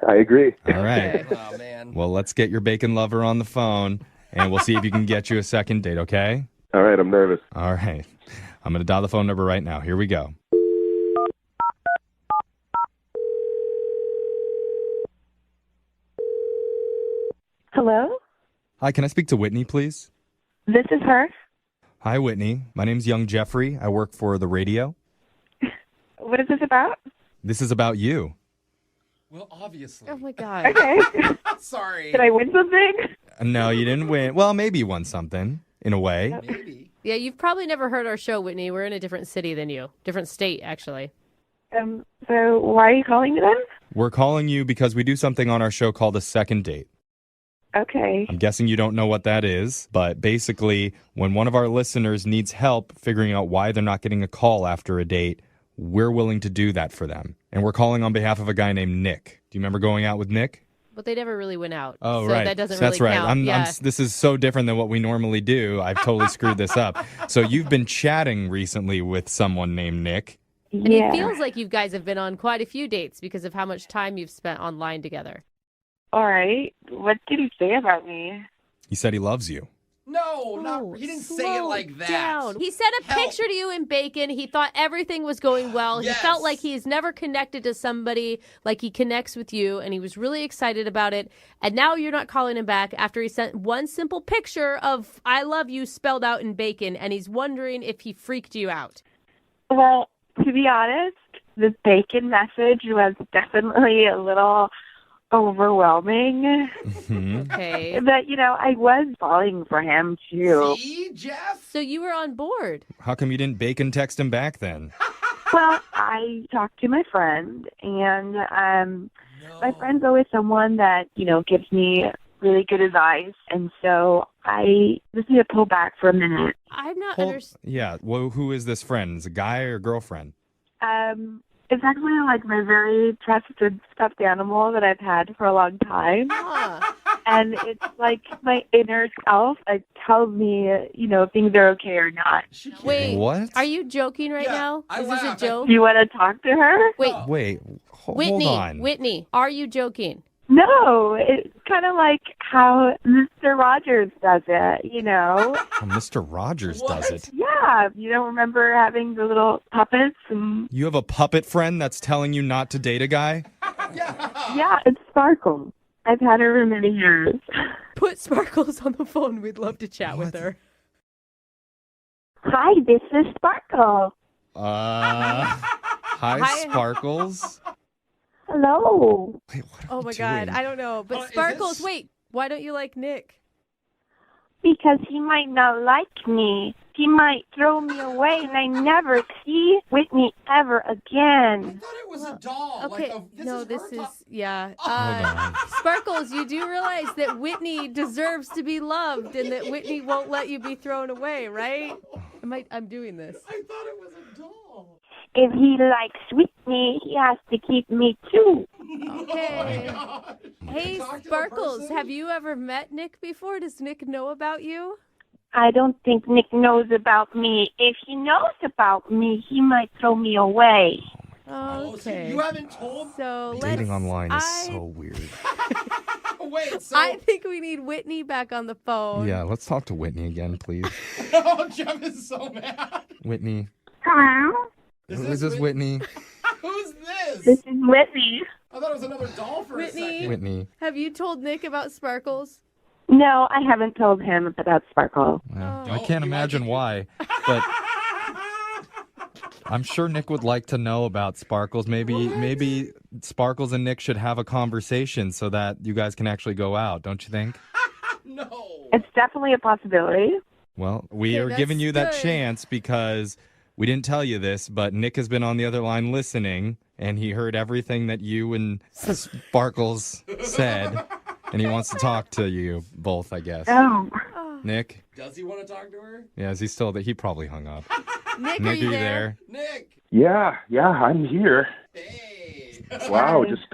I agree. All right. oh man. Well, let's get your bacon lover on the phone, and we'll see if you can get you a second date, okay? All right, I'm nervous. All right. I'm going to dial the phone number right now. Here we go. Hello? Hi, can I speak to Whitney, please? This is her. Hi, Whitney. My name's Young Jeffrey. I work for the radio. What is this about? This is about you. Well, obviously. Oh, my God. Okay. Sorry. Did I win something? No, you didn't win. Well, maybe you won something, in a way. Maybe. Yeah, you've probably never heard our show, Whitney. We're in a different city than you. Different state, actually. So why are you calling me then? We're calling you because we do something on our show called a second date. Okay. I'm guessing you don't know what that is, but basically, when one of our listeners needs help figuring out why they're not getting a call after a date, we're willing to do that for them. And we're calling on behalf of a guy named Nick. Do you remember going out with Nick? But they never really went out. Oh, so right. that doesn't That's really right. count. This is so different than what we normally do. I've totally screwed this up. So you've been chatting recently with someone named Nick. And it feels like you guys have been on quite a few dates because of how much time you've spent online together. All right. What did he say about me? He said he loves you. No, not. He didn't say it like that. Down. He sent a picture to you in bacon. He thought everything was going well. Yes. He felt like he's never connected to somebody like he connects with you, and he was really excited about it. And now you're not calling him back after he sent one simple picture of "I love you" spelled out in bacon, and he's wondering if he freaked you out. Well, to be honest, the bacon message was definitely a little overwhelming. Okay. But, I was falling for him, too. See, Jeff? So you were on board. How come you didn't bacon text him back then? Well, I talked to my friend, and my friend's always someone that, gives me really good advice. And so I just need to pull back for a minute. I'm not Yeah. Well, who is this friend? Is it a guy or girlfriend? It's actually like my very trusted stuffed animal that I've had for a long time. And it's like my inner self that tells me, if things are okay or not. Wait, what? Are you joking right now? Is this a joke? Do you want to talk to her? Wait, hold Whitney, on. Whitney, are you joking? No, it's kind of like how Mr. Rogers does it, Oh, Mr. Rogers does it. Yeah, you don't remember having the little puppets and... You have a puppet friend that's telling you not to date a guy? Yeah, it's Sparkle. I've had her for many years. Put Sparkles on the phone. We'd love to chat with her. Hi, this is Sparkle. Hi, Sparkles. Hello. Oh my God, I don't know. But Sparkles, wait, why don't you like Nick? Because he might not like me. He might throw me away and I never see Whitney ever again. It was a doll. Okay, Like this is yeah. Hold on. Sparkles, you do realize that Whitney deserves to be loved and that Whitney won't let you be thrown away, right? I'm doing this. I thought it was a doll. If he likes Whitney, he has to keep me too. Okay. Hey, Sparkles, have you ever met Nick before? Does Nick know about you? I don't think Nick knows about me. If he knows about me, he might throw me away. Okay. So you haven't told? So Dating online is so weird. Wait, so... I think we need Whitney back on the phone. Yeah, let's talk to Whitney again, please. Oh, Jeff is so mad. Whitney. Hello? Who is this Whitney? Who's this? This is Whitney. I thought it was another doll for a second. Whitney. Have you told Nick about Sparkles? No, I haven't told him about Sparkle. I can't imagine why, but I'm sure Nick would like to know about Sparkles. Maybe Sparkles and Nick should have a conversation so that you guys can actually go out, don't you think? No. It's definitely a possibility. Well, we are that's giving you that good. chance because we didn't tell you this, but Nick has been on the other line listening, and he heard everything that you and Sparkles said, and he wants to talk to you both, I guess. Oh. Nick? Does he want to talk to her? Yeah, is he still there? He probably hung up. Nick, Nick, are you there? Nick. Yeah, I'm here. Hey. Wow, just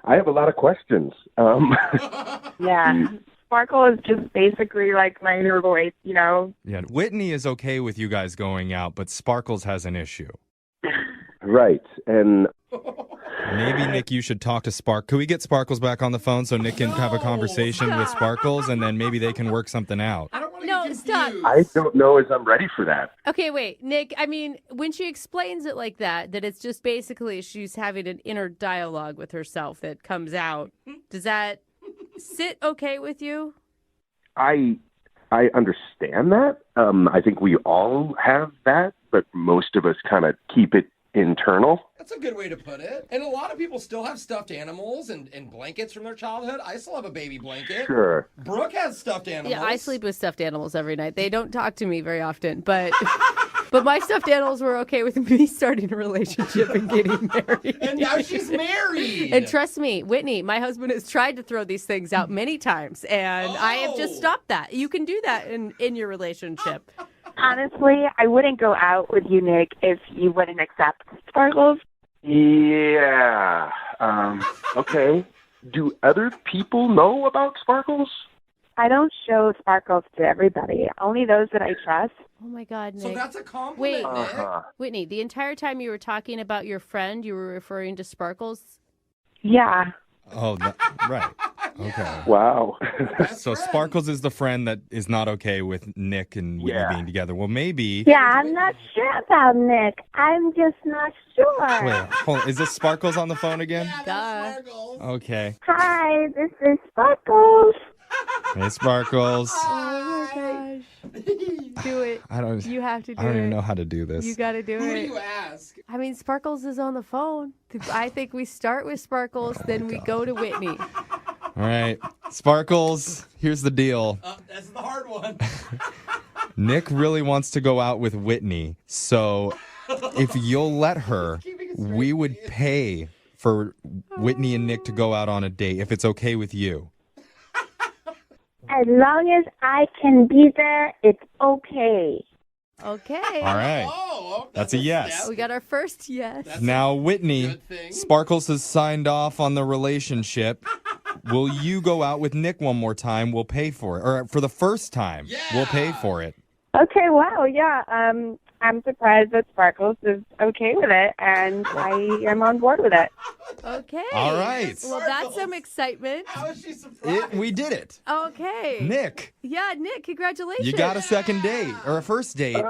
I have a lot of questions. Yeah. Sparkle is just basically like my inner voice, Yeah, Whitney is okay with you guys going out, but Sparkles has an issue. Right, and Maybe, Nick, you should talk to Spark. Could we get Sparkles back on the phone so Nick can have a conversation with Sparkles, and then maybe they can work something out? No, stop. I don't know as I'm ready for that. Okay, wait, Nick, I mean, when she explains it like that it's just basically she's having an inner dialogue with herself that comes out, does that sit okay with you? I understand that. I think we all have that, but most of us kind of keep it internal. That's a good way to put it. And a lot of people still have stuffed animals and blankets from their childhood. I still have a baby blanket. Sure. Brooke has stuffed animals. Yeah, I sleep with stuffed animals every night. They don't talk to me very often, but but my stuffed animals were okay with me starting a relationship and getting married. And now she's married. And trust me, Whitney, my husband has tried to throw these things out many times, and I have just stopped that. You can do that in your relationship. Honestly, I wouldn't go out with you, Nick, if you wouldn't accept Sparkles. Yeah. Okay. Do other people know about Sparkles? I don't show Sparkles to everybody, only those that I trust. Oh my God, Nick. So that's a compliment, Wait, Nick. Whitney, the entire time you were talking about your friend, you were referring to Sparkles? Yeah. Oh, right. Okay. Wow. So Sparkles is the friend that is not okay with Nick and Whitney being together. Well, maybe. Yeah, I'm not sure about Nick. I'm just not sure. Wait, hold on. Is this Sparkles on the phone again? Duh. Okay. Hi, this is Sparkles. Hey, Sparkles. Oh my gosh. Do it. I don't. You have to do it. I don't even know how to do this. You got to do it. Who do you ask? I mean, Sparkles is on the phone. I think we start with Sparkles, then we go to Whitney. All right, Sparkles. Here's the deal. That's the hard one. Nick really wants to go out with Whitney, so if you'll let her, we would pay for Whitney and Nick to go out on a date if it's okay with you. As long as I can be there, it's okay. Okay. All right. That's a yes. We got our first yes. Now, Whitney, Sparkles has signed off on the relationship. Will you go out with Nick one more time? We'll pay for it. Or for the first time, we'll pay for it. Okay, wow, yeah. I'm surprised that Sparkles is okay with it, and I am on board with it. Okay. All right. Well, that's some excitement. How is she surprised? We did it. Okay. Nick. Yeah, Nick, congratulations. You got a second date or a first date.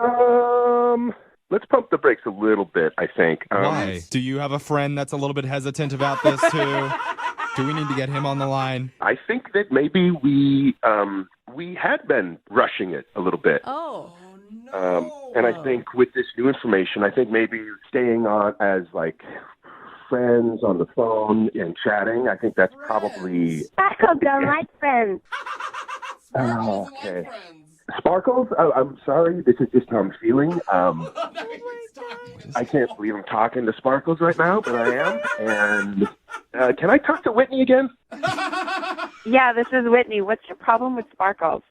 Let's pump the brakes a little bit, I think. Why? Do you have a friend that's a little bit hesitant about this too? Do we need to get him on the line? I think that maybe we had been rushing it a little bit. Oh. And I think with this new information, I think maybe staying on as like friends on the phone and chatting, I think that's probably... Sparkles don't like friends. Oh, okay. Sparkles, I'm sorry. This is just how I'm feeling. I can't believe I'm talking to Sparkles right now, but I am. And can I talk to Whitney again? Yeah, this is Whitney. What's your problem with Sparkles?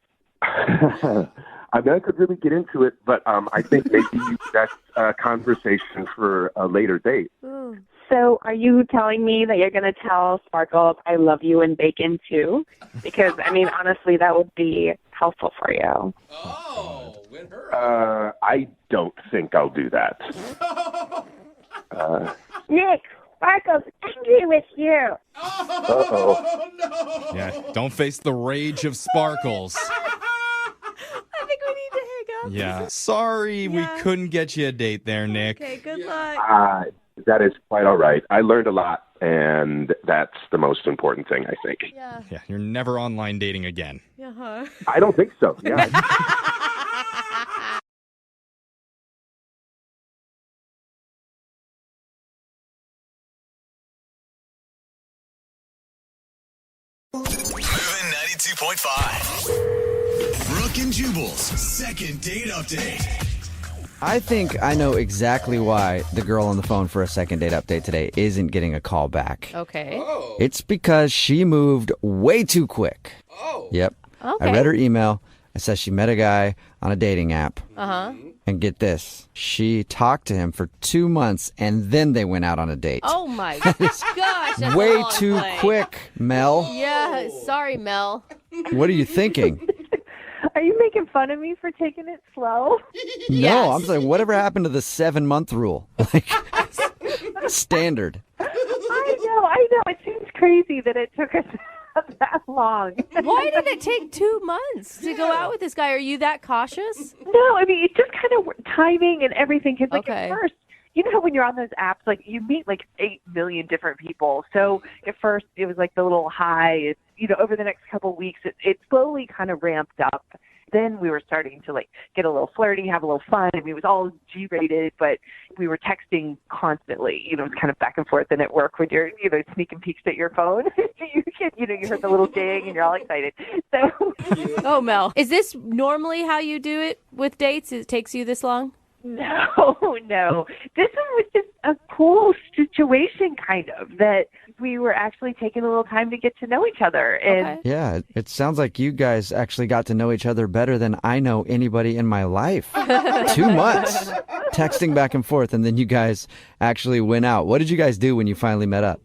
I mean, I could really get into it, but I think maybe that's a conversation for a later date. So are you telling me that you're going to tell Sparkles I love you in bacon too? Because, I mean, honestly, that would be helpful for you. I don't think I'll do that. Nick, Sparkles angry with you. Uh-oh. Yeah, don't face the rage of Sparkles. I think we need to hang up. Yeah. Sorry we couldn't get you a date there, Nick. Okay, good luck. That is quite all right. I learned a lot, and that's the most important thing, I think. Yeah. Yeah, you're never online dating again. Uh-huh. I don't think so. Yeah. Moving 92.5. Brooke and Jubal's second date update. I think I know exactly why the girl on the phone for a second date update today isn't getting a call back. Okay. It's because she moved way too quick. Yep. Okay. I read her email. It says she met a guy on a dating app. Uh-huh. And get this, she talked to him for 2 months and then they went out on a date. Oh my gosh, that's a Way long too play. quick, Mel. Yeah, sorry, Mel. What are you thinking? Are you making fun of me for taking it slow? No, I'm saying whatever happened to the 7-month rule? Like standard. I know. It seems crazy that it took us that long. Why did it take 2 months to go out with this guy? Are you that cautious? No, I mean, it's just kind of timing and everything. Because, like, Okay. at first, you know how when you're on those apps, like, you meet, like, 8 million different people. So at first, it was, like, the little high. It's, you know, over the next couple of weeks, it slowly kind of ramped up. Then we were starting to, like, get a little flirty, have a little fun. I mean, it was all G-rated, but we were texting constantly. You know, it's kind of back and forth. And at work, when you're, you know, sneaking peeks at your phone, you heard the little ding and you're all excited. So, Oh, Mel. Is this normally how you do it with dates? It takes you this long? no. This one was just a cool situation, kind of, that we were actually taking a little time to get to know each other. And Yeah, it sounds like you guys actually got to know each other better than I know anybody in my life. 2 months texting back and forth, and then you guys actually went out. What did you guys do when you finally met up?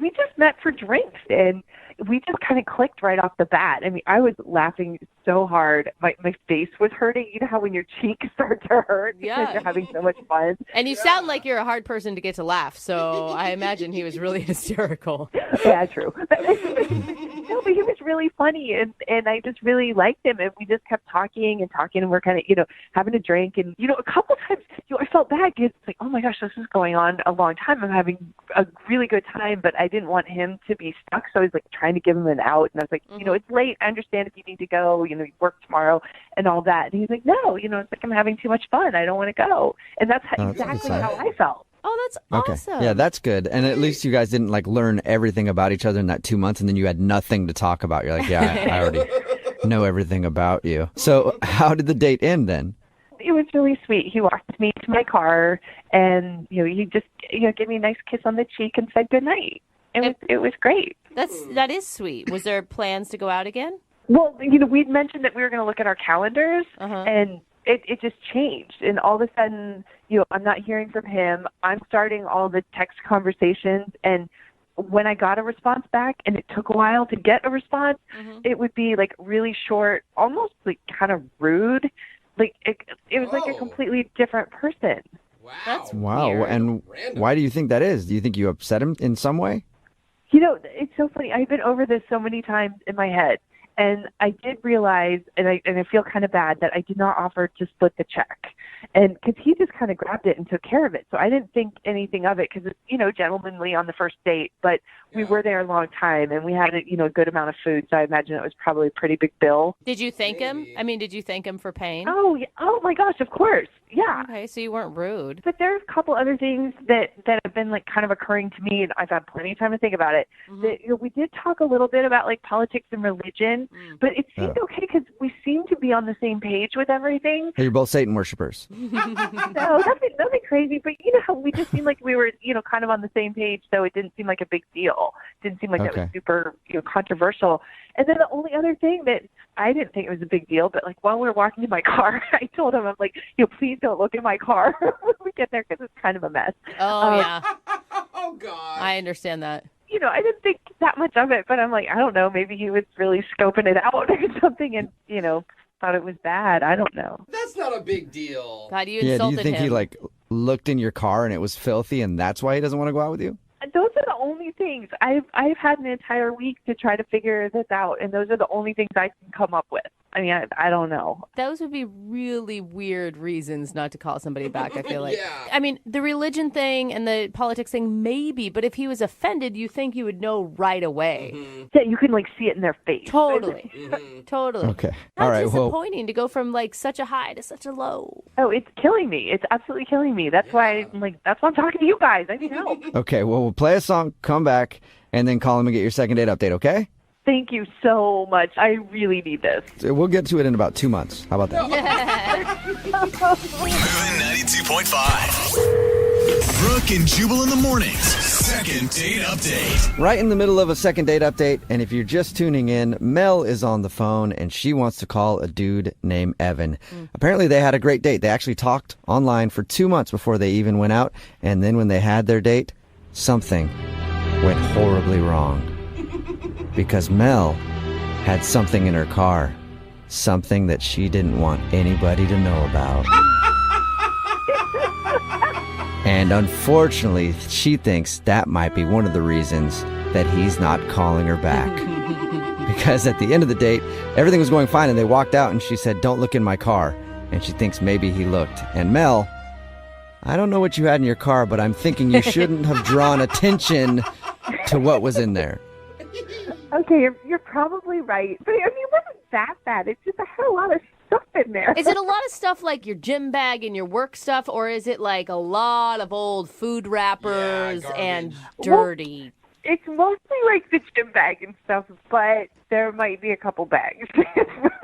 we just met for drinks, and we just kind of clicked right off the bat. I mean, I was laughing so hard. My face was hurting. You know how when your cheeks start to hurt because you're having so much fun? And you sound like you're a hard person to get to laugh, so I imagine he was really hysterical. Yeah, true. No, but he was really funny, and I just really liked him, and we just kept talking, and we're kind of, having a drink, and, a couple times, I felt bad, because it's like, oh my gosh, this is going on a long time. I'm having a really good time, but I didn't want him to be stuck, so I was, like, trying to give him an out, and I was like, it's late, I understand if you need to go, you work tomorrow, and all that, and he's like, no, it's like I'm having too much fun, I don't want to go, and that's exactly how I felt. Oh, that's Okay. awesome. Yeah, that's good. And at least you guys didn't like learn everything about each other in that 2 months, and then you had nothing to talk about. You're like, yeah, I already know everything about you. So how did the date end then? It was really sweet. He walked me to my car, and he just gave me a nice kiss on the cheek and said goodnight. It was great. That is sweet. Was there plans to go out again? Well, we'd mentioned that we were going to look at our calendars, and it just changed. And all of a sudden, I'm not hearing from him. I'm starting all the text conversations. And when I got a response back, and it took a while to get a response, it would be like really short, almost like kind of rude. Like it was like a completely different person. Wow. Weird. And why do you think that is? Do you think you upset him in some way? It's so funny. I've been over this so many times in my head. And I did realize, and I feel kind of bad, that I did not offer to split the check. And because he just kind of grabbed it and took care of it. So I didn't think anything of it because it's, gentlemanly on the first date. But we were there a long time, and we had, a good amount of food. So I imagine it was probably a pretty big bill. Did you thank him? I mean, did you thank him for paying? Oh, yeah. Oh my gosh, of course. Yeah. Okay, so you weren't rude. But there are a couple other things that have been like kind of occurring to me, and I've had plenty of time to think about it. That, we did talk a little bit about like politics and religion, but it seemed okay because we seemed to be on the same page with everything. You're both Satan worshipers. No, nothing crazy, but we just seemed like we were, kind of on the same page, so it didn't seem like a big deal. It didn't seem like that was super, controversial. And then the only other thing that I didn't think it was a big deal, but like while we were walking to my car, I told him, I'm like, please don't look in my car when we get there because it's kind of a mess. Oh, yeah. Oh, God. I understand that. I didn't think that much of it, but I'm like, I don't know, maybe he was really scoping it out or something and, thought it was bad. I don't know. That's not a big deal. God, you Yeah, do insulted you think him. he like looked in your car and it was filthy and that's why he doesn't want to go out with you? Those are the only things. I've had an entire week to try to figure this out, and those are the only things I can come up with. I mean, I don't know. Those would be really weird reasons not to call somebody back, I feel like. Yeah. I mean, the religion thing and the politics thing, maybe, but if he was offended, you think you would know right away. Yeah, you can, like, see it in their face. Totally. Totally. Okay. How All right. Well, disappointing to go from, like, such a high to such a low. Oh, it's killing me. It's absolutely killing me. That's why I'm talking to you guys. I need help. okay. Well, we'll play a song, come back, and then call him and get your second date update, okay? Thank you so much. I really need this. We'll get to it in about 2 months. How about that? Moving 92.5. Brooke and Jubal in the mornings. Second date update. Right in the middle of a second date update, and if you're just tuning in, Mel is on the phone, and she wants to call a dude named Evan. Apparently, they had a great date. They actually talked online for 2 months before they even went out, and then when they had their date, something went horribly wrong. Because Mel had something in her car. Something that she didn't want anybody to know about. And unfortunately, she thinks that might be one of the reasons that he's not calling her back. Because at the end of the date, everything was going fine and they walked out and she said, "Don't look in my car." And she thinks maybe he looked. And Mel, I don't know what you had in your car, but I'm thinking you shouldn't have drawn attention to what was in there. Okay, you're probably right. But I mean, it wasn't that bad. It's just I had a lot of stuff in there. Is it a lot of stuff like your gym bag and your work stuff, or is it like a lot of old food wrappers and dirty? It's mostly like the gym bag and stuff, but there might be a couple bags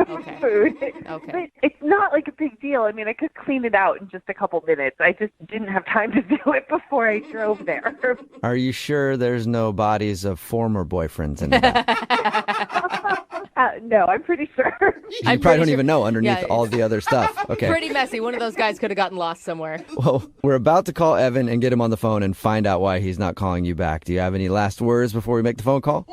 of food. Okay. But it's not like a big deal. I mean, I could clean it out in just a couple minutes. I just didn't have time to do it before I drove there. Are you sure there's no bodies of former boyfriends in the back? No, I'm pretty sure. You probably don't even know underneath all the other stuff. Okay. Pretty messy. One of those guys could have gotten lost somewhere. Well, we're about to call Evan and get him on the phone and find out why he's not calling you back. Do you have any last words before we make the phone call?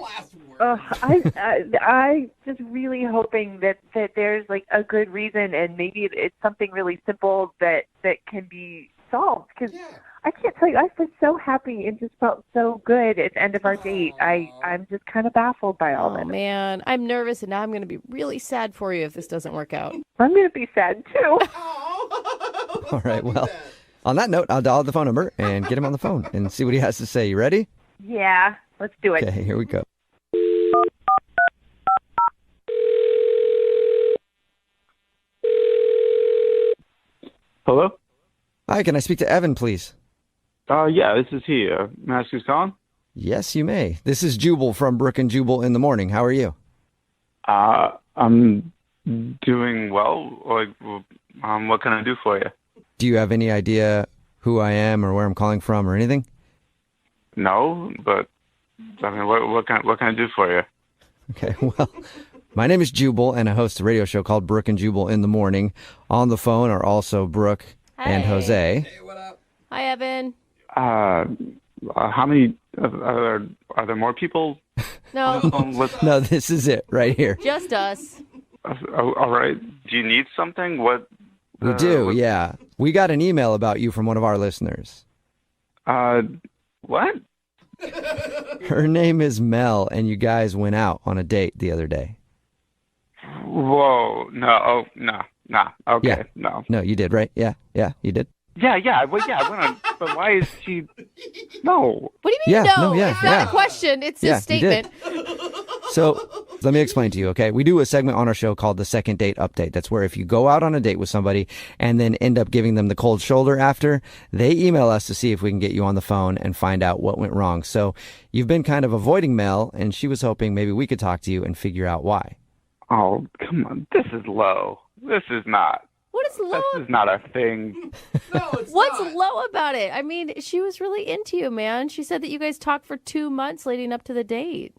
I just really hoping that there's like a good reason, and maybe it's something really simple that can be solved. Because I can't tell you. I was so happy and just felt so good at the end of our date. I'm just kind of baffled by all Oh, this. man. I'm nervous, and now I'm going to be really sad for you if this doesn't work out. I'm going to be sad, too. All right, well, on that note, I'll dial the phone number and get him on the phone and see what he has to say. You ready? Yeah, let's do it. Okay, here we go. Hello? Hi, can I speak to Evan, please? Yeah, this is he. May I ask who's calling? Yes, you may. This is Jubal from Brooke and Jubal in the morning. How are you? I'm doing well. What can I do for you? Do you have any idea who I am or where I'm calling from or anything? No, but I mean, what can I do for you? Okay, well, my name is Jubal, and I host a radio show called Brooke and Jubal in the morning. On the phone are also Brooke and Jose. Hi, Evan. How many are there more people? No. No, this is it right here. Just us. All right. Do you need something? What? We do, yeah. We got an email about you from one of our listeners. What? Her name is Mel, and you guys went out on a date the other day. Whoa. No. Oh, no. Nah. Okay. Yeah. No. No, you did, right? Yeah, you did. Yeah. Well, yeah. I went on, but why is she? No. What do you mean, Yeah, no? no, yeah, It's not yeah. a question. It's Yeah, a statement. So let me explain to you, okay? We do a segment on our show called the Second Date Update. That's where if you go out on a date with somebody and then end up giving them the cold shoulder after, they email us to see if we can get you on the phone and find out what went wrong. So you've been kind of avoiding Mel, and she was hoping maybe we could talk to you and figure out why. Oh, come on. This is low. This is not. What is low? This is not a thing. What's low about it? I mean, she was really into you, man. She said that you guys talked for 2 months leading up to the date.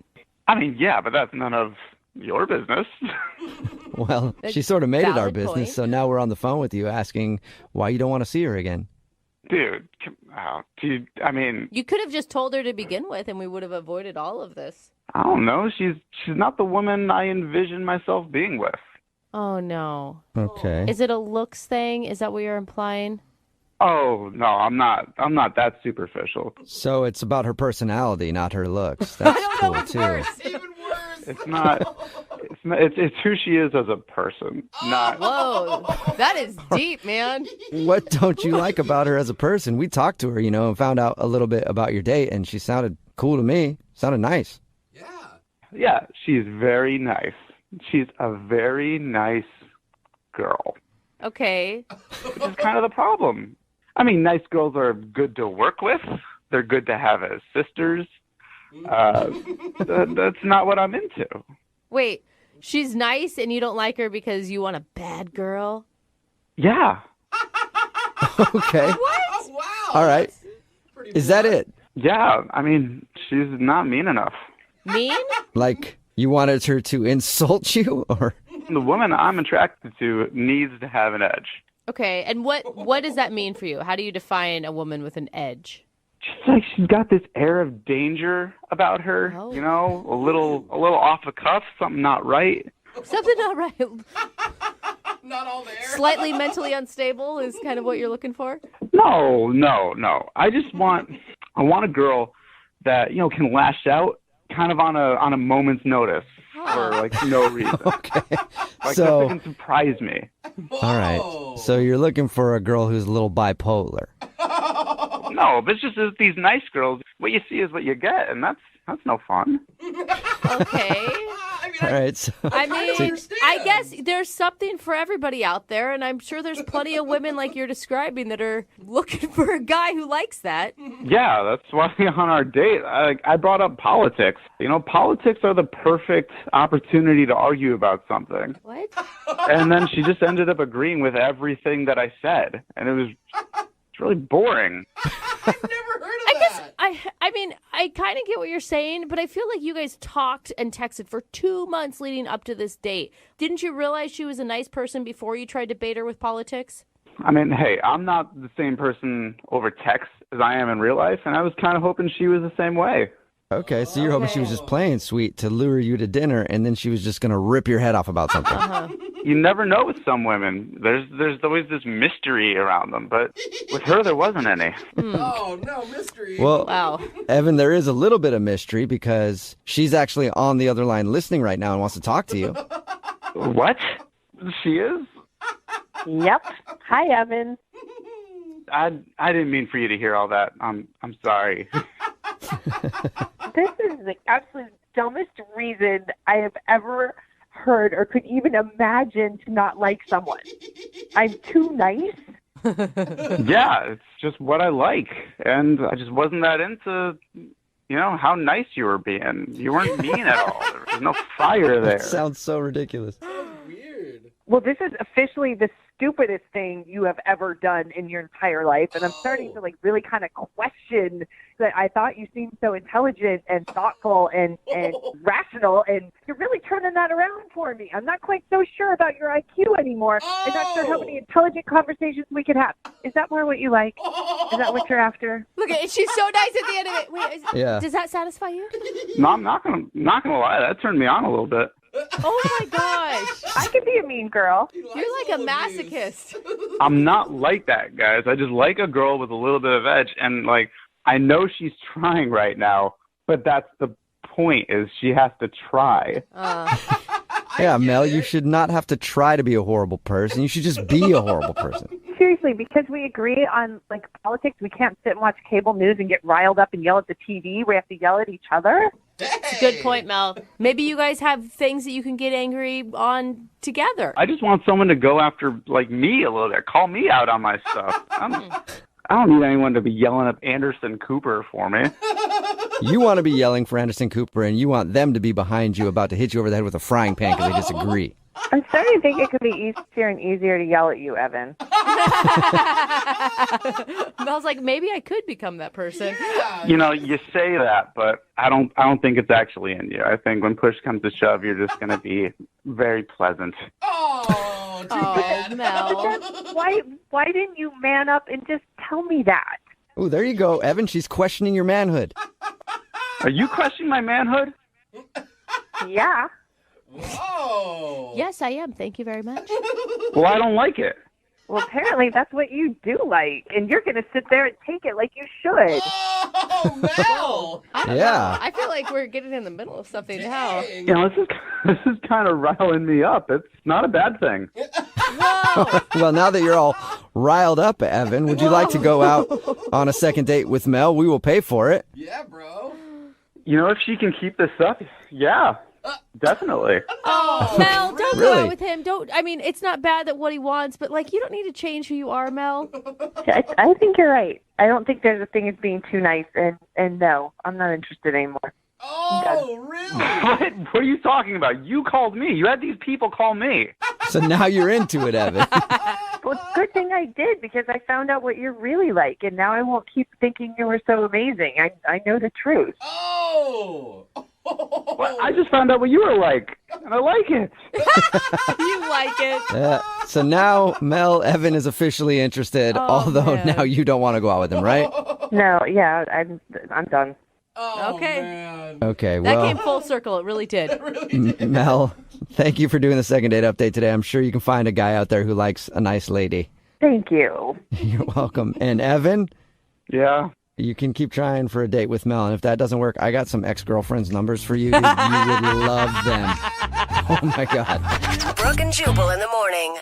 I mean, yeah, but that's none of your business. Well, she sort of made it our Valid business, point. so now we're on the phone with you asking why you don't want to see her again. Dude, I mean, You could have just told her to begin with, and we would have avoided all of this. I don't know. She's not the woman I envision myself being with. Oh, no. Okay. Is it a looks thing? Is that what you're implying? Oh, no, I'm not that superficial. So it's about her personality, not her looks. That's cool, too. It's not. It's who she is as a person, not. Whoa, that is deep, man. What don't you like about her as a person? We talked to her, and found out a little bit about your date, and she sounded cool to me. Sounded nice. Yeah, she's very nice. She's a very nice girl. Okay. Which is kind of the problem. I mean, nice girls are good to work with. They're good to have as sisters. That's not what I'm into. Wait, she's nice and you don't like her because you want a bad girl? Yeah. Okay. What? Wow. All right. Is that it? Yeah. I mean, she's not mean enough. Mean? Like, you wanted her to insult you, or? The woman I'm attracted to needs to have an edge. Okay, and what does that mean for you? How do you define a woman with an edge? She's got this air of danger about her, Oh. a little off the cuff, something not right. Something not right. Not all there. Slightly mentally unstable is kind of what you're looking for? No. I want a girl that, can lash out kind of on a moment's notice for no reason. Okay. That can surprise me. All right. So you're looking for a girl who's a little bipolar. No, but it's just that these nice girls, what you see is what you get, and that's no fun. Okay. All right. So, I mean, I guess there's something for everybody out there, and I'm sure there's plenty of women like you're describing that are looking for a guy who likes that. Yeah, that's why on our date, I brought up politics. Politics are the perfect opportunity to argue about something. What? And then she just ended up agreeing with everything that I said, and it's really boring. I mean, I kind of get what you're saying, but I feel like you guys talked and texted for 2 months leading up to this date. Didn't you realize she was a nice person before you tried to bait her with politics? I mean, hey, I'm not the same person over text as I am in real life, and I was kind of hoping she was the same way. Okay, so you're hoping she was just playing sweet to lure you to dinner, and then she was just going to rip your head off about something. You never know with some women. There's always this mystery around them, but with her there wasn't any. Oh, no mystery. Well, Wow. Evan, there is a little bit of mystery because she's actually on the other line listening right now and wants to talk to you. What? She is? Yep. Hi, Evan. I didn't mean for you to hear all that. I'm sorry. This is the absolute dumbest reason I have ever heard or could even imagine to not like someone. I'm too nice. Yeah, it's just what I like. And I just wasn't that into, how nice you were being. You weren't mean at all. There was no fire there. That sounds so ridiculous. Well, this is officially the stupidest thing you have ever done in your entire life. And I'm starting to really kind of question that. I thought you seemed so intelligent and thoughtful and rational, and you're really turning that around for me. I'm not quite so sure about your IQ anymore. I'm not sure how many intelligent conversations we could have. Is that more what you like? Is that what you're after? Look at it. She's so nice at the end of it. Wait, Yeah. Does that satisfy you? No, I'm not gonna lie. That turned me on a little bit. Oh my gosh. I could be a mean girl. You're like a masochist. I'm not like that, guys. I just like a girl with a little bit of edge, and I know she's trying right now, but that's the point. Is she has to try. Yeah, Mel, you should not have to try to be a horrible person. You should just be a horrible person. Seriously, because we agree on politics, we can't sit and watch cable news and get riled up and yell at the TV. We have to yell at each other. Good point, Mel. Maybe you guys have things that you can get angry on together. I just want someone to go after me a little bit. Call me out on my stuff. I don't need anyone to be yelling at Anderson Cooper for me. You want to be yelling for Anderson Cooper, and you want them to be behind you about to hit you over the head with a frying pan because they disagree. I'm starting to think it could be easier and easier to yell at you, Evan. Mel's like, maybe I could become that person. You say that, but I don't think it's actually in you. I think when push comes to shove, you're just going to be very pleasant. Oh, too bad. Mel. Why didn't you man up and just tell me that? Oh, there you go, Evan. She's questioning your manhood. Are you questioning my manhood? Yeah. Whoa. Yes, I am. Thank you very much. Well, I don't like it. Well, apparently that's what you do like, and you're going to sit there and take it like you should. Oh, Mel. I don't Yeah. know. I feel like we're getting in the middle of something now. This is kind of riling me up. It's not a bad thing. Whoa. Well, now that you're all riled up, Evan, would you like to go out on a second date with Mel? We will pay for it. Yeah, bro. If she can keep this up, yeah, definitely. Oh, Mel, don't go Really? out with him. It's not bad that what he wants, but you don't need to change who you are, Mel. I think you're right. I don't think there's a thing as being too nice, and no, I'm not interested anymore. Oh, really? What are you talking about? You called me. You had these people call me. So now you're into it, Evan. Well, good thing I did, because I found out what you're really like, and now I won't keep thinking you were so amazing. I know the truth. Oh. Well, I just found out what you were like, and I like it. You like it. So now Mel, Evan is officially interested, although man. now you don't want to go out with him, right? No, yeah, I'm done. Oh, Okay. man. Okay, That well, came full circle. It really did. Mel, thank you for doing the second date update today. I'm sure you can find a guy out there who likes a nice lady. Thank you. You're welcome. And Evan, Yeah. you can keep trying for a date with Mel. And if that doesn't work, I got some ex-girlfriends' numbers for you. Dude. You would love them. Oh, my God. Brooke and Jubal in the morning.